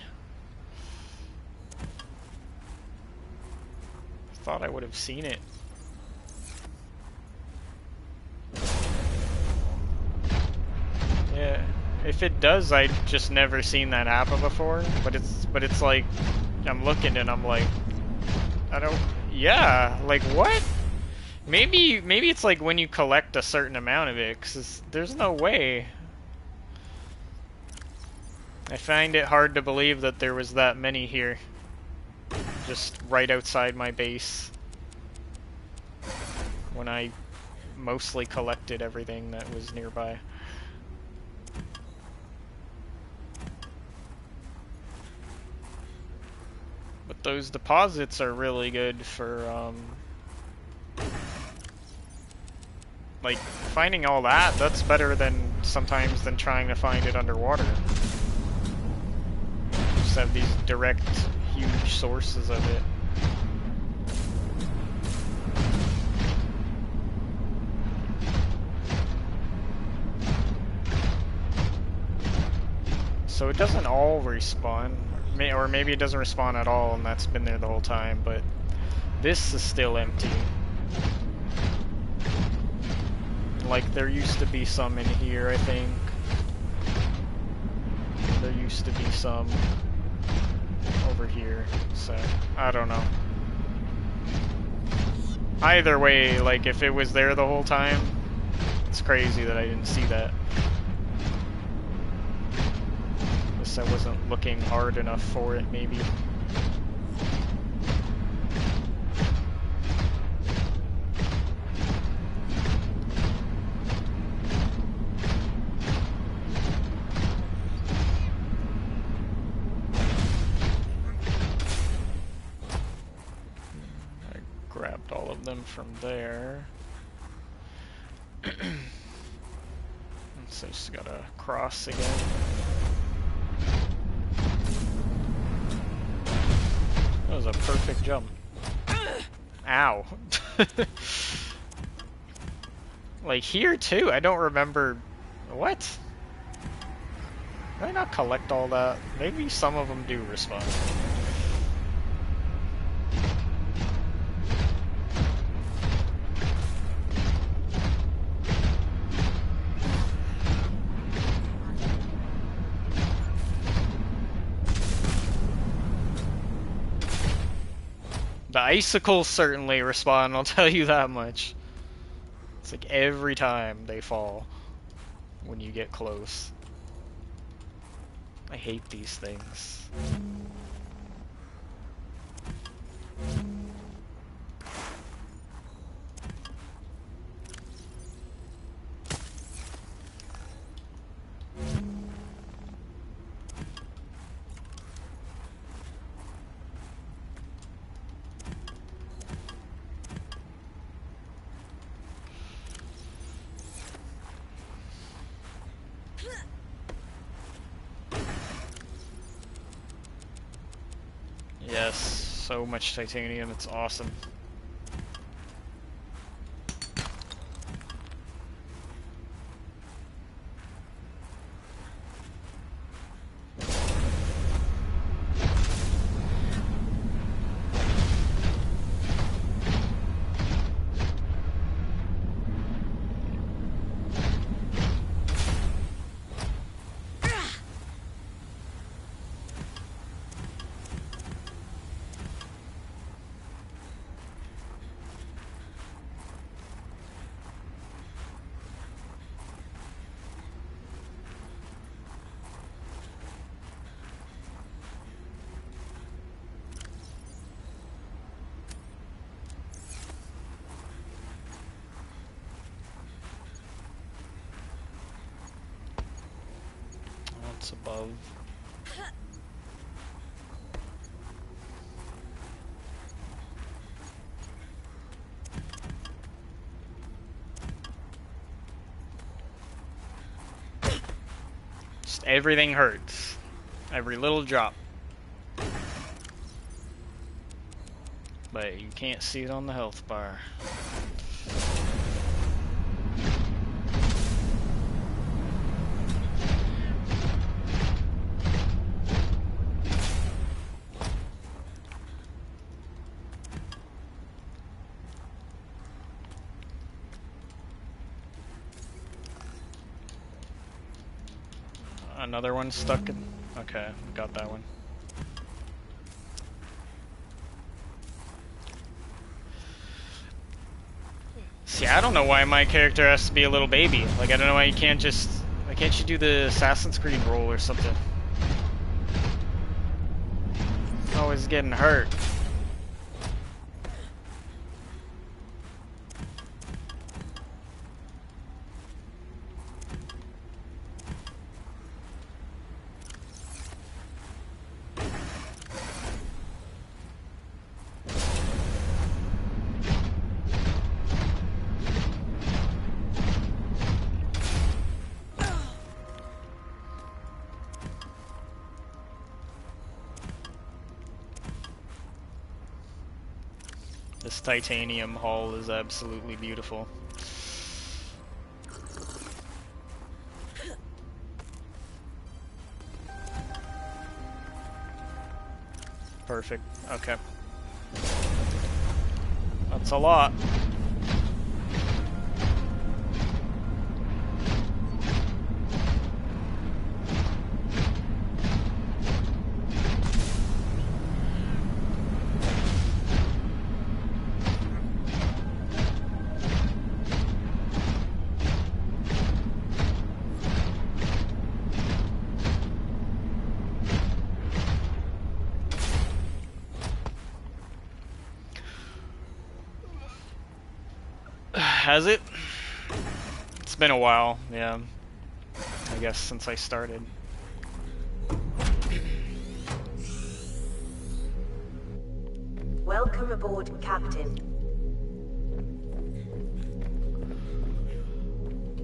Thought I would have seen it. Yeah, if it does, I've just never seen that happen before. But it's like I'm looking and I'm like, I don't. Yeah, like what? Maybe it's like when you collect a certain amount of it, 'cause there's no way. I find it hard to believe that there was that many here, just right outside my base, when I mostly collected everything that was nearby. But those deposits are really good for, like, finding all that, that's better than sometimes than trying to find it underwater. Just have these direct, huge sources of it. So it doesn't all respawn, or maybe it doesn't respawn at all and that's been there the whole time, but this is still empty. Like, there used to be some in here, I think. There used to be some over here, so I don't know. Either way, like, if it was there the whole time, it's crazy that I didn't see that. Guess I wasn't looking hard enough for it, maybe. Grabbed all of them from there. So just gotta cross again. That was a perfect jump. Ow. Like here too, I don't remember. What? Did I not collect all that? Maybe some of them do respond. The icicles certainly respawn, I'll tell you that much. It's like every time they fall when you get close. I hate these things. Yes, so much titanium, it's awesome. What's above? Just everything hurts. Every little drop. But you can't see it on the health bar. Another one stuck in. Okay, got that one. See, I don't know why my character has to be a little baby. Like, I don't know why you can't just... Why can't you do the Assassin's Creed role or something? Always getting hurt. This titanium hull is absolutely beautiful. Perfect. Okay. That's a lot. Has it? It's been a while, yeah. I guess since I started. Welcome aboard, Captain.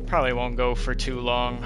Probably won't go for too long.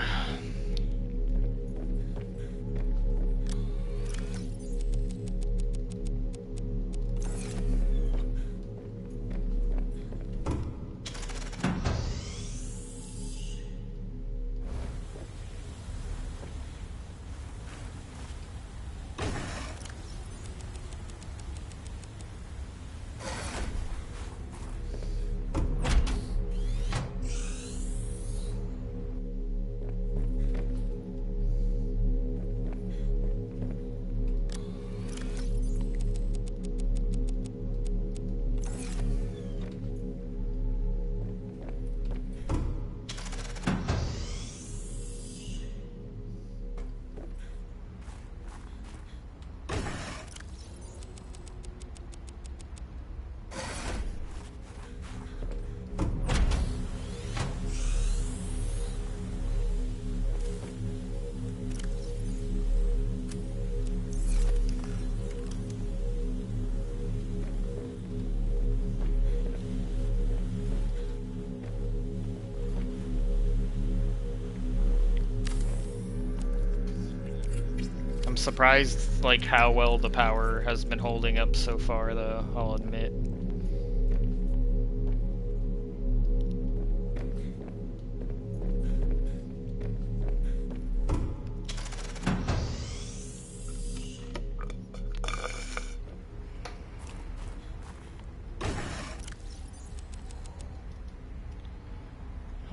I'm surprised, like, how well the power has been holding up so far, though, I'll admit.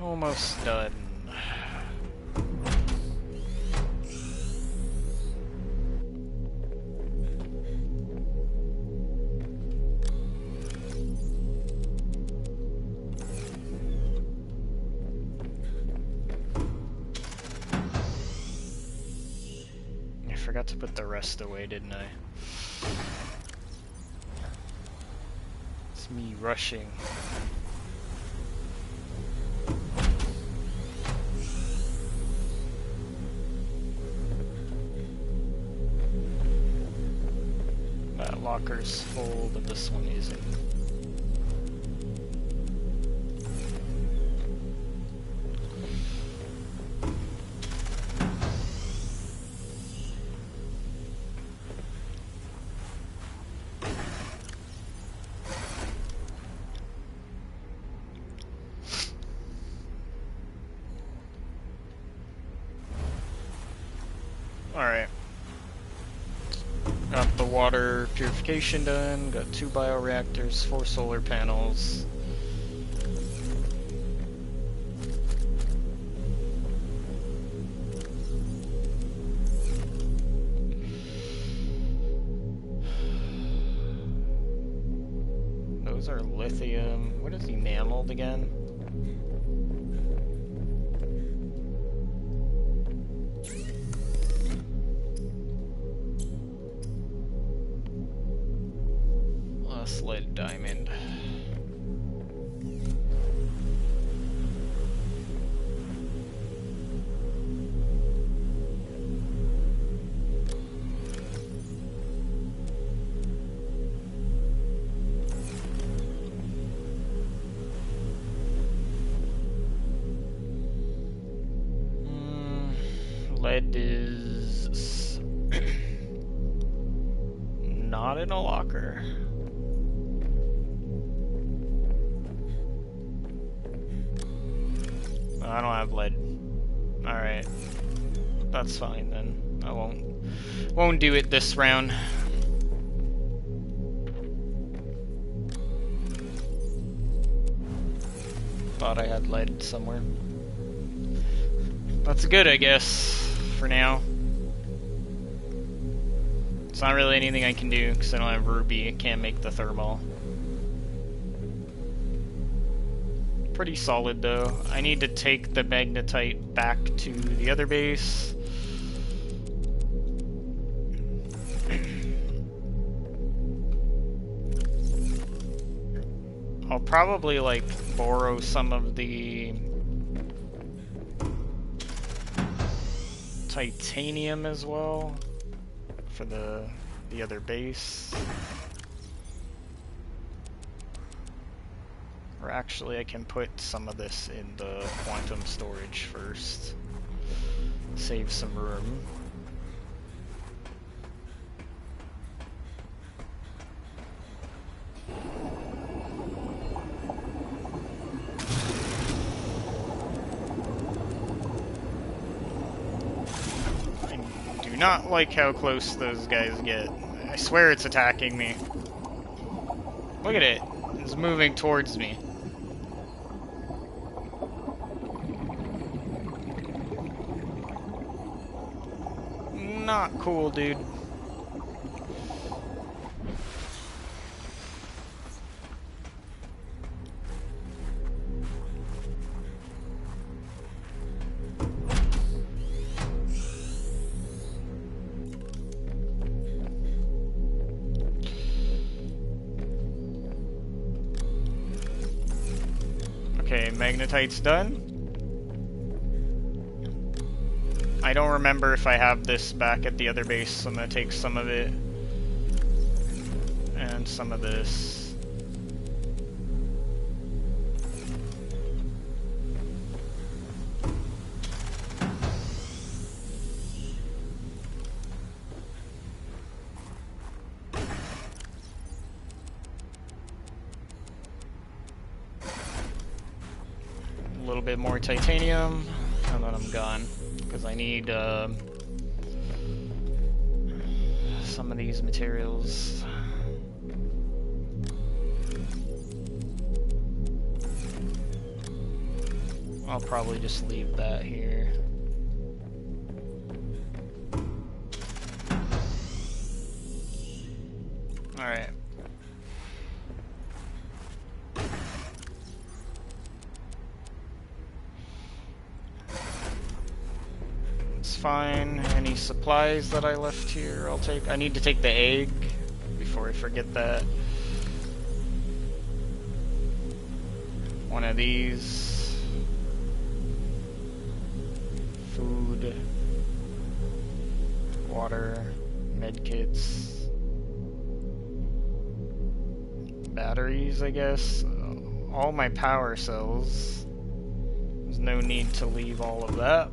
Almost done. I forgot to put the rest away, didn't I? It's me rushing. That locker's full, but this one isn't. Alright. Got the water purification done, got 2 bioreactors, 4 solar panels. No Those are lithium. What is enameled again? Less lead diamond. Lead is not in a locker. I don't have lead. Alright. That's fine then. I won't do it this round. Thought I had lead somewhere. That's good, I guess, for now. It's not really anything I can do because I don't have ruby. I can't make the thermal. Pretty solid though. I need to take the magnetite back to the other base. I'll probably like borrow some of the titanium as well for the other base. Or actually I can put some of this in the quantum storage first. Save some room. Not like how close those guys get. I swear it's attacking me. Look at it. It's moving towards me. Not cool, dude. Okay, magnetite's done. I don't remember if I have this back at the other base, so I'm gonna take some of it and some of this. A little bit more titanium, and then I'm gone. Because I need some of these materials. I'll probably just leave that here. Alright. Fine. Any supplies that I left here, I'll take. I need to take the egg before I forget that. One of these. Food. Water. Medkits. Batteries, I guess. All my power cells. There's no need to leave all of that.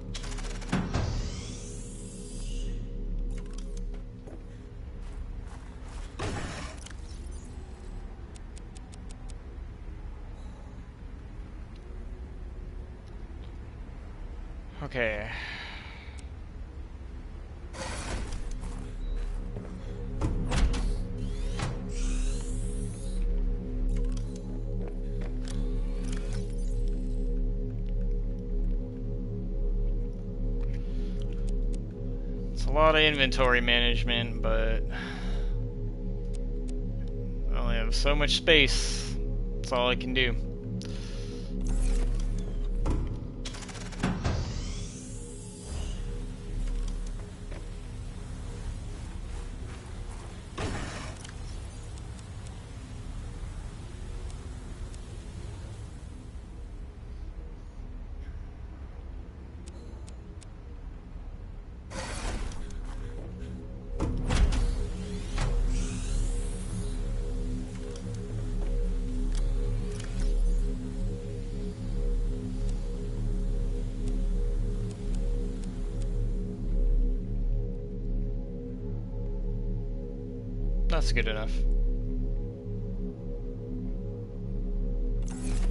Okay. It's a lot of inventory management, but I only have so much space. That's all I can do. That's good enough.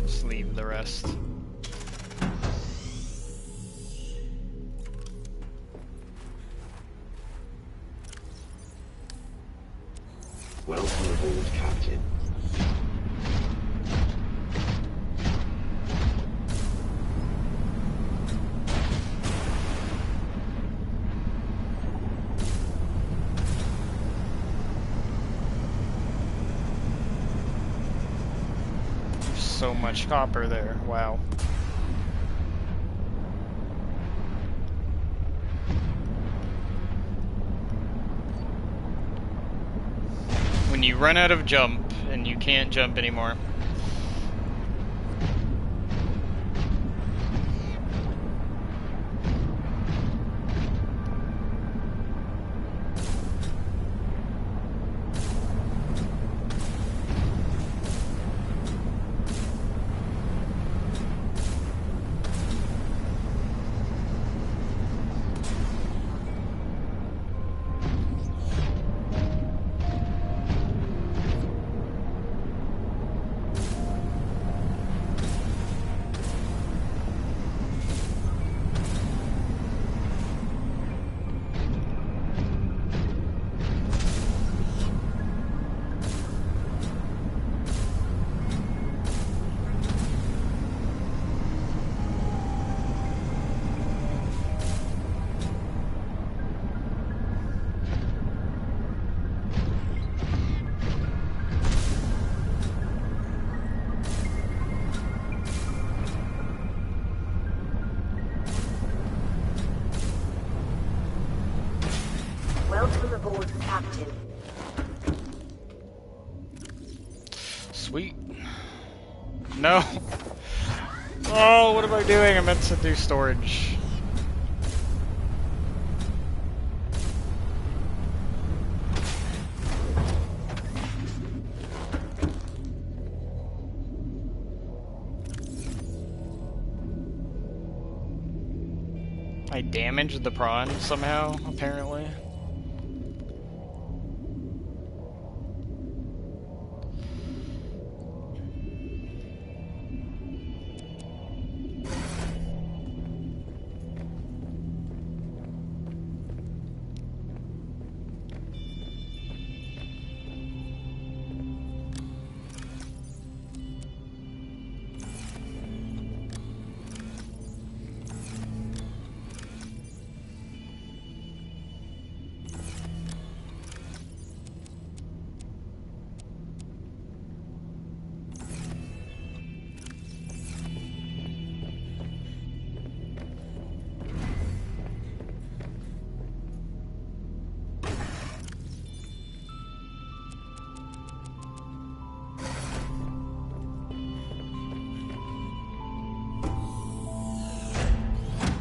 Just leave the rest. Welcome aboard, Captain. So much copper there. Wow. When you run out of jump and you can't jump anymore. Welcome aboard, Captain. Sweet. No. Oh, what am I doing? I meant to do storage. I damaged the prawn somehow, apparently.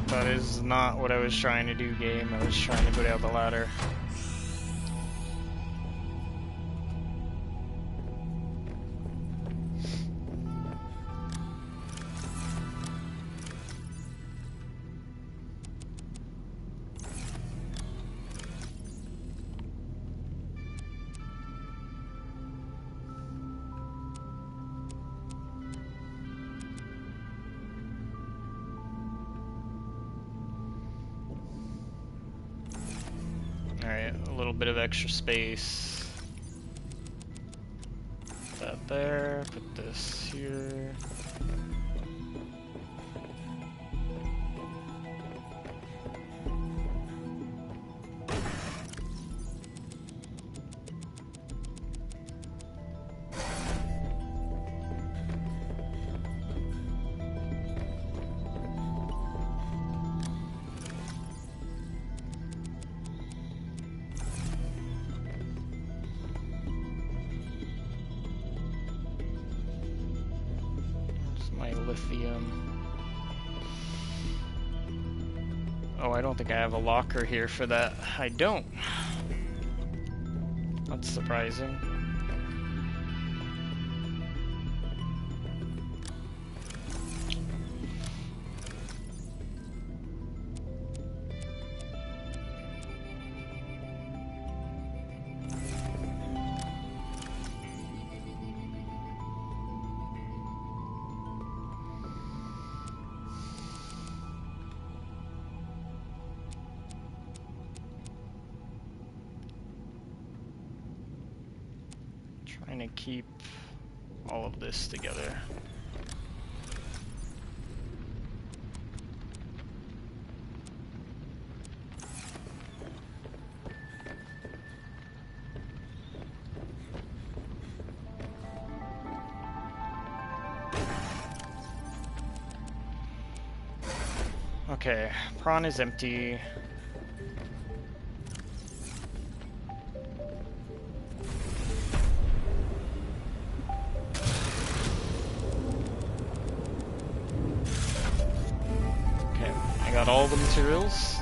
That is not what I was trying to do, game. I was trying to go down the ladder. Alright, a little bit of extra space. Put that there, put this here. lithium. Oh, I don't think I have a locker here for that. I don't. That's surprising. Trying to keep all of this together. Okay, prawn is empty. Okay, I got all the materials.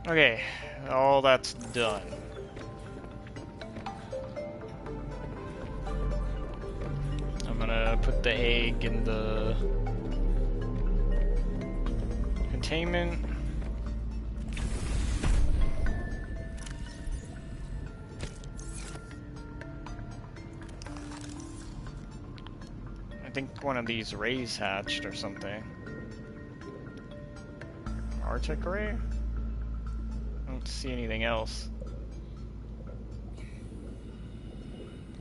Okay, all that's done. I'm gonna put the egg in the containment. I think one of these rays hatched or something. Arctic ray? I don't see anything else.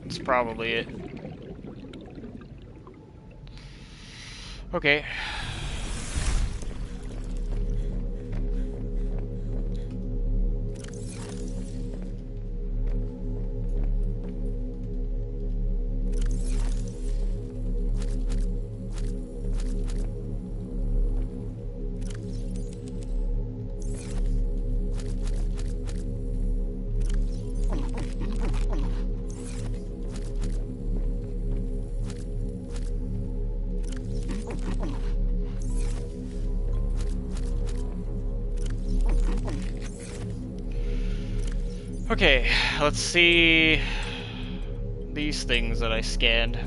That's probably it. Okay. Okay, let's see these things that I scanned.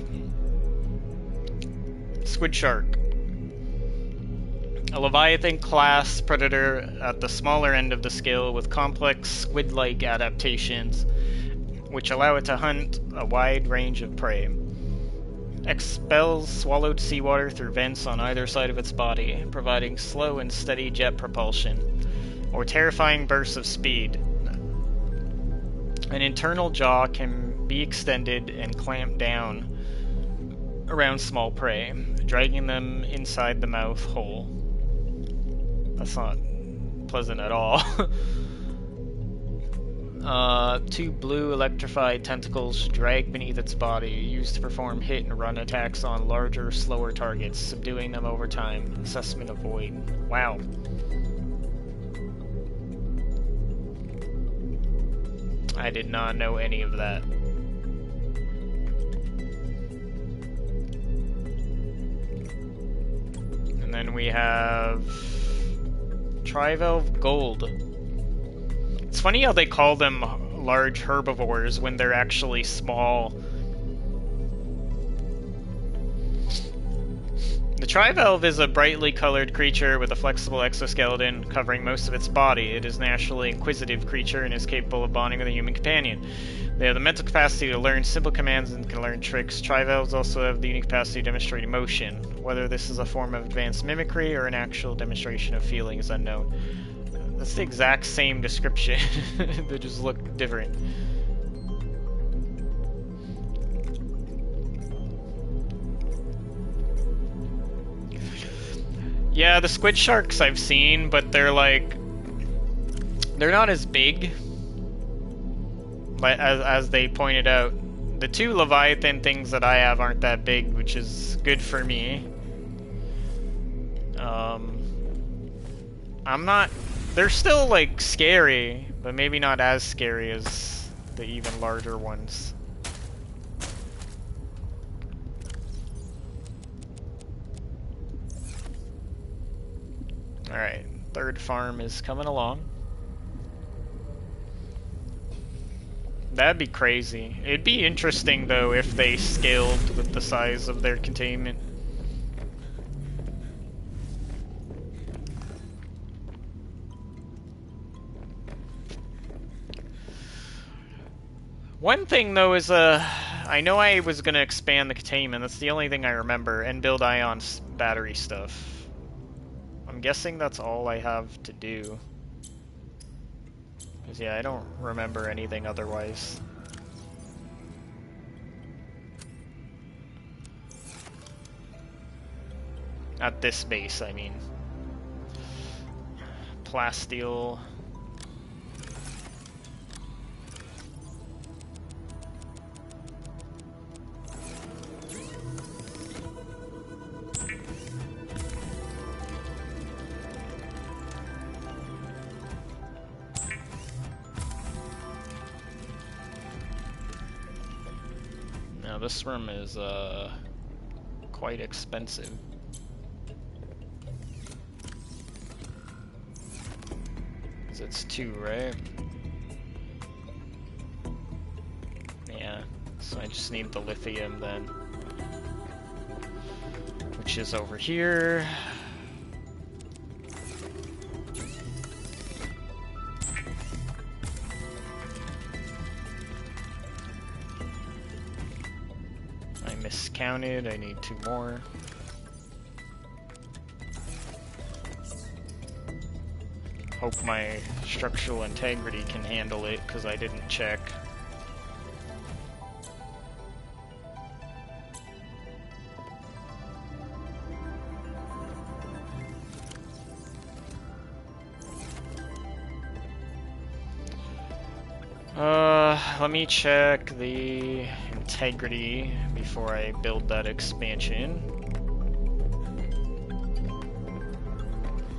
Squid shark. A Leviathan class predator at the smaller end of the scale with complex squid-like adaptations which allow it to hunt a wide range of prey. Expels swallowed seawater through vents on either side of its body, providing slow and steady jet propulsion, or terrifying bursts of speed. An internal jaw can be extended and clamped down around small prey, dragging them inside the mouth hole. That's not pleasant at all. Two blue electrified tentacles drag beneath its body, used to perform hit and run attacks on larger, slower targets, subduing them over time. Assessment of void. Wow. I did not know any of that. And then we have Trivalve Gold. It's funny how they call them large herbivores when they're actually small. The trivalve is a brightly colored creature with a flexible exoskeleton covering most of its body. It is a naturally inquisitive creature and is capable of bonding with a human companion. They have the mental capacity to learn simple commands and can learn tricks. Trivalves also have the unique capacity to demonstrate emotion. Whether this is a form of advanced mimicry or an actual demonstration of feeling is unknown. That's the exact same description. They just look different. Yeah, the squid sharks I've seen, but they're like... They're not as big, but as they pointed out. The two Leviathan things that I have aren't that big, which is good for me. I'm not... They're still, like, scary, but maybe not as scary as the even larger ones. Alright, third farm is coming along. That'd be crazy. It'd be interesting, though, if they scaled with the size of their containment. One thing, though, is, I know I was gonna expand the containment, that's the only thing I remember, and build ion battery stuff. I'm guessing that's all I have to do. Because, yeah, I don't remember anything otherwise. At this base, I mean. Plasteel. Now this room is quite expensive. It's 2, right? Yeah, so I just need the lithium then. Which is over here. I miscounted, I need 2 more. Hope my structural integrity can handle it, because I didn't check. Let me check the integrity before I build that expansion.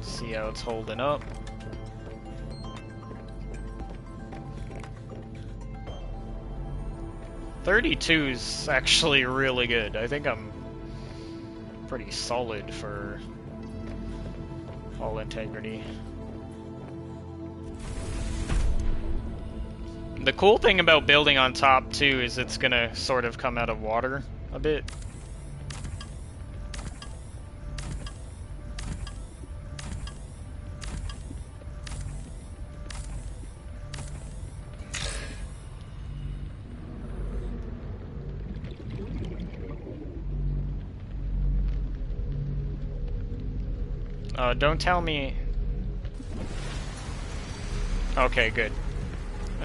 See how it's holding up. 32 is actually really good. I think I'm pretty solid for all integrity. The cool thing about building on top too is it's gonna sort of come out of water a bit. Don't tell me... Okay, good.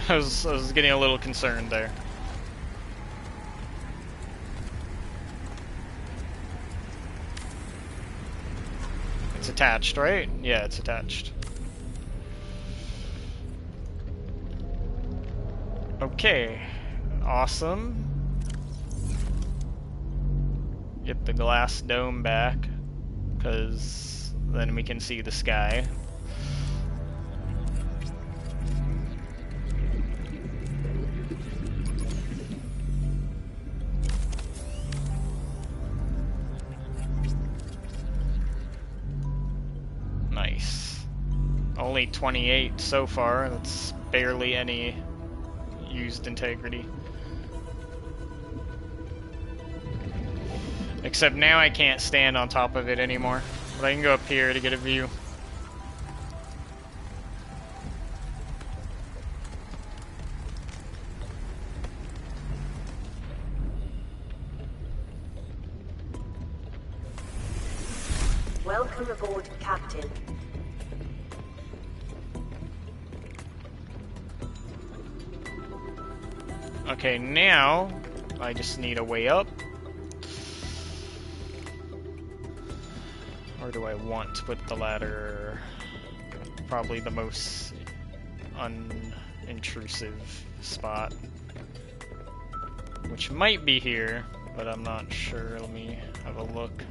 I was getting a little concerned there. It's attached, right? Yeah, it's attached. Okay. Awesome. Get the glass dome back, because then we can see the sky. Nice. Only 28 so far. That's barely any used integrity. Except now I can't stand on top of it anymore. But I can go up here to get a view. Welcome aboard, Captain. Okay, now I just need a way up. Or Where do I want to put the ladder? Probably the most unintrusive spot. Which might be here, but I'm not sure. Let me have a look.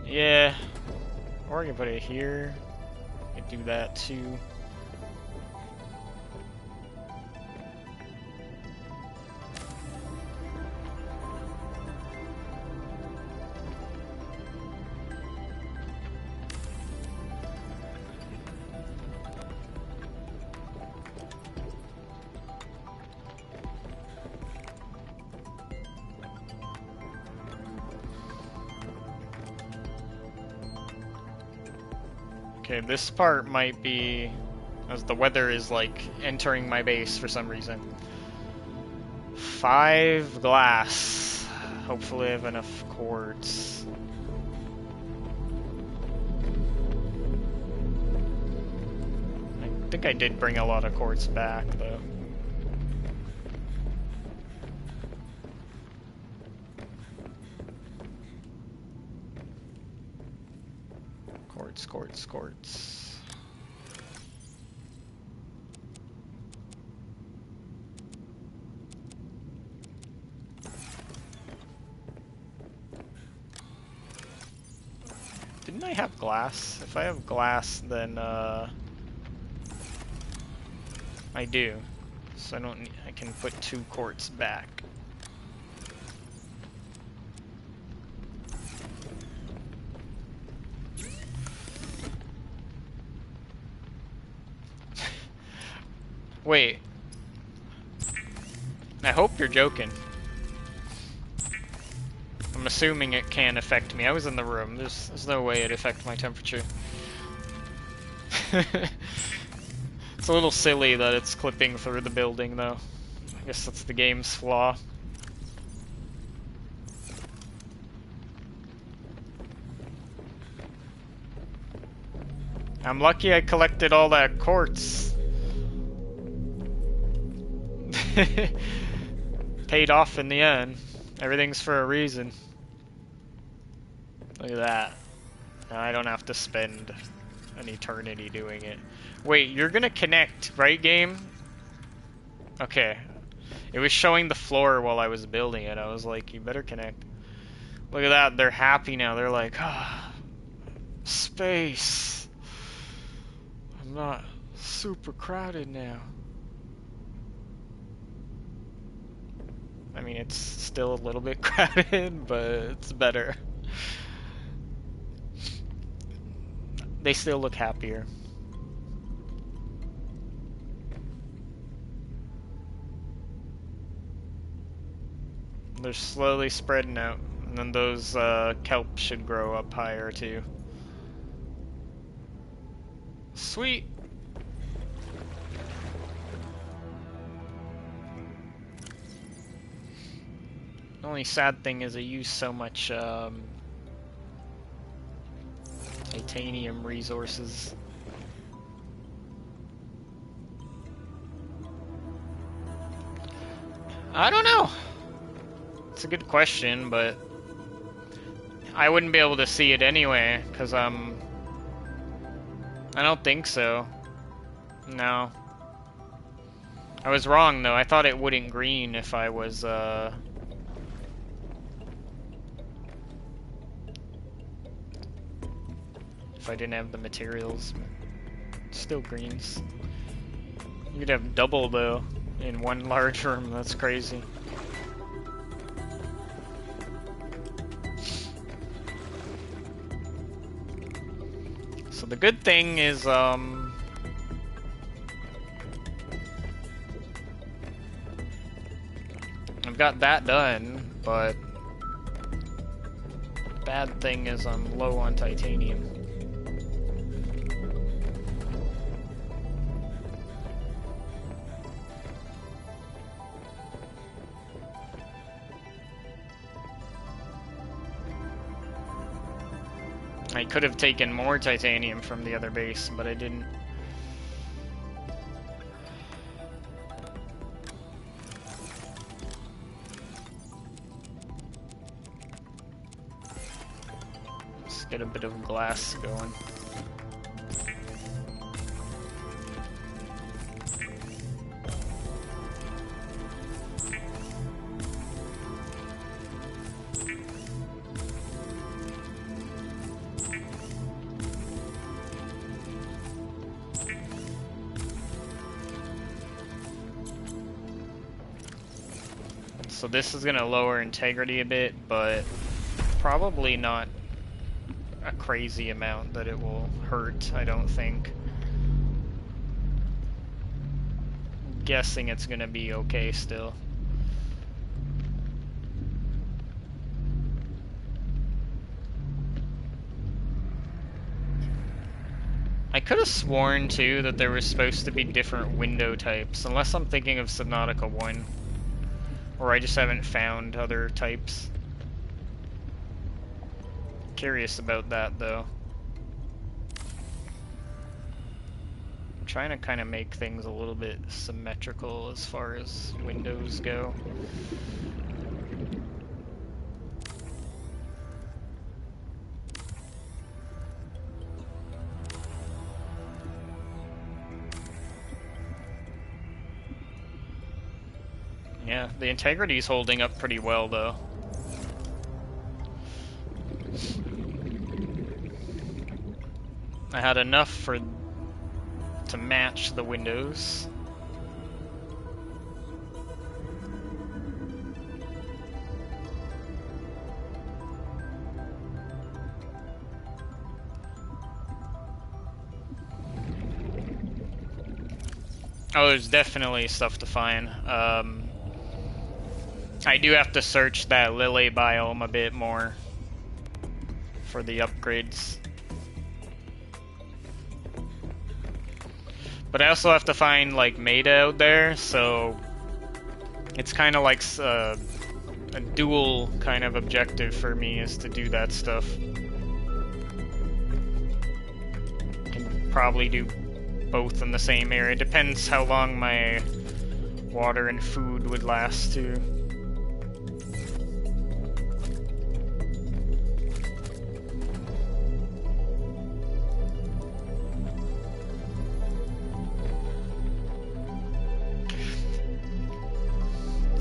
Yeah. Or I can put it here. I could do that too. Okay, this part might be, as the weather is like entering my base for some reason. 5 glass. Hopefully I have enough quartz. I think I did bring a lot of quartz back though. Quartz. Didn't I have glass? If I have glass, then I do. So I don't need, I can put 2 quartz back. Wait. I hope you're joking. I'm assuming it can affect me. I was in the room. There's no way it'd affect my temperature. It's a little silly that it's clipping through the building, though. I guess that's the game's flaw. I'm lucky I collected all that quartz. Paid off in the end. Everything's for a reason. Look at that. Now I don't have to spend an eternity doing it. Wait, you're gonna connect, right, game? Okay. It was showing the floor while I was building it. I was like, you better connect. Look at that, they're happy now. They're like, ah, space. I'm not super crowded now. I mean, it's still a little bit crowded, but it's better. They still look happier. They're slowly spreading out, and then those kelp should grow up higher too. Sweet! The only sad thing is I use so much titanium resources. I don't know. It's a good question, but I wouldn't be able to see it anyway, because I don't think so. No. I was wrong though. I thought it wouldn't green if I was if I didn't have the materials. It still greens. You could have double though in one large room. That's crazy. So the good thing is I've got that done, but the bad thing is I'm low on titanium. I could have taken more titanium from the other base, but I didn't. Let's get a bit of glass going. So this is going to lower integrity a bit, but probably not a crazy amount that it will hurt, I don't think. I'm guessing it's going to be okay still. I could have sworn too that there was supposed to be different window types, unless I'm thinking of Subnautica 1. Or I just haven't found other types. Curious about that though. I'm trying to kind of make things a little bit symmetrical as far as windows go. Yeah, the integrity's holding up pretty well though. I had enough to match the windows. Oh, there's definitely stuff to find. I do have to search that lily biome a bit more for the upgrades. But I also have to find like Maida out there, so it's kind of like a dual kind of objective for me is to do that stuff. Can probably do both in the same area. Depends how long my water and food would last too.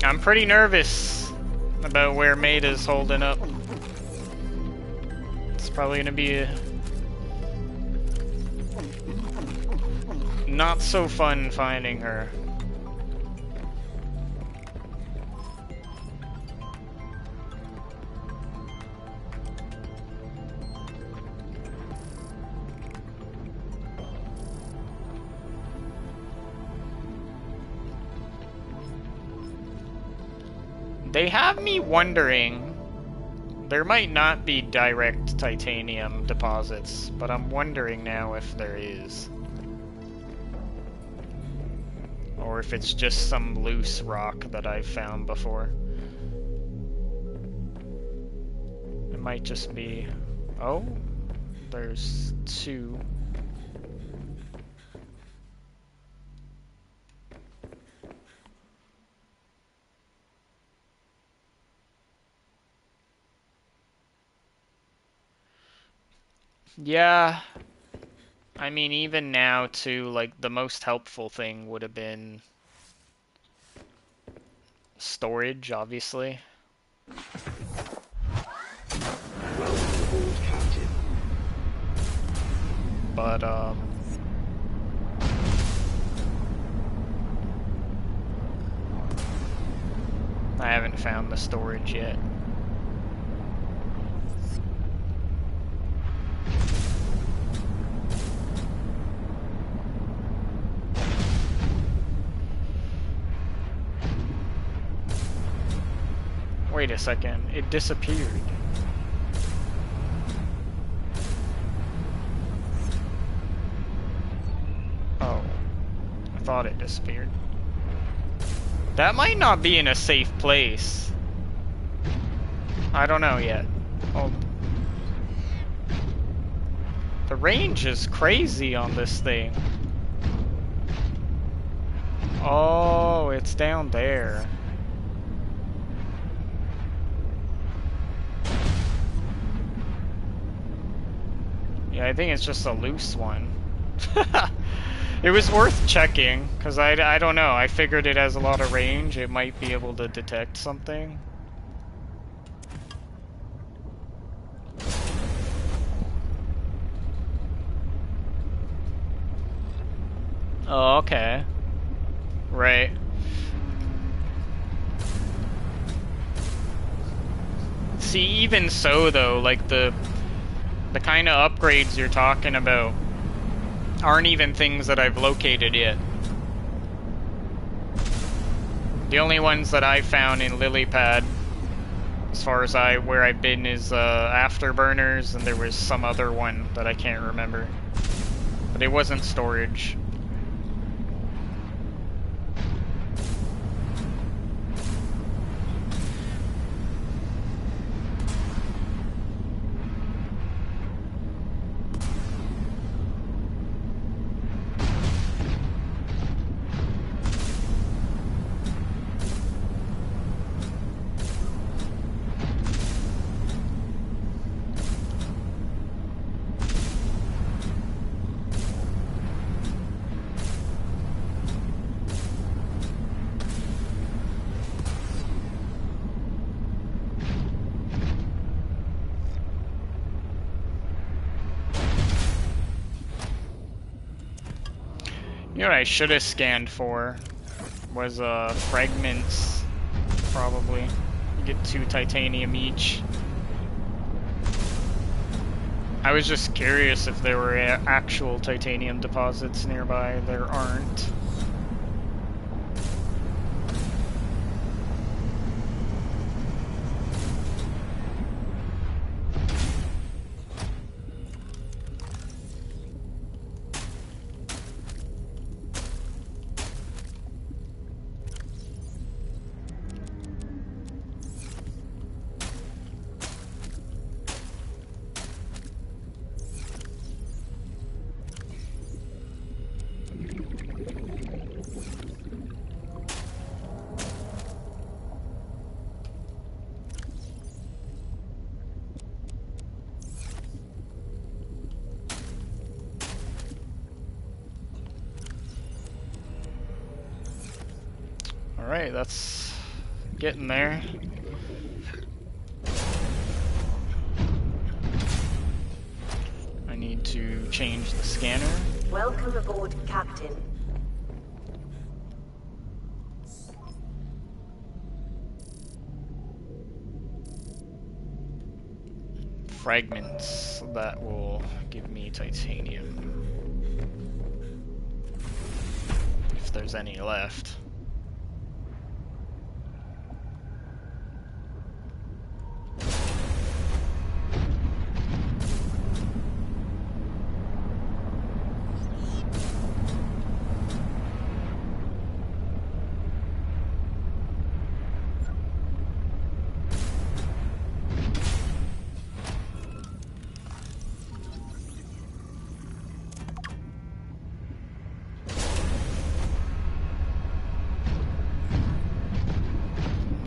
I'm pretty nervous about where Maida's holding up. It's probably gonna be a not so fun finding her. They have me wondering, there might not be direct titanium deposits, but I'm wondering now if there is. Or if it's just some loose rock that I've found before. It might just be... Oh, there's two. Yeah, I mean, even now, too, like, the most helpful thing would have been storage, obviously. Welcome aboard, Captain. But, I haven't found the storage yet. Wait a second, it disappeared. Oh, I thought it disappeared. That might not be in a safe place. I don't know yet. Oh. The range is crazy on this thing. Oh, it's down there. Yeah, I think it's just a loose one. It was worth checking, because I don't know. I figured it has a lot of range. It might be able to detect something. Oh, okay. Right. See, even so, though, like the kind of upgrades you're talking about aren't even things that I've located yet. The only ones that I've found in Lilypad, as far as where I've been, is Afterburners, and there was some other one that I can't remember. But it wasn't storage. You know what I should have scanned for was fragments, probably. You get 2 titanium each. I was just curious if there were actual titanium deposits nearby. There aren't. Alright, that's getting there. I need to change the scanner. Welcome aboard, Captain. Fragments that will give me titanium. If there's any left.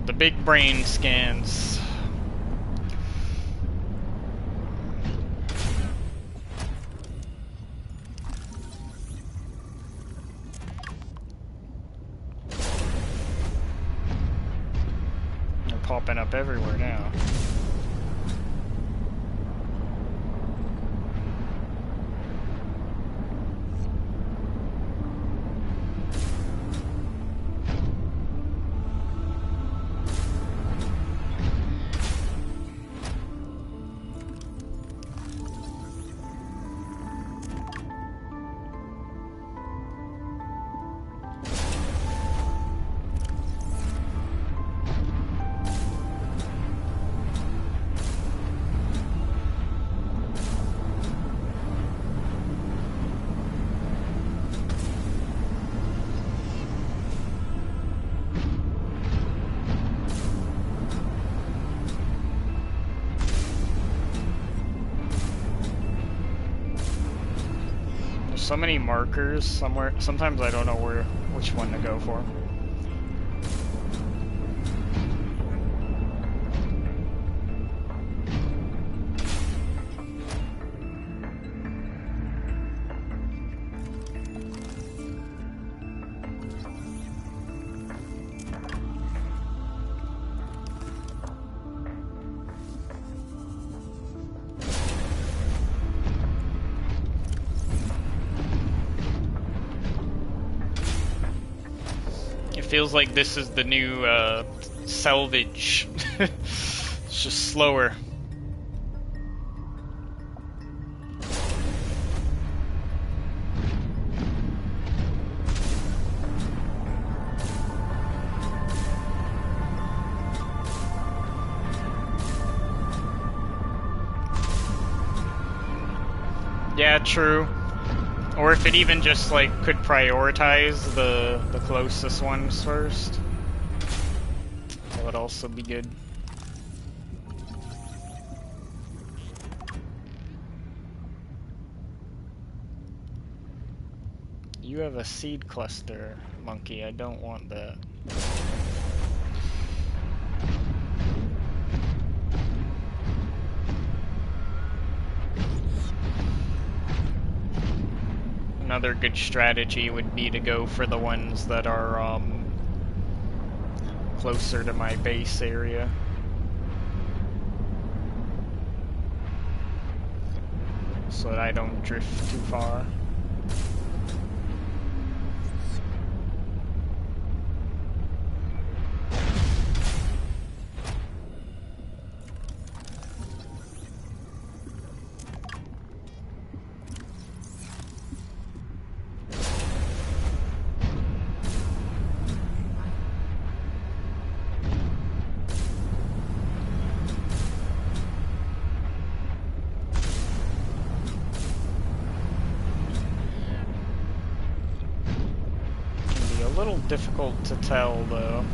The big brain scans. They're popping up everywhere now. So many markers somewhere. Sometimes I don't know which one to go for. It feels like this is the new salvage. It's just slower. Yeah, true. Or if it even just like could prioritize the closest ones first. That would also be good. You have a seed cluster, monkey. I don't want that. Another good strategy would be to go for the ones that are closer to my base area. So that I don't drift too far. A little difficult to tell though.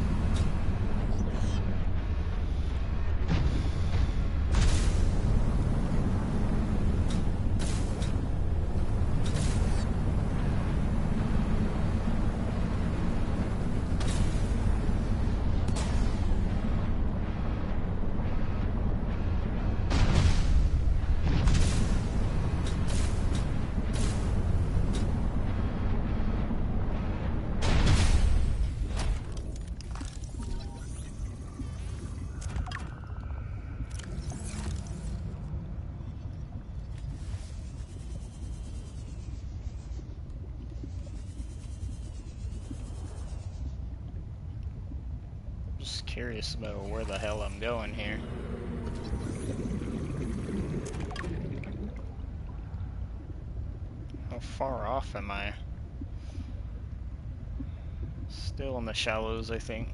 Just curious about where the hell I'm going here. How far off am I? Still in the shallows, I think.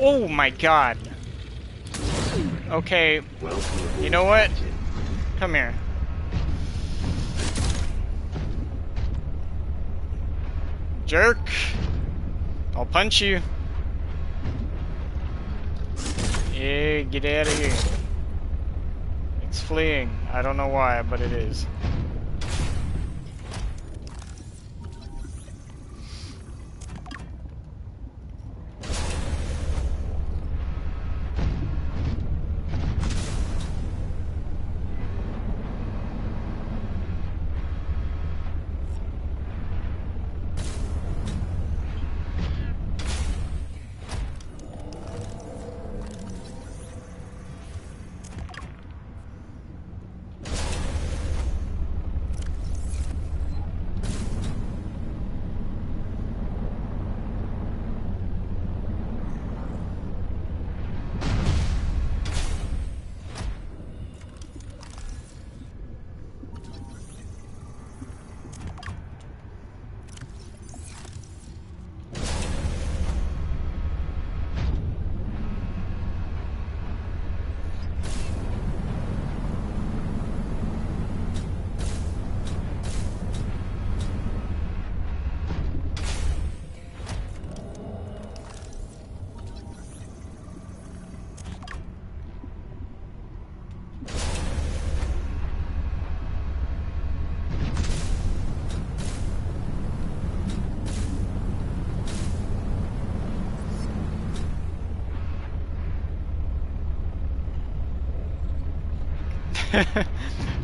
Oh my god. Okay, you know what? Come here. Jerk. I'll punch you. Yeah, get out of here. It's fleeing. I don't know why, but it is.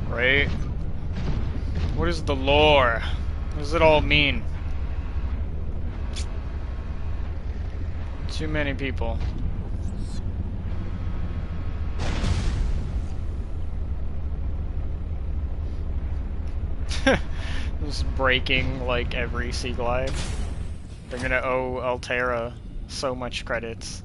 Right? What is the lore? What does it all mean? Too many people. Just breaking like every sea glide. They're gonna owe Altera so much credits.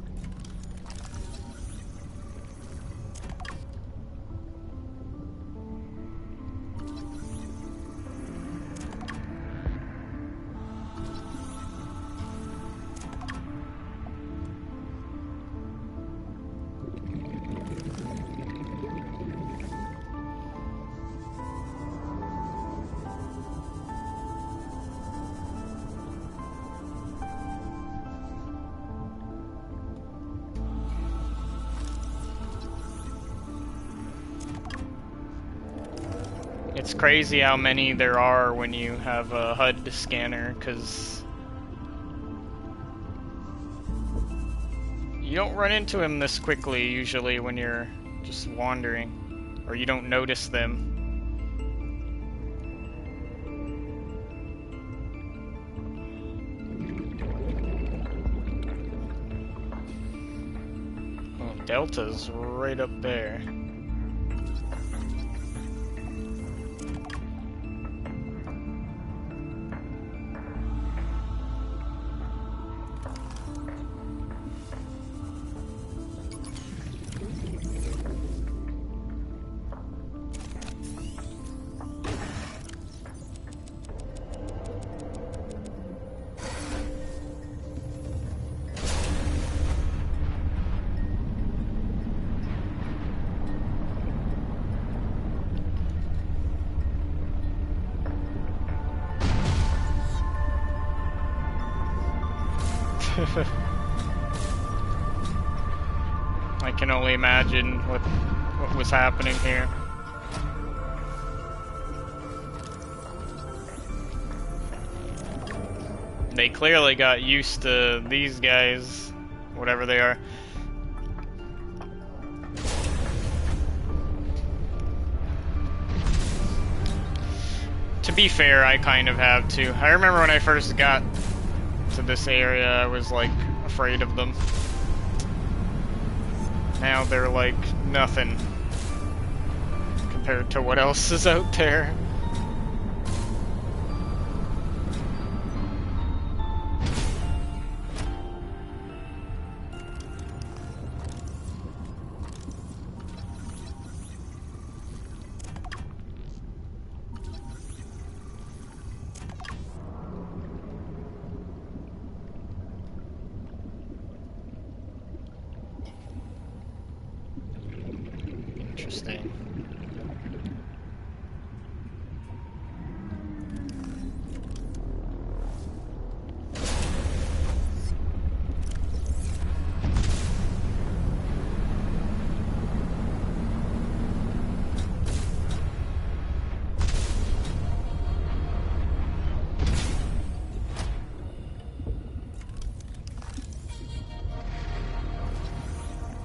It's crazy how many there are when you have a HUD scanner, because you don't run into him this quickly usually when you're just wandering, or you don't notice them. Oh, Delta's right up there. I can only imagine what was happening here. They clearly got used to these guys, whatever they are. To be fair, I kind of have too. I remember when I first got to this area, I was like afraid of them. Now they're like nothing compared to what else is out there. Interesting.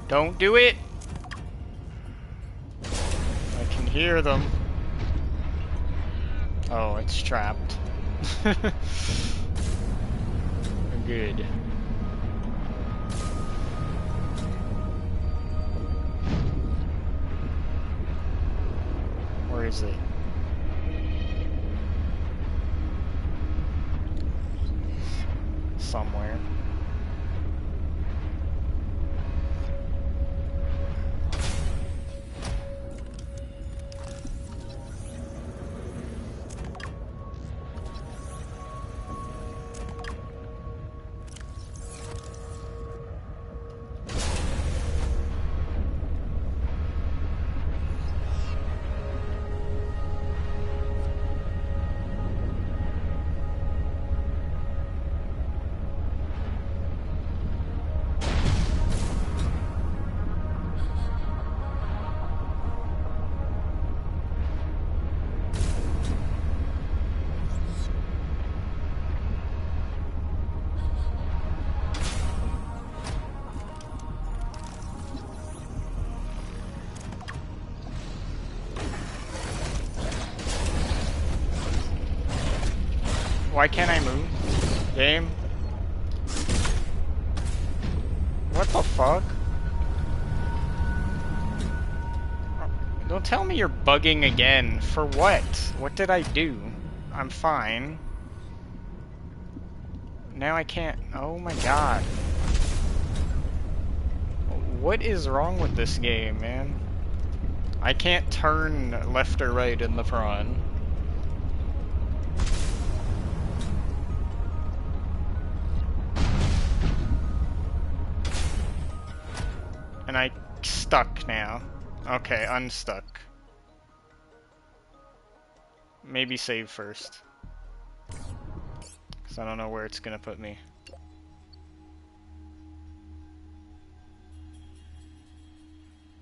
Don't do it! Hear them. Oh, it's trapped. Good. Where is it? Somewhere. Why can't I move? Game? What the fuck? Don't tell me you're bugging again. For what? What did I do? I'm fine. Now I can't. Oh my god. What is wrong with this game, man? I can't turn left or right in the prawn. And I stuck now. Okay, unstuck. Maybe save first. Because I don't know where it's gonna put me.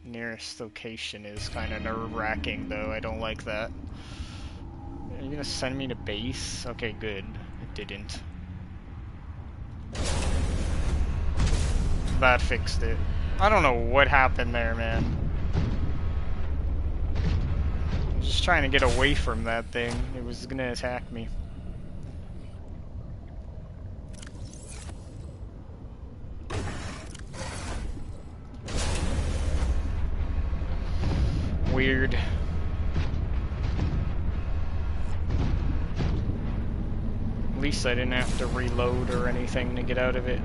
Nearest location is kind of nerve-wracking, though. I don't like that. Are you gonna send me to base? Okay, good. It didn't. That fixed it. I don't know what happened there, man. I'm just trying to get away from that thing. It was gonna attack me. Weird. At least I didn't have to reload or anything to get out of it.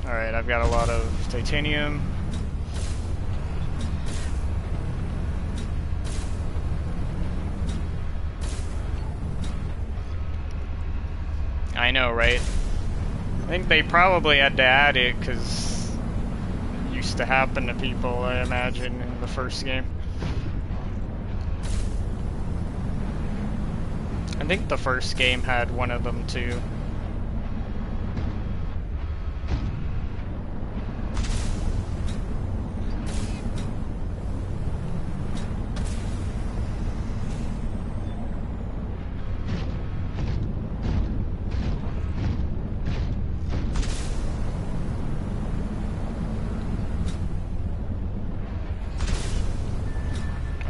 Alright, I've got a lot of titanium. I know, right? I think they probably had to add it because it used to happen to people, I imagine, in the first game. I think the first game had one of them too.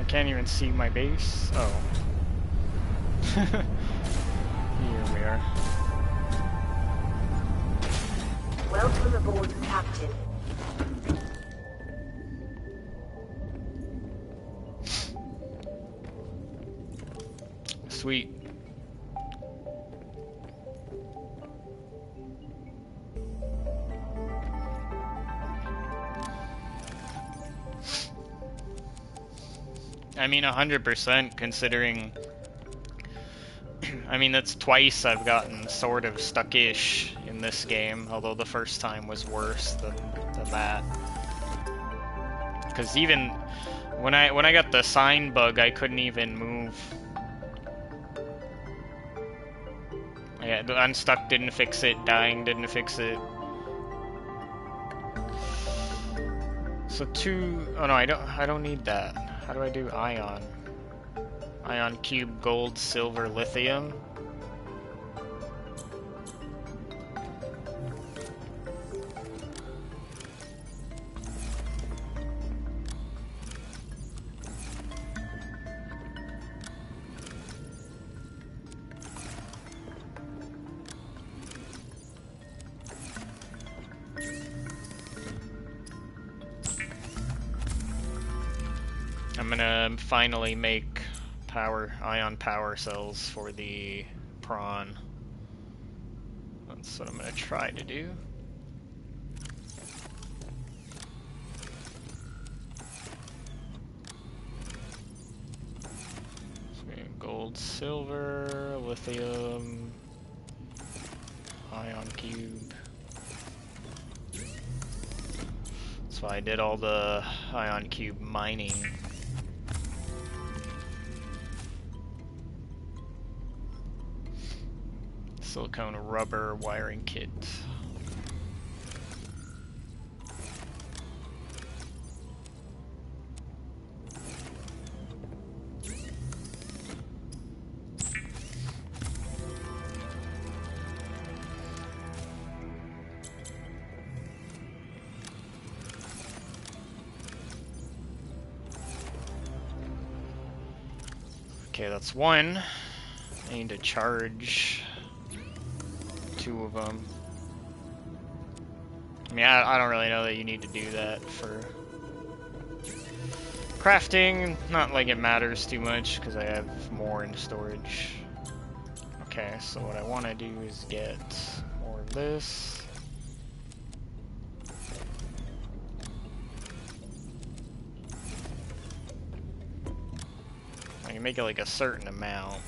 Can't even see my base. Oh. Here we are. Welcome aboard, Captain. Sweet. I mean, 100% considering... I mean, that's twice I've gotten sort of stuck-ish in this game, although the first time was worse than that. Because even when I got the sign bug, I couldn't even move. Yeah, the unstuck didn't fix it, dying didn't fix it. So oh no, I don't need that. How do I do ion? Ion cube, gold, silver, lithium. I'm gonna finally make ion power cells for the prawn. That's what I'm gonna try to do. So we have gold, silver, lithium, ion cube. That's why I did all the ion cube mining. Silicone rubber wiring kit. Okay, that's one. I need to charge 2 of them. I mean, I don't really know that you need to do that for crafting. Not like it matters too much, because I have more in storage. Okay, so what I want to do is get more of this. I can make it like a certain amount,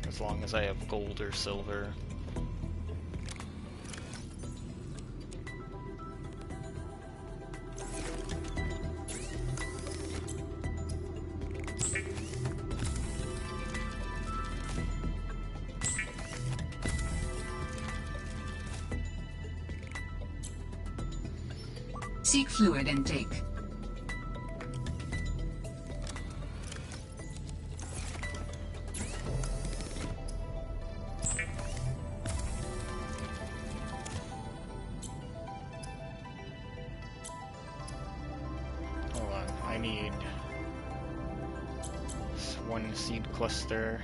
as long as I have gold or silver. Seek fluid intake. Hold on, I need this 1 seed cluster.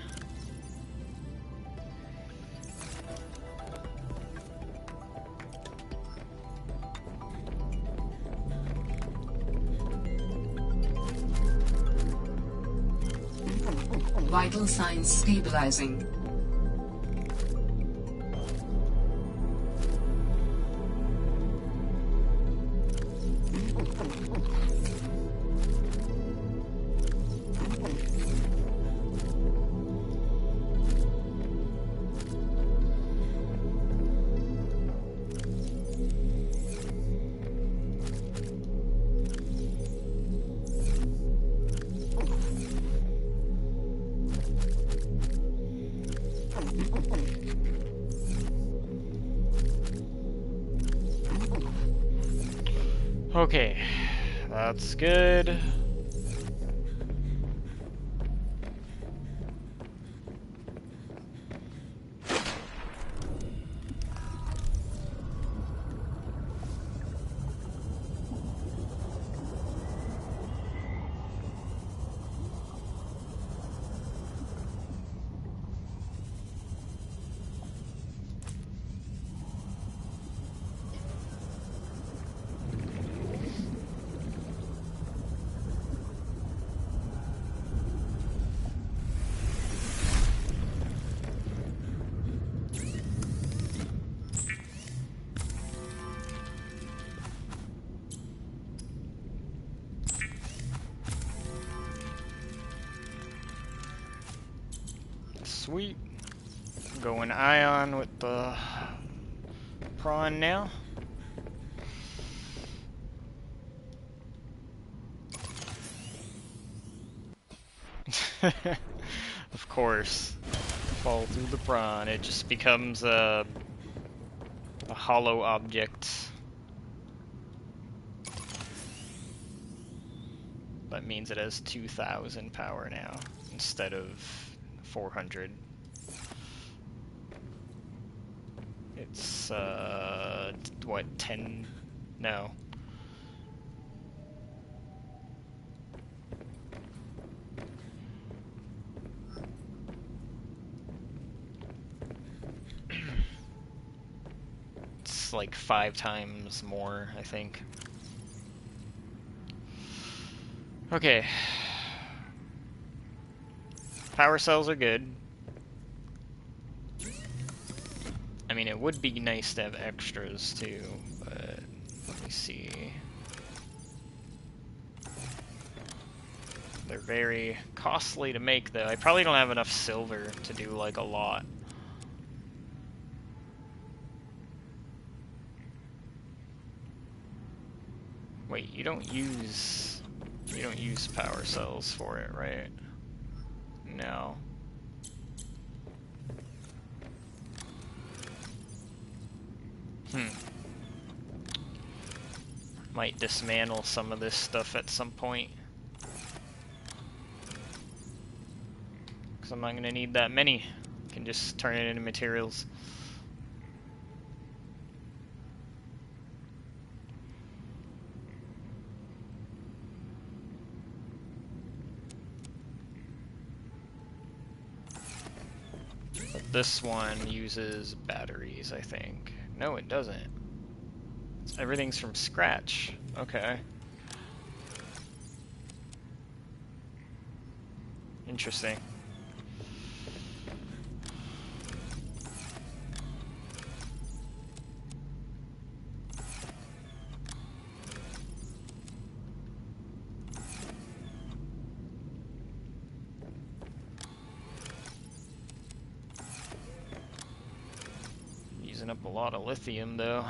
Vital signs stabilizing. Okay, that's good. Sweet. Going ion with the prawn now. Of course. Fall through the prawn. It just becomes a hollow object. That means it has 2,000 power now instead of 400. It's, what, 10? No. It's like 5 times more, I think. Okay. Power cells are good. I mean, it would be nice to have extras too, but let me see. They're very costly to make, though. I probably don't have enough silver to do, like, a lot. Wait, you don't use power cells for it, right? No. Might dismantle some of this stuff at some point. Because I'm not going to need that many. I can just turn it into materials. This one uses batteries, I think. No, it doesn't. Everything's from scratch. Okay. Interesting. Using up a lot of lithium, though.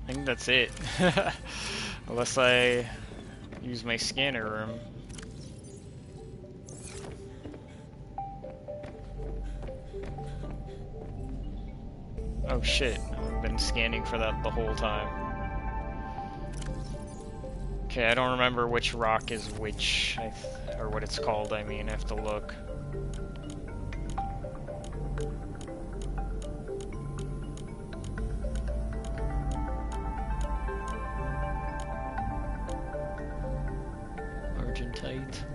I think that's it. Unless I use my scanner room. Oh shit, I've been scanning for that the whole time. Okay, I don't remember which rock is which, or what it's called, I mean, I have to look. Argentite.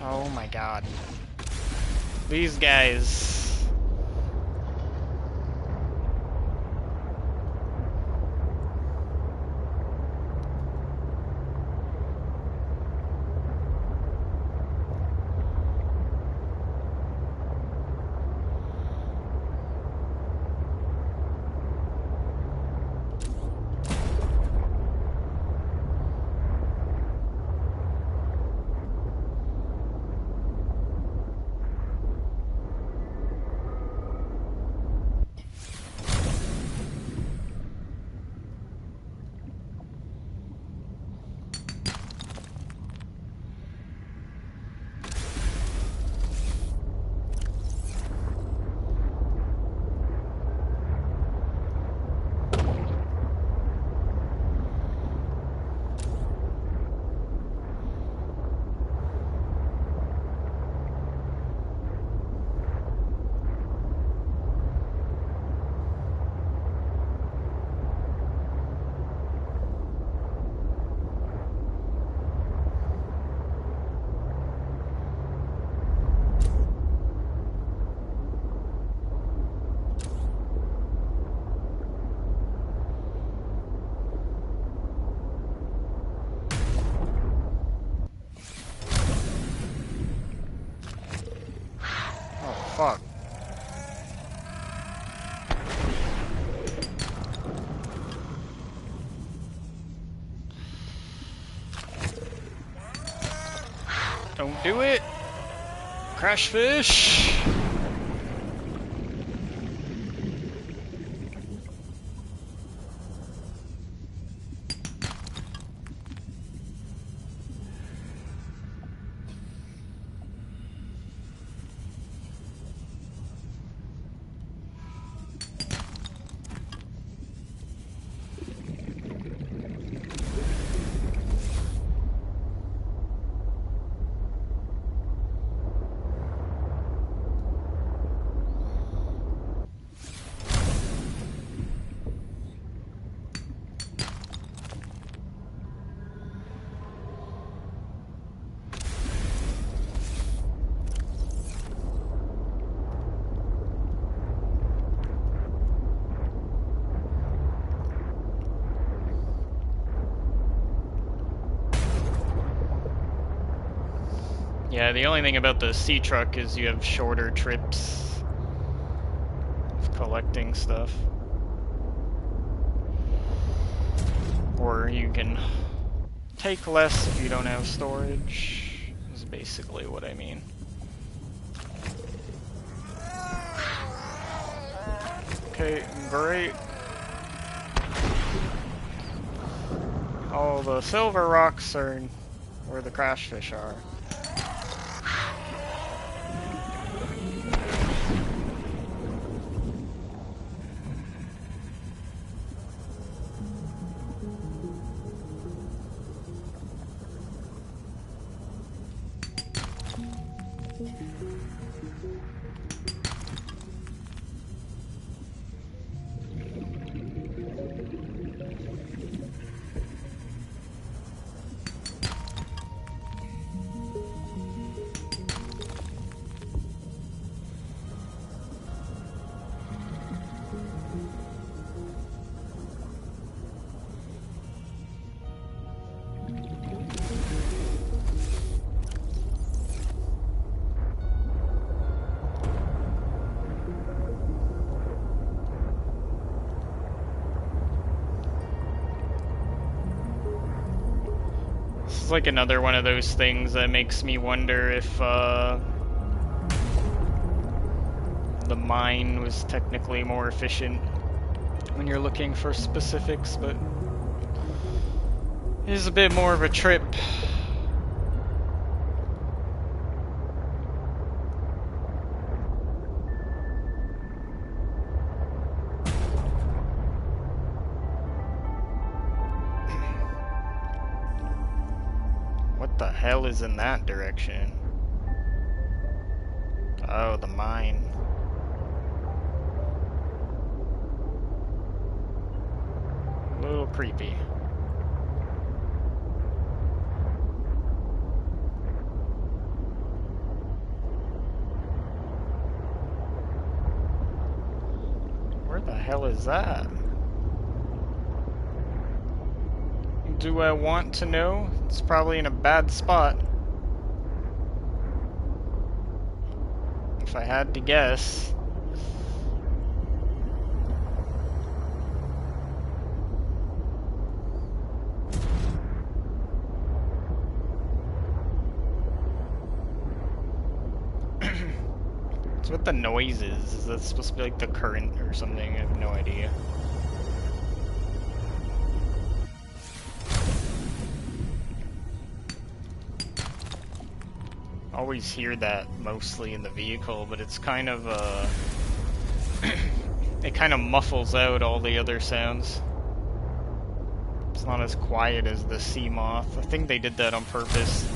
Oh my god. These guys. Fuck. Don't do it. Crash fish. Yeah, the only thing about the sea truck is you have shorter trips of collecting stuff. Or you can take less if you don't have storage, is basically what I mean. Okay, great. All the silver rocks are where the crash fish are. This is like another one of those things that makes me wonder if the mine was technically more efficient when you're looking for specifics, but it is a bit more of a trip. What the hell is in that direction? Oh, the mine. A little creepy. Where the hell is that? Do I want to know? It's probably in a bad spot. If I had to guess. What's with the noises? Is that supposed to be like the current or something? I have no idea. Always hear that mostly in the vehicle, but it's kind of it kind of muffles out all the other sounds. It's not as quiet as the sea moth. I think they did that on purpose.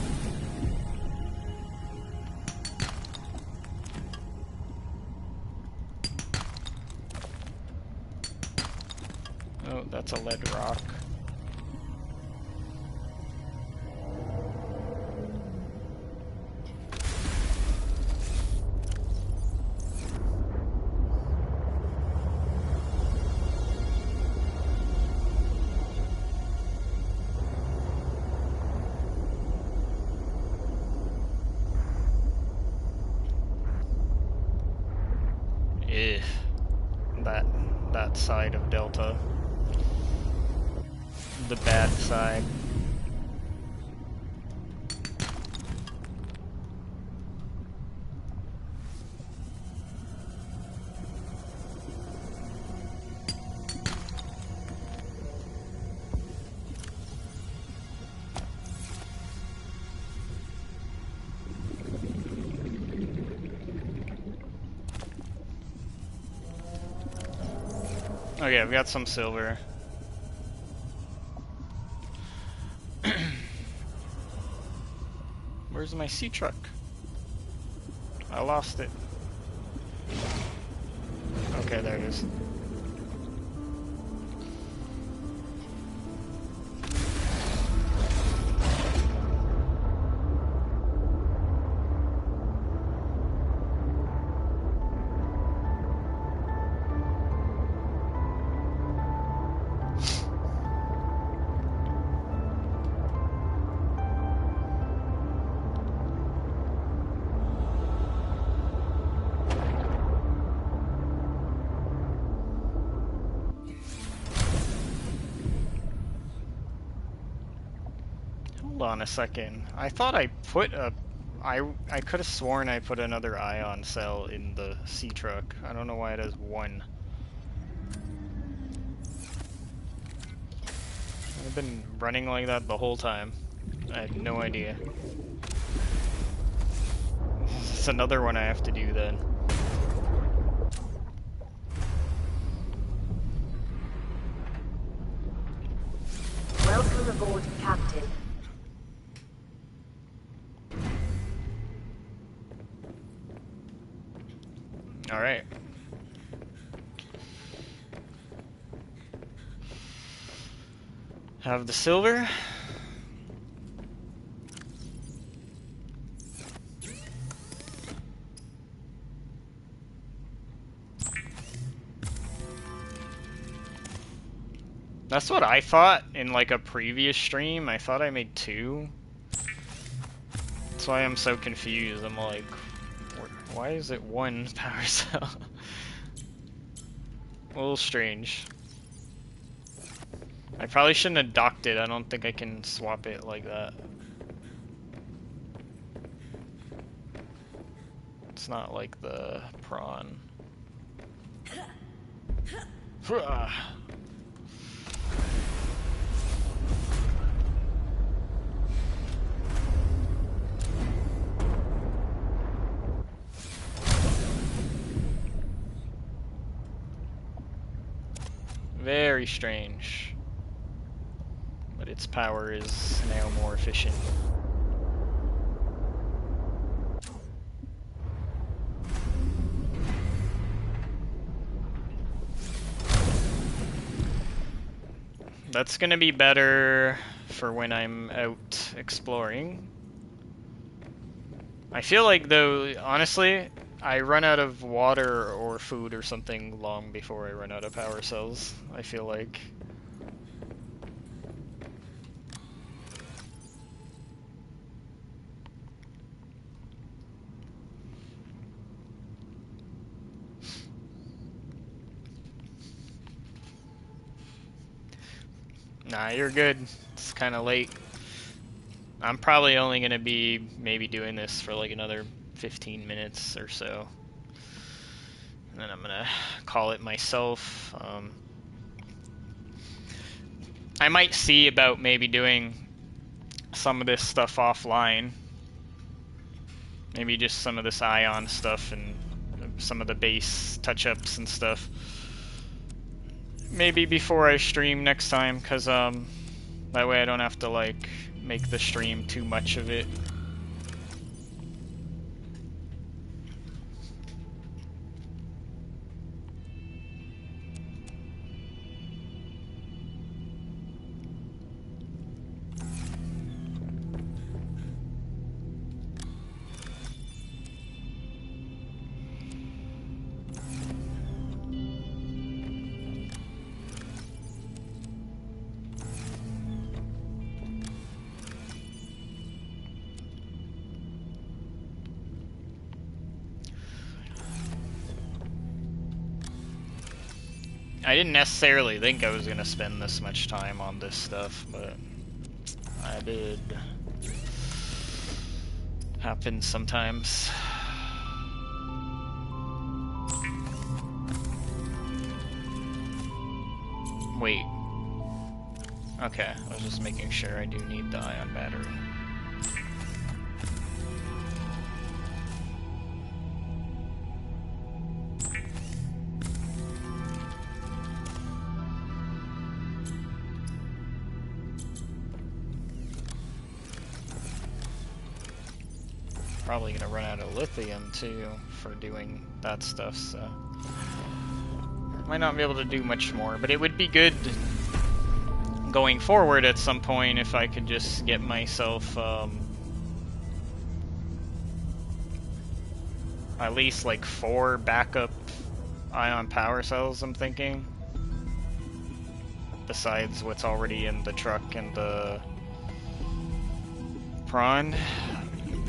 Oh, that's a lead rock. Ugh. That side of Delta. The bad side. Okay, I've got some silver. Where's my sea truck? I lost it. Okay, there it is. Hold on a second. I thought I put a... I could have sworn I put another ion cell in the sea truck. I don't know why it has one. I've been running like that the whole time. I have no idea. It's another one I have to do then. Welcome aboard, Captain. Alright. Have the silver. That's what I thought in like a previous stream. I thought I made two. That's why I'm so confused. I'm like, why is it one power cell? A little strange. I probably shouldn't have docked it. I don't think I can swap it like that. It's not like the prawn. Very strange. But its power is now more efficient. That's gonna be better for when I'm out exploring. I feel like though, honestly, I run out of water or food or something long before I run out of power cells, I feel like. Nah, you're good. It's kind of late. I'm probably only going to be maybe doing this for like another 15 minutes or so. And then I'm going to call it myself. I might see about maybe doing some of this stuff offline. Maybe just some of this ion stuff and some of the base touch-ups and stuff. Maybe before I stream next time, because that way I don't have to like make the stream too much of it. I didn't necessarily think I was going to spend this much time on this stuff, but I did. Happens sometimes. Wait. Okay, I was just making sure I do need the ion battery. Probably gonna run out of lithium too for doing that stuff, so might not be able to do much more, but it would be good going forward at some point if I could just get myself at least like 4 backup ion power cells, I'm thinking, besides what's already in the truck and the prawn.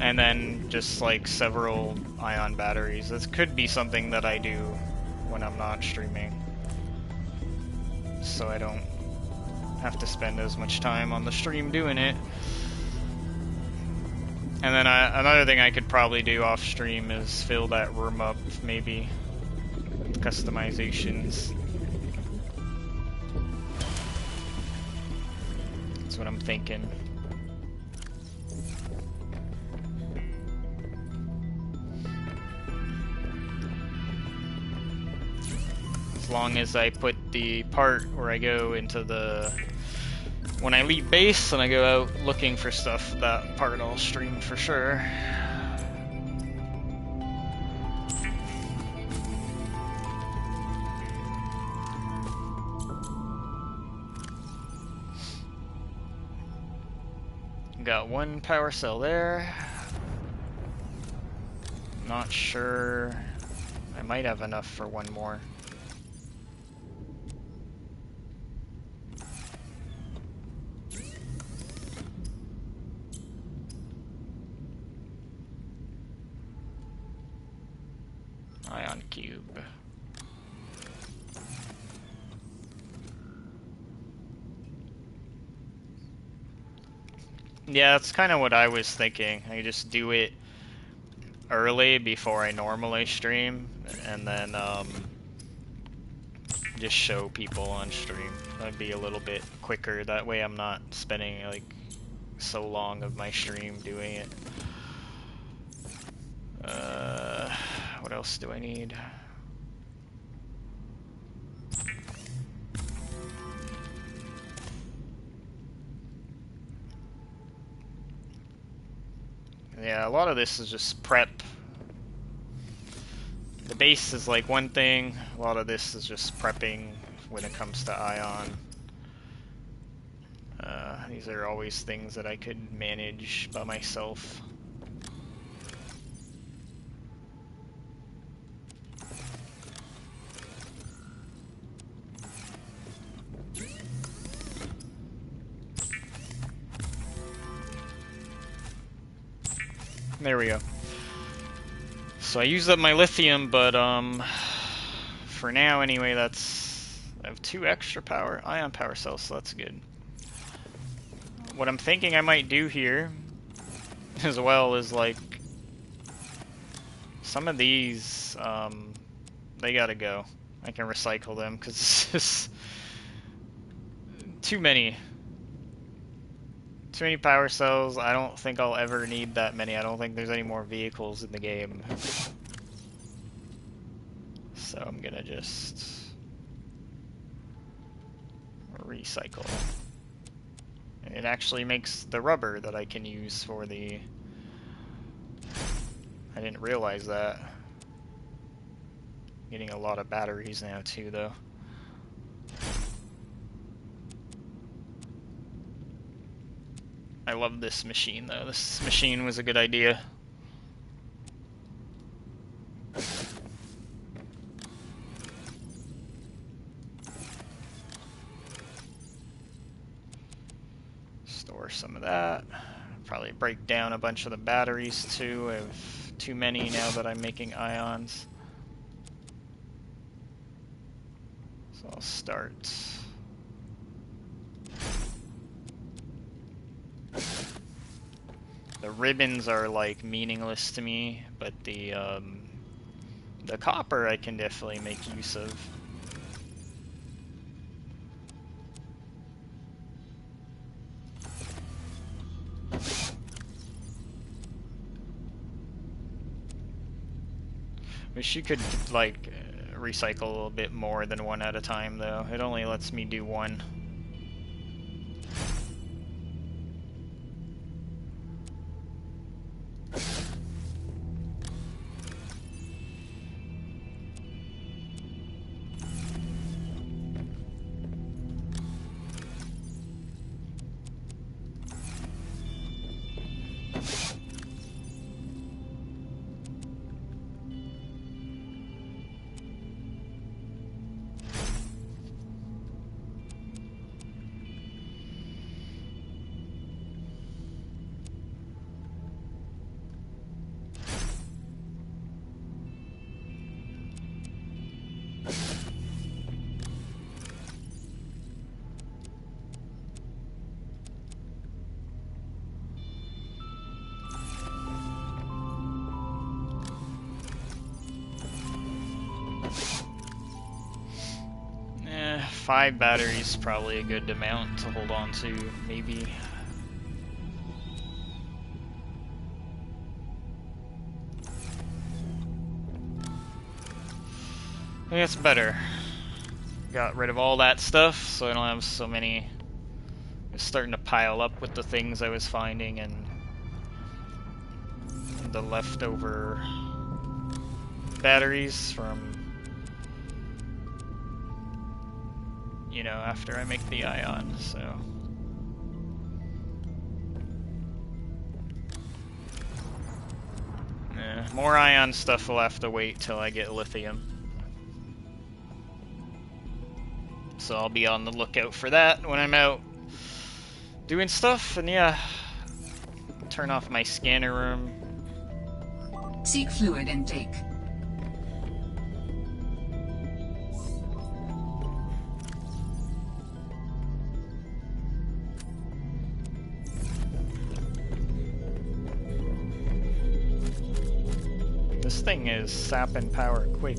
And then just like several ion batteries. This could be something that I do when I'm not streaming, so I don't have to spend as much time on the stream doing it. And then another thing I could probably do off stream is fill that room up, maybe. With customizations. That's what I'm thinking. As long as I put the part where I go into the... When I leave base and I go out looking for stuff, that part I'll stream for sure. Got one power cell there. Not sure. I might have enough for one more. Ion cube. Yeah, that's kind of what I was thinking. I just do it early before I normally stream, and then just show people on stream. That'd be a little bit quicker. That way I'm not spending like so long of my stream doing it. What else do I need? Yeah, a lot of this is just prep. The base is like one thing, a lot of this is just prepping when it comes to Ion. These are always things that I could manage by myself. There we go. So I used up my lithium, but for now anyway, that's... I have 2 extra ion power cells, so that's good. What I'm thinking I might do here as well is like some of these, they gotta go. I can recycle them because it's just too many power cells. I don't think I'll ever need that many. I don't think there's any more vehicles in the game. So I'm gonna just recycle. And it actually makes the rubber that I can use for the... I didn't realize that. Getting a lot of batteries now too, though. I love this machine, though. This machine was a good idea. Store some of that. Probably break down a bunch of the batteries, too. I have too many now that I'm making ions. So I'll start... The ribbons are like meaningless to me, but the copper I can definitely make use of. Wish you could like recycle a little bit more than one at a time, though. It only lets me do one. 5 batteries, probably a good amount to hold on to, maybe. I think it's better. Got rid of all that stuff, so I don't have so many. It's starting to pile up with the things I was finding and the leftover batteries from, you know, after I make the ion, so. More ion stuff will have to wait till I get lithium. So I'll be on the lookout for that when I'm out doing stuff, and yeah. Turn off my scanner room. Seek fluid intake. This thing is sapping power quick.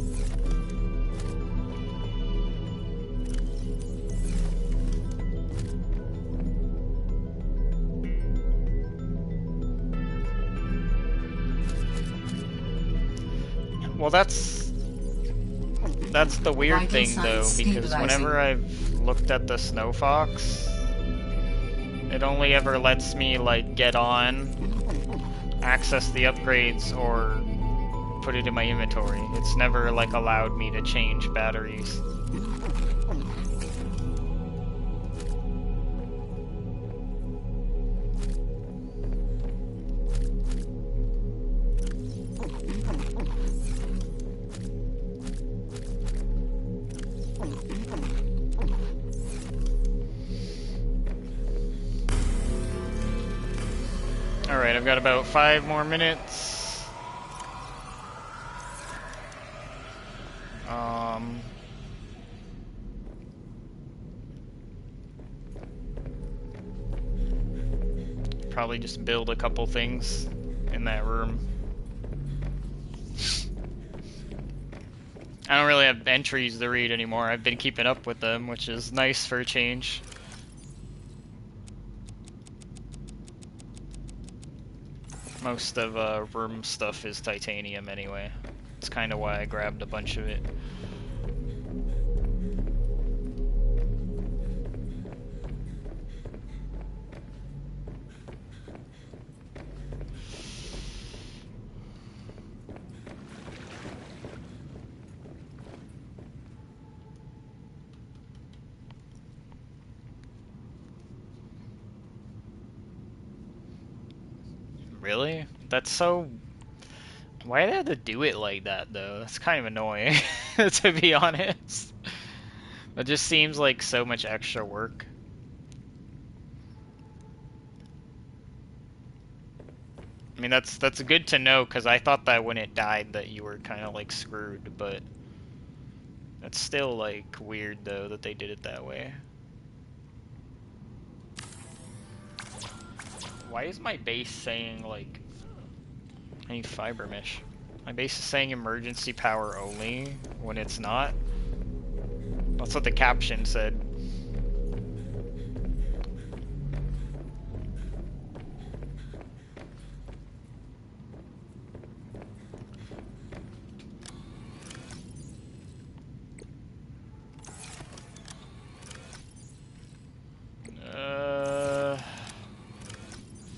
Well, that's the weird Vital thing though, signs because stabilizing. whenever I've looked at the Snow Fox, it only ever lets me like get on, access the upgrades, or put it in my inventory. It's never like allowed me to change batteries. Alright, I've got about 5 more minutes. Probably just build a couple things in that room. I don't really have entries to read anymore. I've been keeping up with them, which is nice for a change. Most of room stuff is titanium anyway. It's kind of why I grabbed a bunch of it. Really? That's so... Why did I have to do it like that, though? That's kind of annoying, to be honest. It just seems like so much extra work. I mean, that's good to know, because I thought that when it died that you were kind of, like, screwed, but... That's still, like, weird, though, that they did it that way. Why is my base saying, like... I need fiber mesh. My base is saying emergency power only when it's not. That's what the caption said.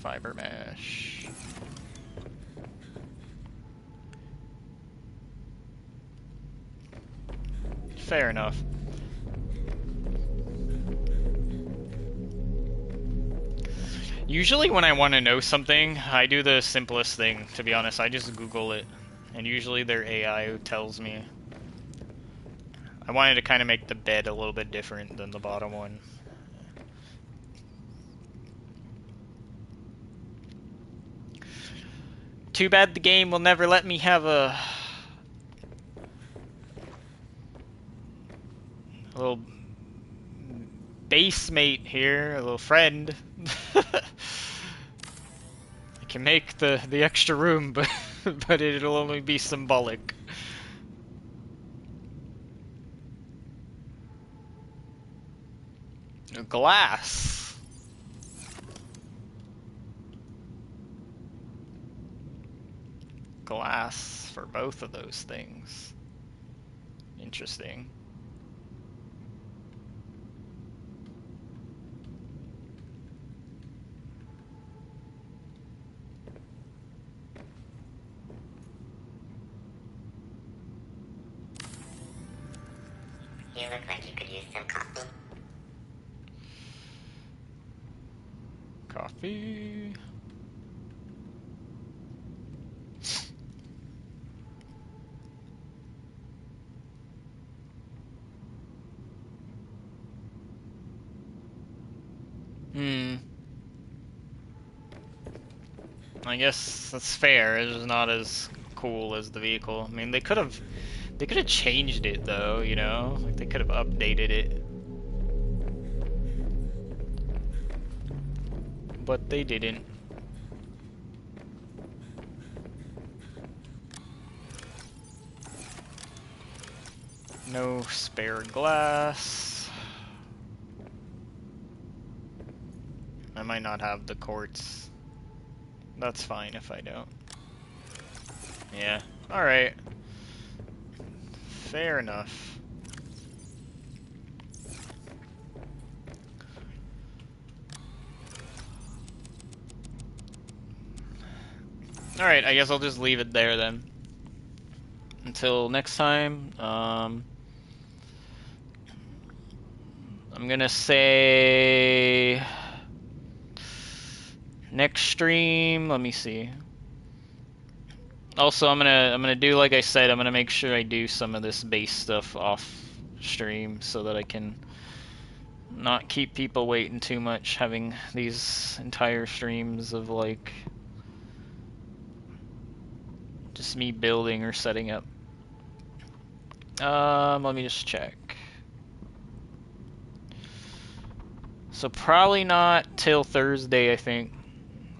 Fiber mesh. Fair enough. Usually when I want to know something, I do the simplest thing, to be honest. I just Google it, and usually their AI tells me. I wanted to kind of make the bed a little bit different than the bottom one. Too bad the game will never let me have a little base mate here, a little friend. I can make the extra room, but but it'll only be symbolic. Glass. Glass for both of those things. Interesting. You look like you could use some coffee. Coffee. I guess that's fair. It's just not as cool as the vehicle. I mean, they could have changed it though, you know? Like they could have updated it. But they didn't. No spare glass. I might not have the quartz. That's fine if I don't. Yeah. Alright. Fair enough. Alright, I guess I'll just leave it there then. Until next time, I'm gonna say next stream, let me see. Also, I'm gonna do like I said. I'm gonna make sure I do some of this base stuff off stream so that I can not keep people waiting too much. Having these entire streams of like just me building or setting up. Let me just check. So probably not till Thursday. I think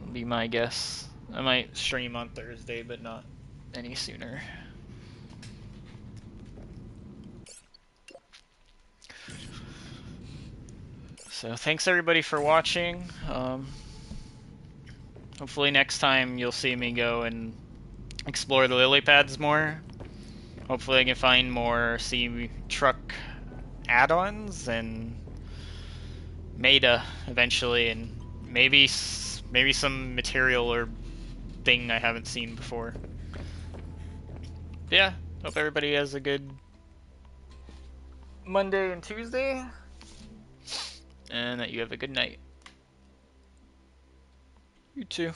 would be my guess. I might stream on Thursday, but not any sooner. So thanks everybody for watching. Hopefully next time you'll see me go and explore the lily pads more. Hopefully I can find more sea truck add-ons and Meta eventually, and maybe some material or thing I haven't seen before. Yeah, hope everybody has a good Monday and Tuesday, and that you have a good night. You too.